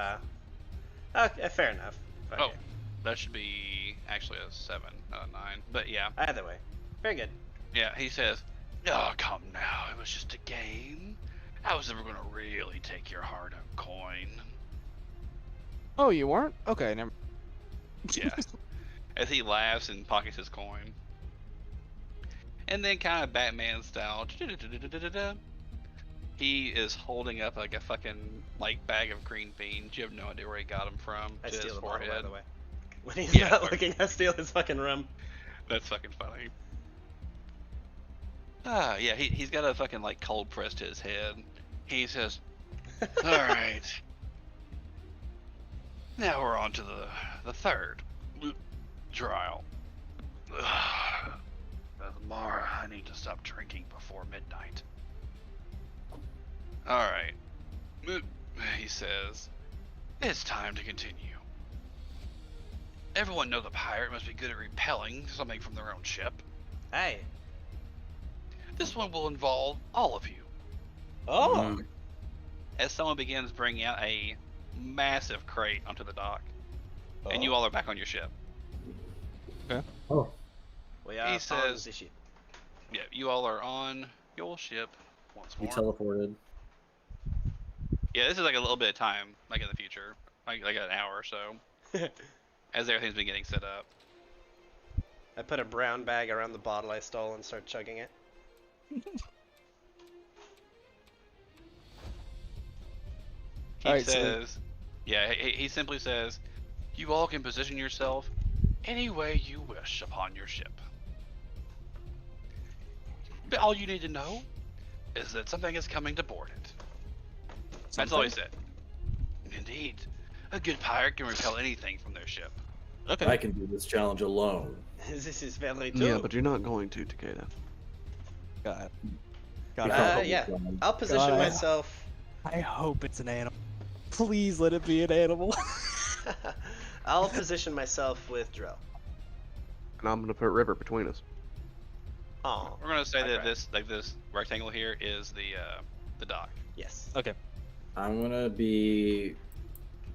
Okay, fair enough. Fuck Oh, it. that should be actually a 7, not a 9. But yeah. Either way, very good. Yeah, he says, "Oh, come now. It was just a game. I was never gonna really take your hard-earned coin." Oh, you weren't? Okay, never. Yeah. As he laughs and pockets his coin. And then, kind of Batman style, he is holding up like a fucking bag of green beans. You have no idea where he got them from. I to his steal the bottle, by forehead. the way. When he's Yeah, not or- looking, I steal his fucking rum. That's fucking funny. Yeah, he's got a fucking cold press to his head. He says, "All right, now we're on to the third trial. Mara, I need to stop drinking before midnight." All right, he says, "It's time to continue. Everyone knows the pirate must be good at repelling something from their own ship. Hey. This one will involve all of you." Oh. As someone begins bringing out a massive crate onto the dock, and Oh. you all are back on your ship. Oh, We are He on says- the ship. Yeah, you all are on your ship once you more. teleported. Yeah, this is a little bit of time, in the future, like an hour or so, as everything's been getting set up. I put a brown bag around the bottle I stole and start chugging it. He Alright, so- says, he simply says, "You all can position yourself any way you wish upon your ship. But all you need to know is that something is coming to board it." That's all he said. Indeed, a good pirate can repel anything from their ship. Okay. I can do this challenge alone. This is family too. Yeah, but you're not going to, Takeda. God. You God, can't I, help yeah. yourself. I'll position God. myself. I hope it's an animal. Please let it be an animal. I'll position myself with Drill. And I'm gonna put River between us. Oh. We're gonna say that Okay. this rectangle here is the dock. Yes. Okay. I'm gonna be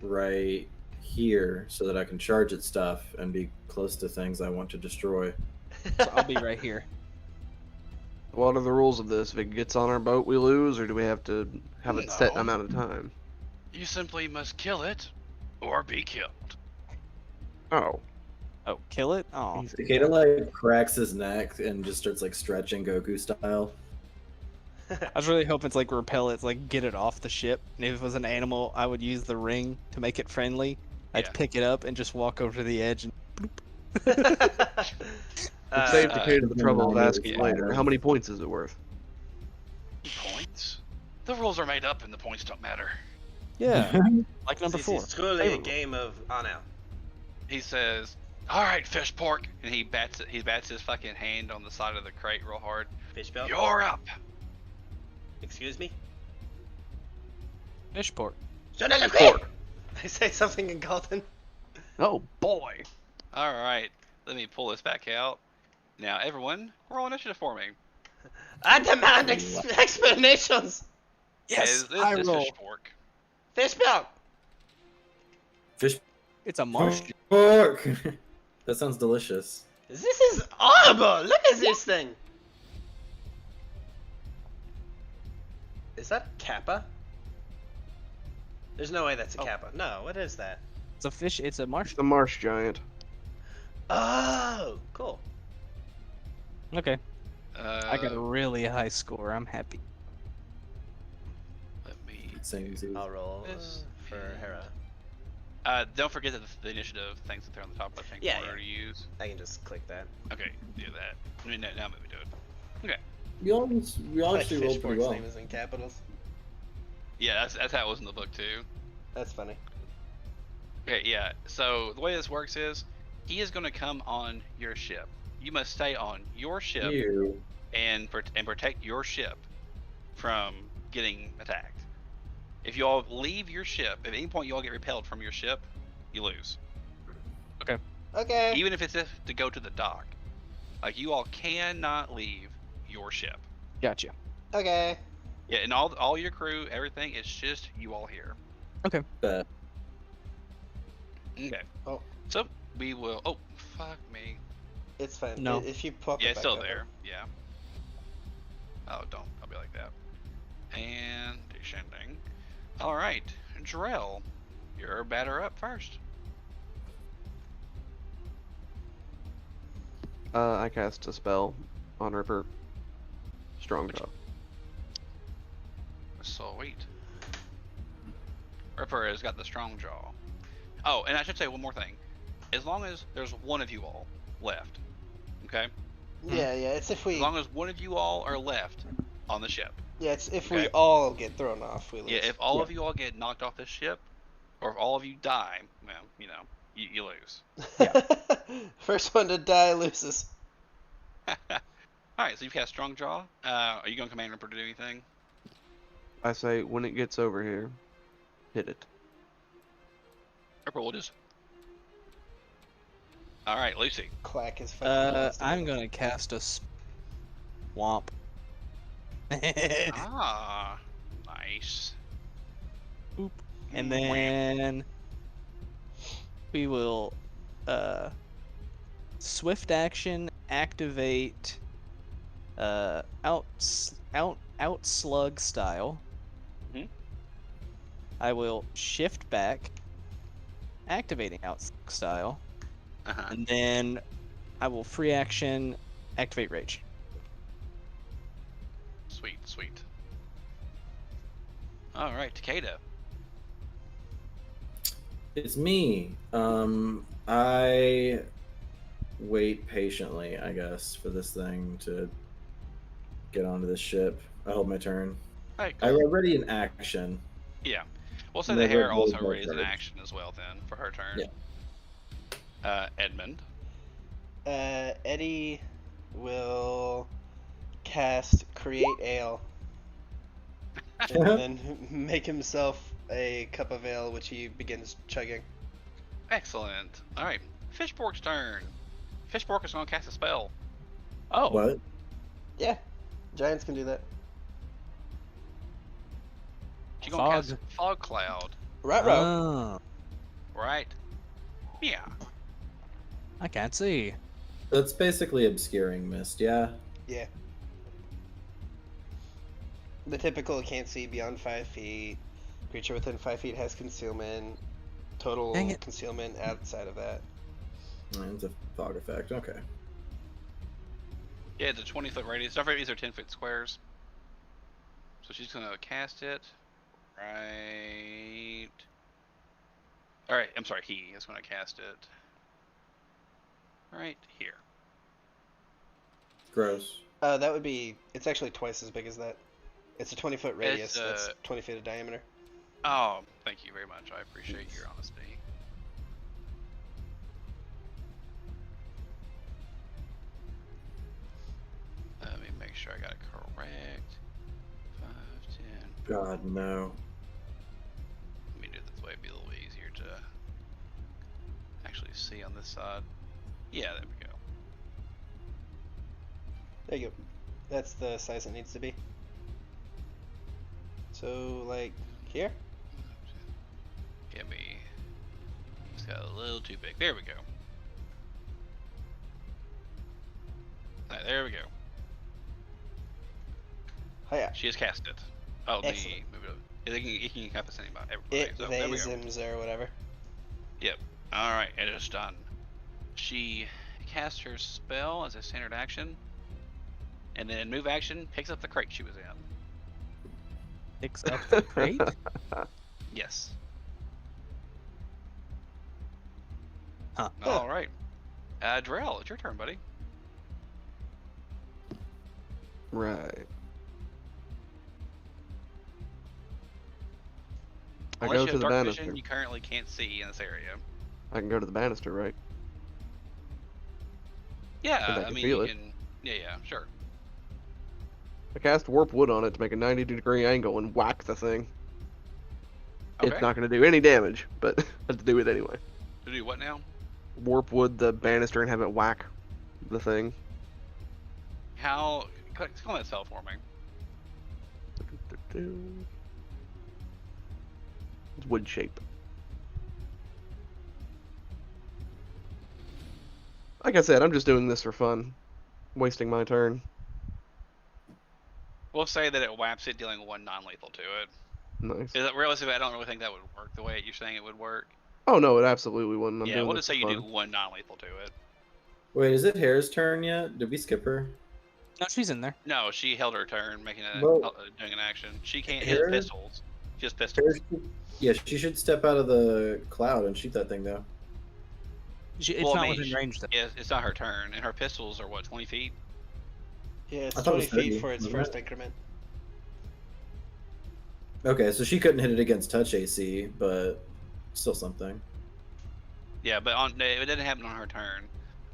right here so that I can charge at stuff and be close to things I want to destroy. So I'll be right here. What are the rules of this? If it gets on our boat, we lose, or do we have to have a set No. amount of time? You simply must kill it, or be killed. Oh, Oh, kill it? Oh. Takeda cracks his neck and just starts stretching Goku style. I was really hoping it's repel it, get it off the ship. And if it was an animal, I would use the ring to make it friendly. I'd Yeah. pick it up and just walk over to the edge and it saved Takeda the trouble of uh, asking yeah. later. How many points is it worth? Points? The rules are made up and the points don't matter. yeah, like number This 4. is truly a Favorable. game of honor. He says, "All right, fish pork," and he bats his fucking hand on the side of the crate real hard. Fish belt. "You're up." Excuse me. Fish pork. Pork. I say something in Golden. Oh boy. All right, let me pull this back out. Now, everyone, roll initiative for me. I demand explanations. Is this I is roll. fish pork? Fish belt. Fish It's a marsh. pork. That sounds delicious. This is horrible. Look at this thing. Is that Kappa? There's no way that's a Oh. Kappa. No, what is that? It's a fish. It's a marsh. The marsh giant. Oh, cool. Okay. I got a Uh, really high score. I'm happy. Let me. Same as you. I'll roll This for Hera. Don't forget that the initiative things that they're on the top left-hand Yeah, corner yeah. to use. I can just click that. Okay, do that. I mean, now maybe do it. Okay. We all actually Fish rolled pretty pork's well. name is in capitals. Yeah, that's how it was in the book too. That's funny. Okay, yeah. So the way this works is, he is going to come on your ship. You must stay on your ship You. and protect your ship from getting attacked. If you all leave your ship, at any point you all get repelled from your ship, you lose. Okay. Even if it's to go to the dock, you all cannot leave your ship. Gotcha. Okay. Yeah, and all your crew, everything, it's just you all here. Bet. Okay. Oh. So we will. Oh, fuck me. It's fine. No. If you pop Yeah, it it's back still up, there. Yeah. Oh, don't. I'll be like that. And descending. All right, Drell, you're batter up first. I cast a spell on Ripper. Strong Jaw. Sweet. Ripper has got the strong jaw. Oh, and I should say one more thing. As long as there's one of you all left, okay? Yeah, it's if we. As long as one of you all are left on the ship. Yeah, it's if Okay. we all get thrown off, we lose. Yeah, if all of you all get knocked off this ship, or if all of you die, well, you know, you lose. First one to die loses. Alright, so you've cast strong jaw. Are you going to command Ripper to do anything? I say when it gets over here, hit it. Ripper will just. Alright, Lucy. Clack his fucking hands I'm together. gonna cast a swamp. Ah, nice. And then we will swift action activate out slug style. Mhm. I will shift back, activating out slug style, Uh-huh. and then I will free action activate rage. Sweet, sweet. Alright, Takeda. It's me. I wait patiently, I guess, for this thing to get onto the ship. I hold my turn. Alright, I cool. already in action. Yeah. We'll say Never the hair really also go raised in first. action as well then, for her turn. Yeah. Edmund. Eddie will cast create ale, and then make himself a cup of ale, which he begins chugging. Excellent. Alright, Fishbork's turn. Fishbork is going to cast a spell. Oh, What? Yeah, giants can do that. She's going to Fog. cast Fog Cloud. Right, oh, Right. Yeah. I can't see. That's basically obscuring mist, yeah? Yeah. The typical can't see beyond 5 feet. Creature within 5 feet has concealment. Total Dang it. concealment outside of that. It's a fog effect, okay. Yeah, it's a 20-foot radius. Don't forget these are 10-foot squares. So she's going to cast it right... Alright, I'm sorry, he is going to cast it right here. Gross. That would be. It's actually twice as big as that. It's a 20-foot radius. That's 20 feet of diameter. Oh, thank you very much. I appreciate your honesty. Let me make sure I got it correct. 5, 10. God, no. Let me do it this way. It'd be a little easier to actually see on this side. Yeah, there we go. There you go. That's the size it needs to be. So, like, here? Get me. It's got a little too big. There we go. Alright, there we go. Hiya. She has cast it. Oh, Excellent. move it up. It can have the same about everybody. It, So, they, there we go. zims, or whatever. Yep. Alright, it is done. She casts her spell as a standard action. And then move action, picks up the crate she was in. Picks up the crate. Yes. Huh. Alright. Drell, it's your turn, buddy. Right. I Unless go you to have the dark banister. vision, you currently can't see in this area. I can go to the banister, right? Yeah, I I can mean, feel you it. can... Yeah, sure. I cast warp wood on it to make a 90-degree angle and whack the thing. Okay. It's not going to do any damage, but I have to do it anyway. To do what now? Warp wood the banister and have it whack the thing. How... Call that spell for me. It's wood shape. Like I said, I'm just doing this for fun. Wasting my turn. We'll say that it whaps it, dealing 1 non-lethal to it. Nice. Is it realistically? I don't really think that would work the way you're saying it would work. Oh no, it absolutely wouldn't. I'm Yeah, doing we'll this just say for you do fun. 1 non-lethal to it. Wait, is it Hare's turn yet? Did we skip her? No, she's in there. No, she held her turn, making Well, doing an action. She can't Hare- hit pistols. She has pistols. Hare should- yeah, she should step out of the cloud and shoot that thing though. It's Well, I not mean, within range though. It's not her turn, and her pistols are what, 20 feet? Yeah, it's I thought 20 it was feet 30, for its wasn't first it? increment. Okay, so she couldn't hit it against touch AC, but still something. Yeah, but it didn't happen on her turn.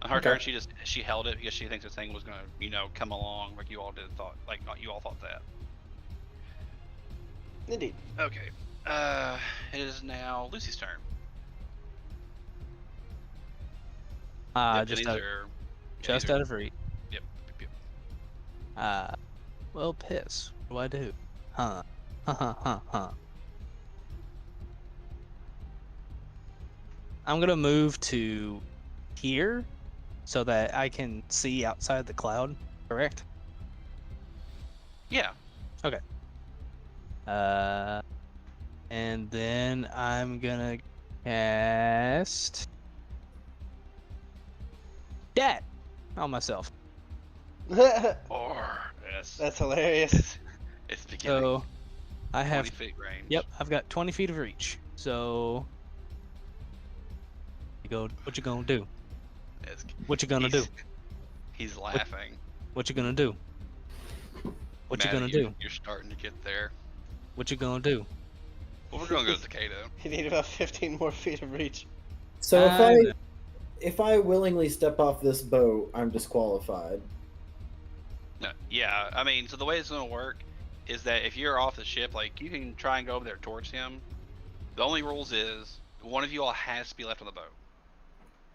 On her Okay. turn, she held it because she thinks this thing was gonna, come along like you all you all thought that. Indeed. Okay. It is now Lucy's turn. Yep, Just these out, are just these are- out of reach. Yep. Yep. Well, piss. What do I do? Huh. Huh. I'm gonna move to here so that I can see outside the cloud, correct? Yeah. And then I'm gonna cast that on myself. Or yes. That's hilarious. It's beginning. So I 20 have, feet range. yep, I've got 20 feet of reach. So what you gonna do? It's- What you gonna do? He's laughing. What you gonna do? What you Maddie, gonna do? You're starting to get there. What you gonna do? Well, we're gonna go to Takeda. You need about 15 more feet of reach. So I know. if I willingly step off this boat, I'm disqualified. No, yeah, I mean, so the way it's gonna work is that if you're off the ship, like, you can try and go over there towards him. The only rules is one of you all has to be left on the boat.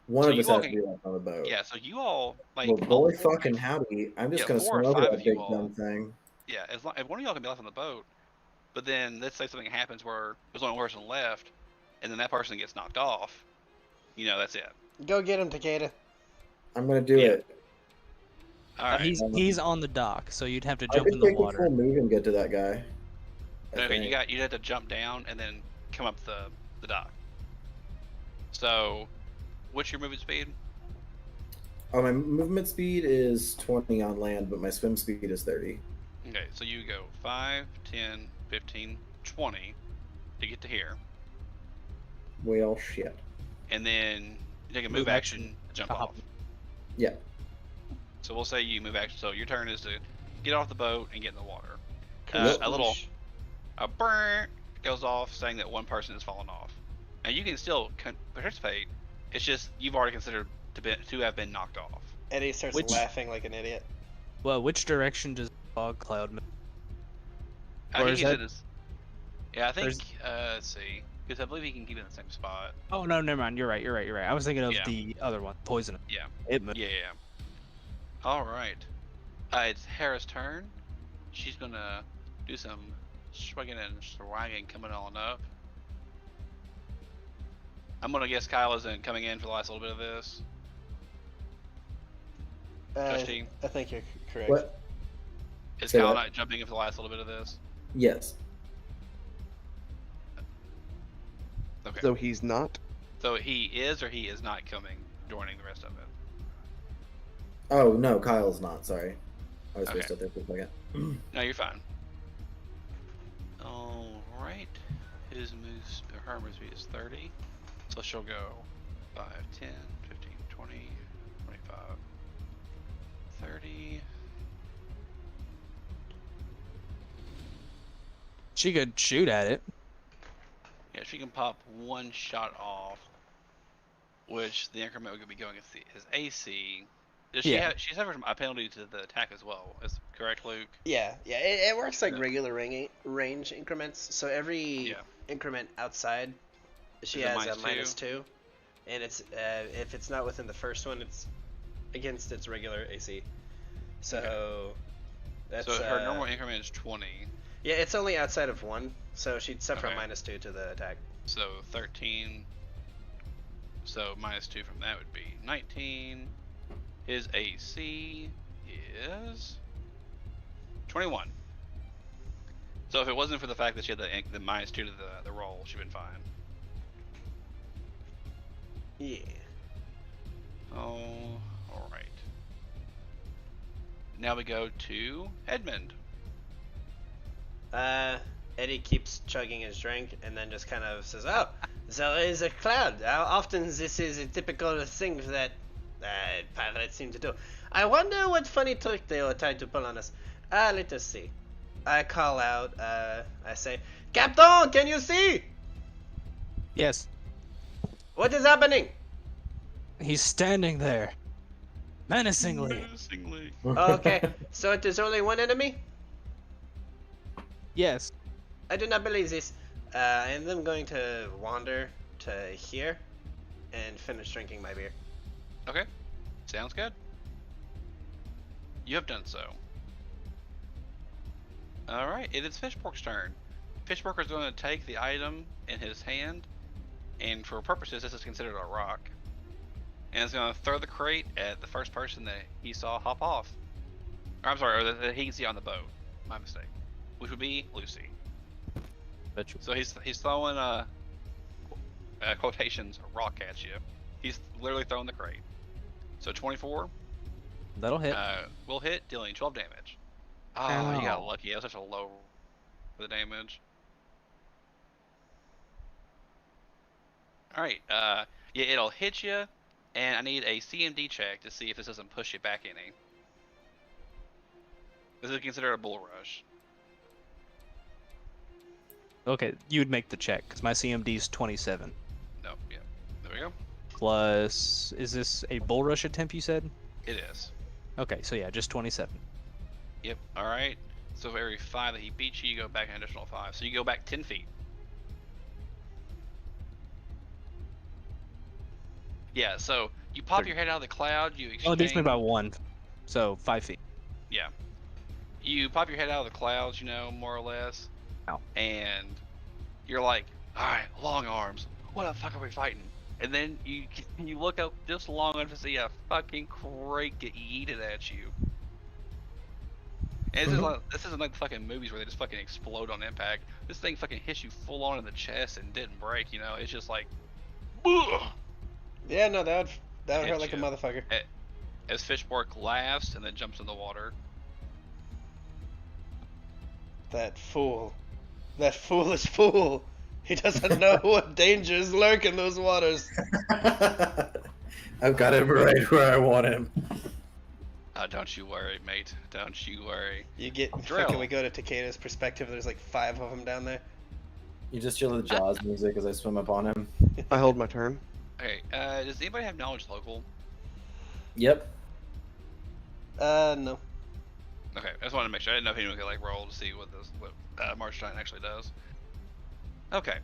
One So of you us all has to can- be left on the boat. Yeah, so you all like. Well, all boy, four- fucking howdy! I'm just Yeah, gonna 4 or swim over 5 that of you big all- dumb thing. Yeah, as long if one of y'all can be left on the boat, but then let's say something happens where there's only one person left, and then that person gets knocked off. That's it. Go get him, Takeda. I'm gonna do Yeah. it. All right. He's on the dock, so you'd have to I jump could in the take a water. full move and get to that guy. I Okay, think. you'd have to jump down and then come up the dock. So, what's your movement speed? Oh, my movement speed is 20 on land, but my swim speed is 30. Okay, so you go 5, 10, 15, 20 to get to here, Well, shit. and then you take a move Move action action to jump to hop. off. Yeah. So we'll say you move action. So your turn is to get off the boat and get in the water. Kerploosh. A little burn goes off saying that one person has fallen off. And you can still participate. It's just you've already considered to have been knocked off. Eddie starts Which- laughing like an idiot. Well, which direction does fog cloud move? I Or think is he that- said it's. Yeah, I think. there's- Let's see, because I believe he can keep it in the same spot. Oh no, never mind. You're right. I was thinking of Yeah. the other one, poison. Yeah. It moved. Yeah. All right. It's Hera's turn. She's gonna do some swigging and swagging coming on up. I'm gonna guess Kyle isn't coming in for the last little bit of this. Justine? I think you're correct. What? Is Say Kyle what? not jumping in for the last little bit of this? Yes. Okay. So he's not. So he is or he is not coming, joining the rest of it. Oh, no, Kyle's not. Sorry. I was Okay. spaced out there for a second. No, you're fine. All right. Her move speed is 30. So she'll go 5, 10, 15, 20, 25, 30. She could shoot at it. Yeah, she can pop one shot off, which the increment would be going at his AC. Does she Yeah. have? She suffers a penalty to the attack as well. Is correct, Luke? Yeah. It works like Yeah. regular range increments. So every Yeah. increment outside, she Is a has a -2? -2, and it's if it's not within the first one, it's against its regular AC. So that's So her normal increment is 20. yeah, it's only outside of one, so she'd suffer Okay. a -2 to the attack. So 13. So -2 from that would be 19. His AC is 21. So if it wasn't for the fact that she had the -2 to the roll, she'd been fine. Yeah. Oh, all right. Now we go to Edmund. Eddie keeps chugging his drink and then just kind of says, "Oh, there is a cloud. How often this is a typical thing that pirates seem to do. I wonder what funny trick they are trying to pull on us. Let us see." I call out, I say, "Captain, can you see? Yes, What is happening?" he's standing there, menacingly. Menacingly. Okay, so it is only one enemy? Yes. I do not believe this. And I'm going to wander to here and finish drinking my beer. Okay, sounds good. You have done so. All right, it is Fishpork's turn. Fishpork is going to take the item in his hand, and for purposes, this is considered a rock. And it's going to throw the crate at the first person that he saw hop off. Or, I'm sorry, or that he can see on the boat. My mistake. Which would be Lucy. Bet you. So he's throwing quotations rock at you. He's literally throwing the crate. So 24 That'll hit. will hit, dealing 12 damage. Oh, you got Ow. lucky. That was such a low for the damage. All right. Yeah, it'll hit you, and I need a CMD check to see if this doesn't push you back any. This is considered a bull rush. Okay, you'd make the check because my CMD's 27. No, yeah. There we go. Plus, is this a bull rush attempt? You said. It is. Okay, so yeah, just 27. Yep. All right. So for every 5 that he beats you, you go back an additional 5. So you go back 10 feet. Yeah. So you pop your head out of the cloud. You exchange. Oh, it beats me by 1, so 5 feet. Yeah. You pop your head out of the clouds, you know, more or less. Ow. And you're like, all right, long arms. What the fuck are we fighting? And then you look up just long enough to see a fucking crate get yeeted at you. And this isn't like the fucking movies where they just fucking explode on impact. This thing fucking hits you full on in the chest and didn't break, you know? It's just like, ugh! Yeah, no, that would hurt Hit like a you. motherfucker. As Fishbork laughs and then jumps in the water. That fool. That foolish fool. He doesn't know what dangers lurk in those waters. I've got him right where I want him. Don't you worry, mate. Don't you worry. You get Drill. fucking we go to Takeda's perspective, there's like 5 of them down there. You just chill with Jaws music as I swim up on him. I hold my turn. Okay, does anybody have knowledge local? Yep. No. Okay, I just wanted to make sure. I didn't know if anyone could like roll to see what March Giant actually does. Okay.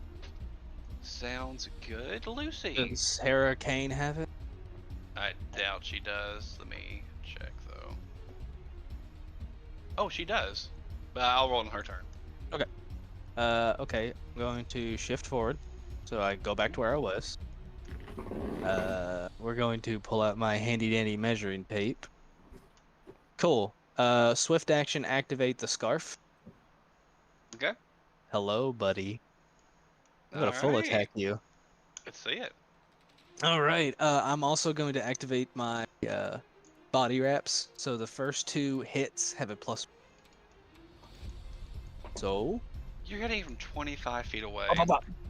Sounds good. Lucy. Does Hera Kane have it? I doubt she does. Let me check though. Oh, she does. But I'll roll on her turn. Okay, I'm going to shift forward. So I go back to where I was. We're going to pull out my handy dandy measuring tape. Cool. Swift action, activate the scarf. Okay. Hello, buddy. I'm gonna full Alright. attack you. Let's see it. All right. I'm also going to activate my body wraps. So the first 2 hits have a plus. So. You're hitting from 25 feet away.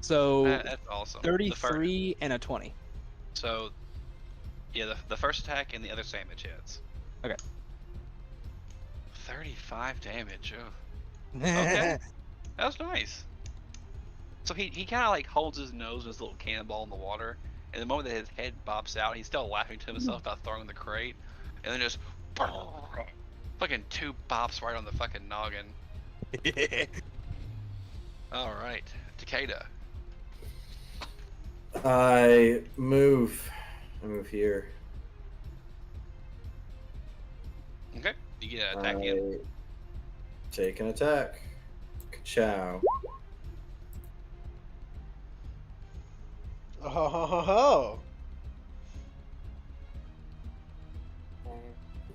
So That's awesome. The 33 and a 20. So, yeah, the first attack and the other sandwich hits. Okay. 35 damage. Ugh. Okay. That was nice. So he kind of like holds his nose with his little cannonball in the water, and the moment that his head bops out, he's still laughing to himself about throwing the crate, and then just fucking 2 bops right on the fucking noggin. All right, Takeda. I move here. Okay, you get an attack again. Take an attack. Ka-chow. Oh.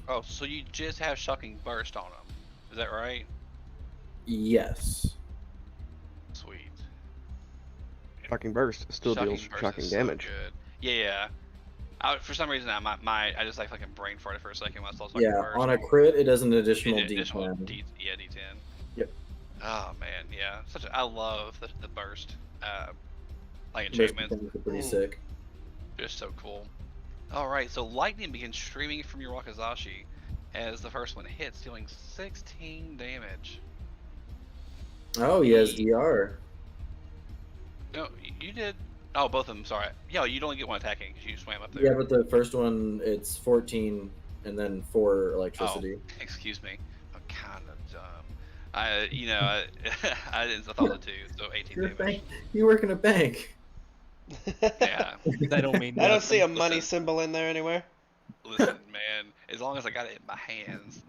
Oh, so you just have shocking burst on him. Is that right? Yes. Sweet. Shocking burst still deals Burst shocking is so damage. good. Yeah. For some reason, I just like fucking brain farted for a second when I saw Shocking Yeah, Burst. on a crit, it does an additional Additional D10. D10. Yep. Oh man, yeah. I love the burst. Like Those enchantment. mechanics are pretty sick. Just so cool. All right, so lightning begins streaming from your Wakizashi as the first one hits, dealing 16 damage. Oh, he has DR. No, you did. Oh, both of them. Sorry. Yeah, you'd only get one attacking because you swam up there. Yeah, but the first one, it's 14 and then 4 electricity. Oh, excuse me. I'm kind of dumb. I didn't. I thought the two. So 18 You're a damage. bank. You work in a bank. Yeah. That don't mean I don't see a nothing. money Listen. symbol in there anywhere. Listen, man. As long as I got it in my hands,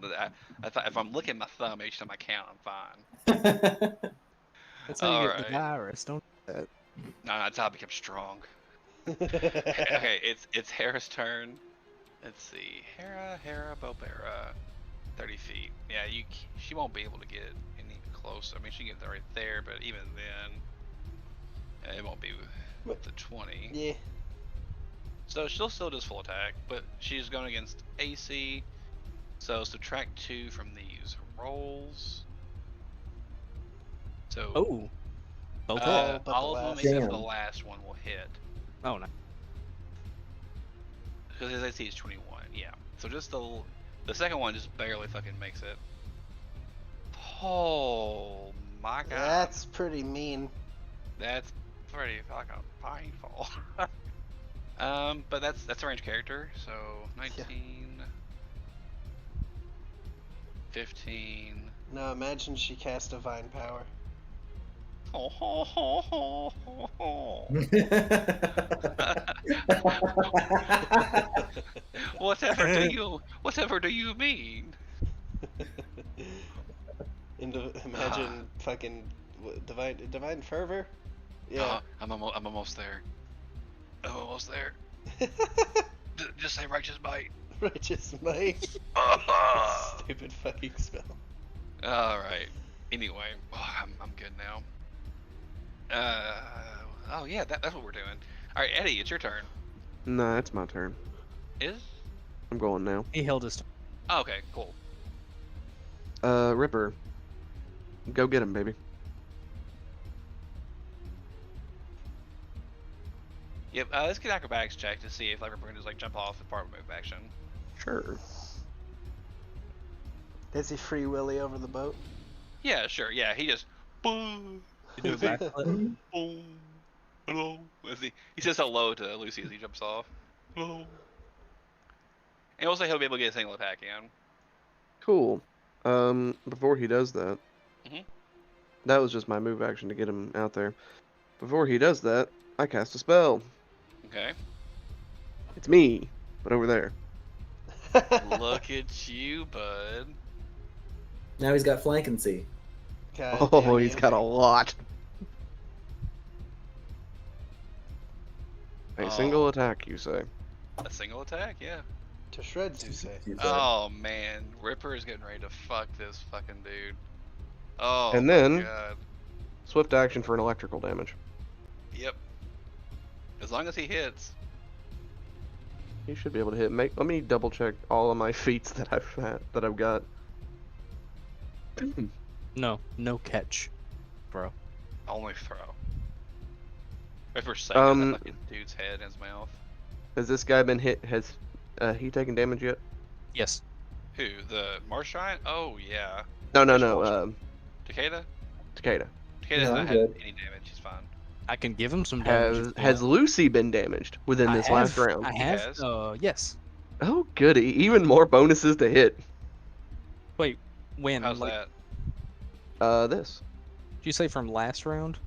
if I'm licking my thumb each time I count, I'm fine. That's how you get the Alright. virus. Don't do that. No, that's how I become strong. Okay, it's Hera's turn. Let's see, Hera, Bobera, 30 feet. Yeah, she won't be able to get any closer. I mean, she can get right there, but even then, it won't be with the 20. Yeah. So she'll still does full attack, but she's going against AC. So subtract 2 from these rolls. So Oh. Both hit. Oh, but all the of them last- except the Damn. last one will hit. Oh no. Because his AC is 21, yeah. So just the second one just barely fucking makes it. Oh my god. That's pretty mean. That's pretty fucking painful. But that's a range character, so 19, 15. No, imagine she cast Divine Power. Oh, ho, ho, ho, ho, ho. Whatever do you mean? Imagine fucking divine fervor. Yeah. I'm almost there. I'm almost there. Just say righteous bite. Righteous might. Stupid fucking spell. All right. Anyway, I'm good now. Oh yeah, that's what we're doing. All right, Eddie, it's your turn. Nah, it's my turn. Is? I'm going now. He held his. Oh, okay, cool. Ripper. Go get him, baby. Yep. Let's get acrobatics check to see if like Ripper can just like jump off the part move action. Sure. Does he free willy over the boat? Yeah, sure. Yeah, he just boom, You do a backflip. boom, hello. He says hello to Lucy as he jumps off. Hello. And also he'll be able to get a single attack in. Cool. Before he does that, Mhm. that was just my move action to get him out there. Before he does that, I cast a spell. Okay. It's me, but over there. Look at you, bud. Now he's got flankency. God Oh, damn he's you. got a lot. A Oh. single attack, you say? A single attack, yeah. To shreds, you say. Oh man, Ripper is getting ready to fuck this fucking dude. Oh And my then- god. Swift action for an electrical damage. Yep. As long as he hits. He should be able to hit. Let me double check all of my feats that I've got. No catch, bro. Only throw. Ripper's saving that Um, fucking dude's head in his mouth. Has this guy been hit? Has he taken damage yet? Yes. Who? The Marshine? Oh yeah. No. Takeda? Takeda. Takeda has No, not I'm had good. any damage, he's fine. I can give him some damage. Has if you has want. Lucy been damaged within I this have, last round? I He have. has. Yes. Oh, goody! Even more bonuses to hit. Wait. When? How's like, that? This. Did you say from last round?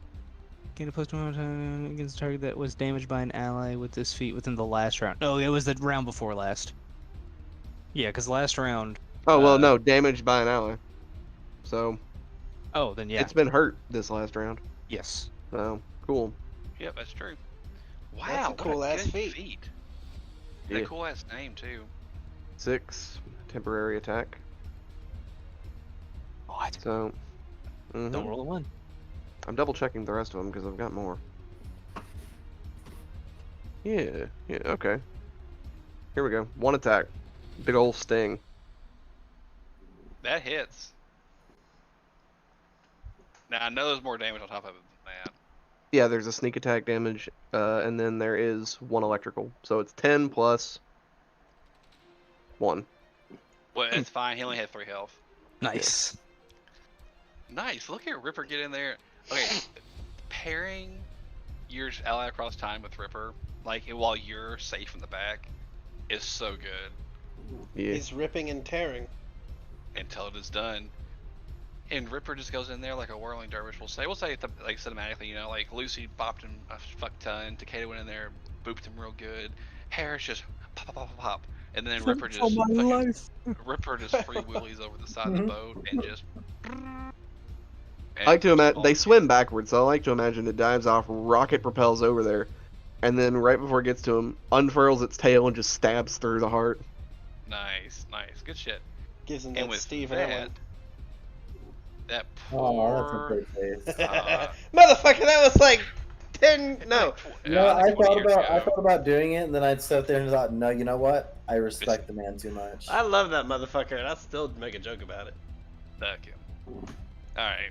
Gain a plus 1 against a target that was damaged by an ally with this feat within the last round. No, it was the round before last. Yeah, because last round. Oh well, no, damaged by an ally. So Oh, then yeah. it's been hurt this last round. Yes. So cool. Yep, that's true. Wow, That's a what cool-ass good feat. And Yeah. a cool ass name too. 6 temporary attack. What? So Mhm. Don't roll a 1. I'm double checking the rest of them because I've got more. Yeah, okay. Here we go. 1 attack. Big ol' sting. That hits. Now I know there's more damage on top of it than that. Yeah, there's a sneak attack damage, and then there is 1 electrical. So it's 10 plus 1. Well, it's fine. He only had 3 health. Nice. Nice. Look at Ripper get in there. Okay, pairing your ally across time with Ripper, like while you're safe in the back, is so good Yeah. He's ripping and tearing. until it is done. And Ripper just goes in there like a whirling dervish will say. We'll say like cinematically, you know, like Lucy bopped him a fuck ton. Takeda went in there, booped him real good. Harris just pop, pop, pop, pop, and then Ripper just Ripper just free wheelies over the side of the boat and just. I like to imagine they swim backwards, so I like to imagine it dives off, rocket propels over there, and then right before it gets to him, unfurls its tail and just stabs through the heart. Nice, good shit. Gives him And that with Steve that, Irwin. that Oh, that's a poor. great face. Motherfucker, that was like 10. No. No, I that's 20 thought years about I ago. thought about doing it, and then I'd sit there and thought, no, you know what? I respect the man too much. I love that motherfucker, and I still make a joke about it. Fuck him. Alright.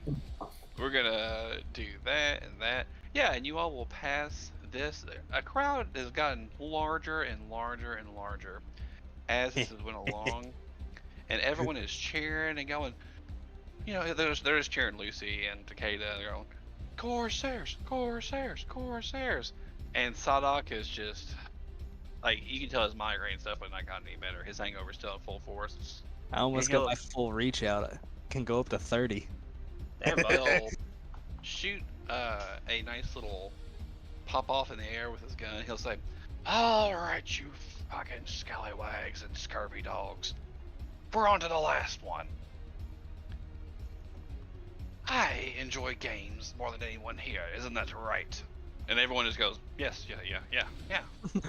We're gonna do that and that. Yeah, and you all will pass this. A crowd has gotten larger and larger and larger as this has went along. And everyone is cheering and going, you know, they're just cheering Lucy and Takeda. They're going, Corsairs, Corsairs, Corsairs. And Sadak is just, like, you can tell his migraine's definitely not gotten any better. His hangover's still in full force. I almost And got he'll- my full reach out. I can go up to 30. Damn, bud. He'll shoot a nice little pop off in the air with his gun. He'll say, all right, you fucking scallywags and scurvy dogs. We're on to the last one. I enjoy games more than anyone here, isn't that right? And everyone just goes, yes, yeah.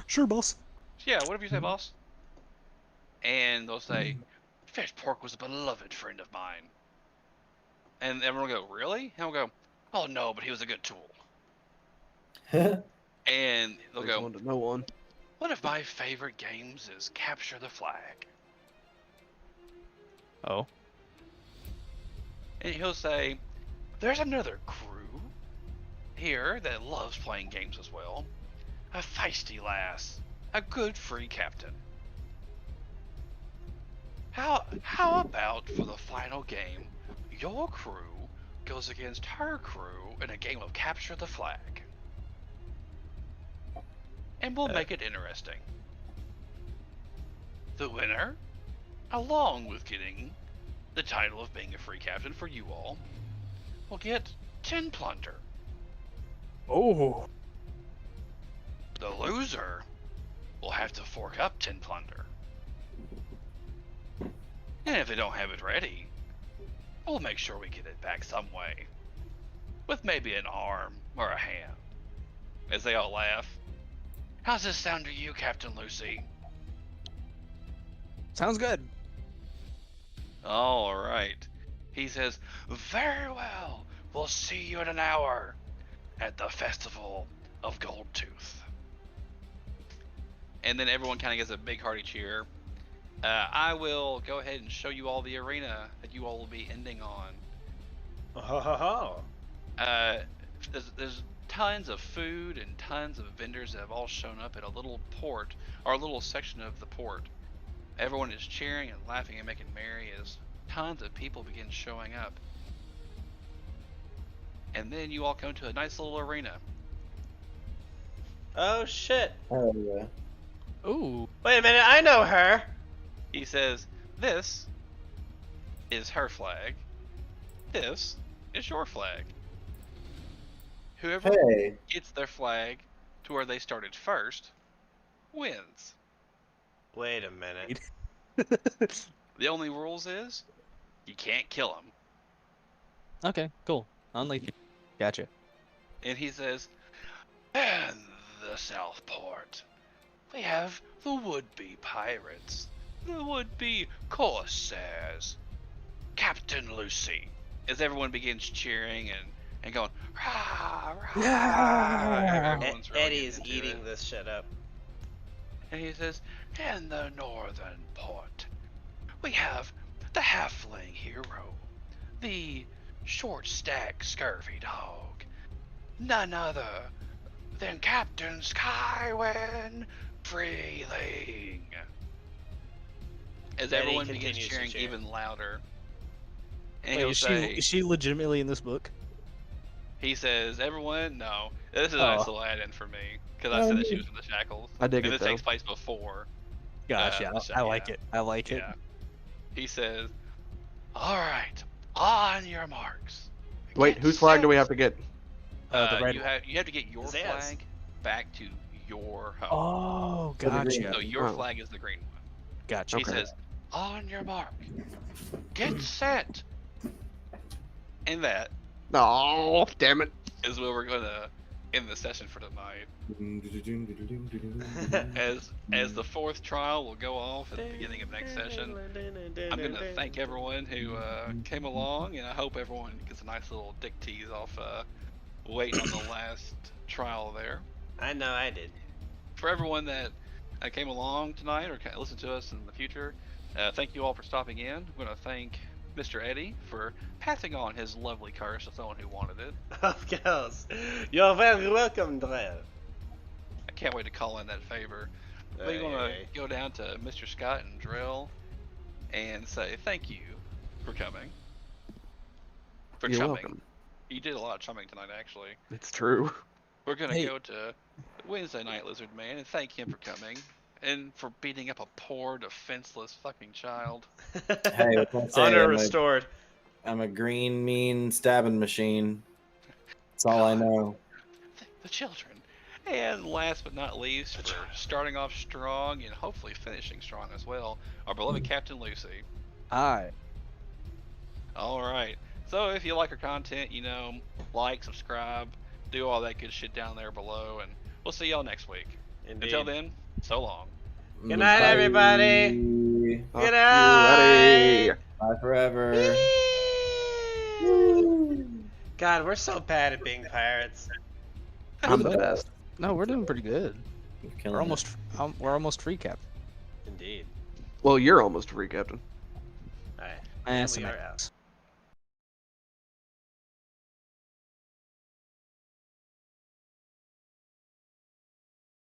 Sure, boss. Yeah, whatever you say, boss. And they'll say, Fish Pork was a beloved friend of mine. And everyone will go, really? And we'll go, oh no, but he was a good tool. And they'll There's go, one to no one. one of my favorite games is Capture the Flag. Oh. And he'll say, there's another crew here that loves playing games as well. A feisty lass. A good free captain. How about for the final game, your crew goes against her crew in a game of Capture the Flag? And we'll make it interesting. The winner, along with getting the title of being a free captain for you all, will get 10 plunder. Oh. The loser will have to fork up 10 plunder. And if they don't have it ready, we'll make sure we get it back some way. With maybe an arm or a hand. As they all laugh. How's this sound to you, Captain Lucy? Sounds good. Alright. He says, very well. We'll see you in an hour at the Festival of Gold Tooth. And then everyone kind of gets a big hearty cheer. I will go ahead and show you all the arena that you all will be ending on. Oh. There's tons of food and tons of vendors that have all shown up at a little port, or a little section of the port. Everyone is cheering and laughing and making merry as tons of people begin showing up. And then you all come to a nice little arena. Oh shit. Oh yeah. Ooh. Wait a minute, I know her. He says, this is her flag. This is your flag. Whoever Hey. gets their flag to where they started first wins. Wait a minute. The only rules is you can't kill them. Okay, cool. Unleash. Gotcha. And he says, and the Southport, we have the would-be pirates, the would-be Corsairs, Captain Lucy, as everyone begins cheering and going, rah, rah, Yeah. everyone's really Eddie is getting into eating it. this shit up. And he says, in the northern port, we have the halfling hero, the short stack scurvy dog, none other than Captain Skywind Freeling. As Eddie everyone begins continues to cheering cheer. even louder. And Wait, he'll is say, is she legitimately in this book? he says, everyone, no, this is a nice little add-in for me, because I said that she was in the Shackles. I dig and it, this takes though. place before. Gosh, the yeah, show, I like it. I like it. Yeah. He says, all right, on your marks. Wait, Get whose flag do we set." have to get? The red you one. have to get your Zaz. flag back to your home. Oh, So the green gotcha. So your Oh. flag is the green one. Gotcha. He Okay. says, on your mark, get set. And that Oh, damn it. is where we're gonna end the session for tonight. As the fourth trial will go off at the beginning of next session, I'm gonna thank everyone who came along, and I hope everyone gets a nice little dick tease off waiting on the last trial there. I know I did. For everyone that came along tonight or listened to us in the future, thank you all for stopping in. I'm gonna thank Mr. Eddie for passing on his lovely curse to someone who wanted it. Of course. You're very welcome, Drell. I can't wait to call in that favor. We're gonna go down to Mr. Scott and Drill and say thank you for coming. For You're chumming. welcome. You did a lot of chumming tonight, actually. It's true. We're gonna Hey. go to Wednesday Night Lizard Man and thank him for coming and for beating up a poor, defenseless fucking child. Hey, what can I say? Honor I'm a- restored. I'm a green, mean stabbing machine. That's all I know. The children. And last but not least, for starting off strong and hopefully finishing strong as well, our beloved Captain Lucy. Hi. All right. So if you like our content, like, subscribe, do all that good shit down there below, and we'll see y'all next week. Indeed. Until then, so long. Good night, everybody. Fuck Good you, night. Eddie. Bye forever. God, we're so bad at being pirates. I'm the best. No, we're doing pretty good. Killing We're it. almost free, Cap. Indeed. Well, you're almost free, Captain. All right. Eh, And some we are eggs. out.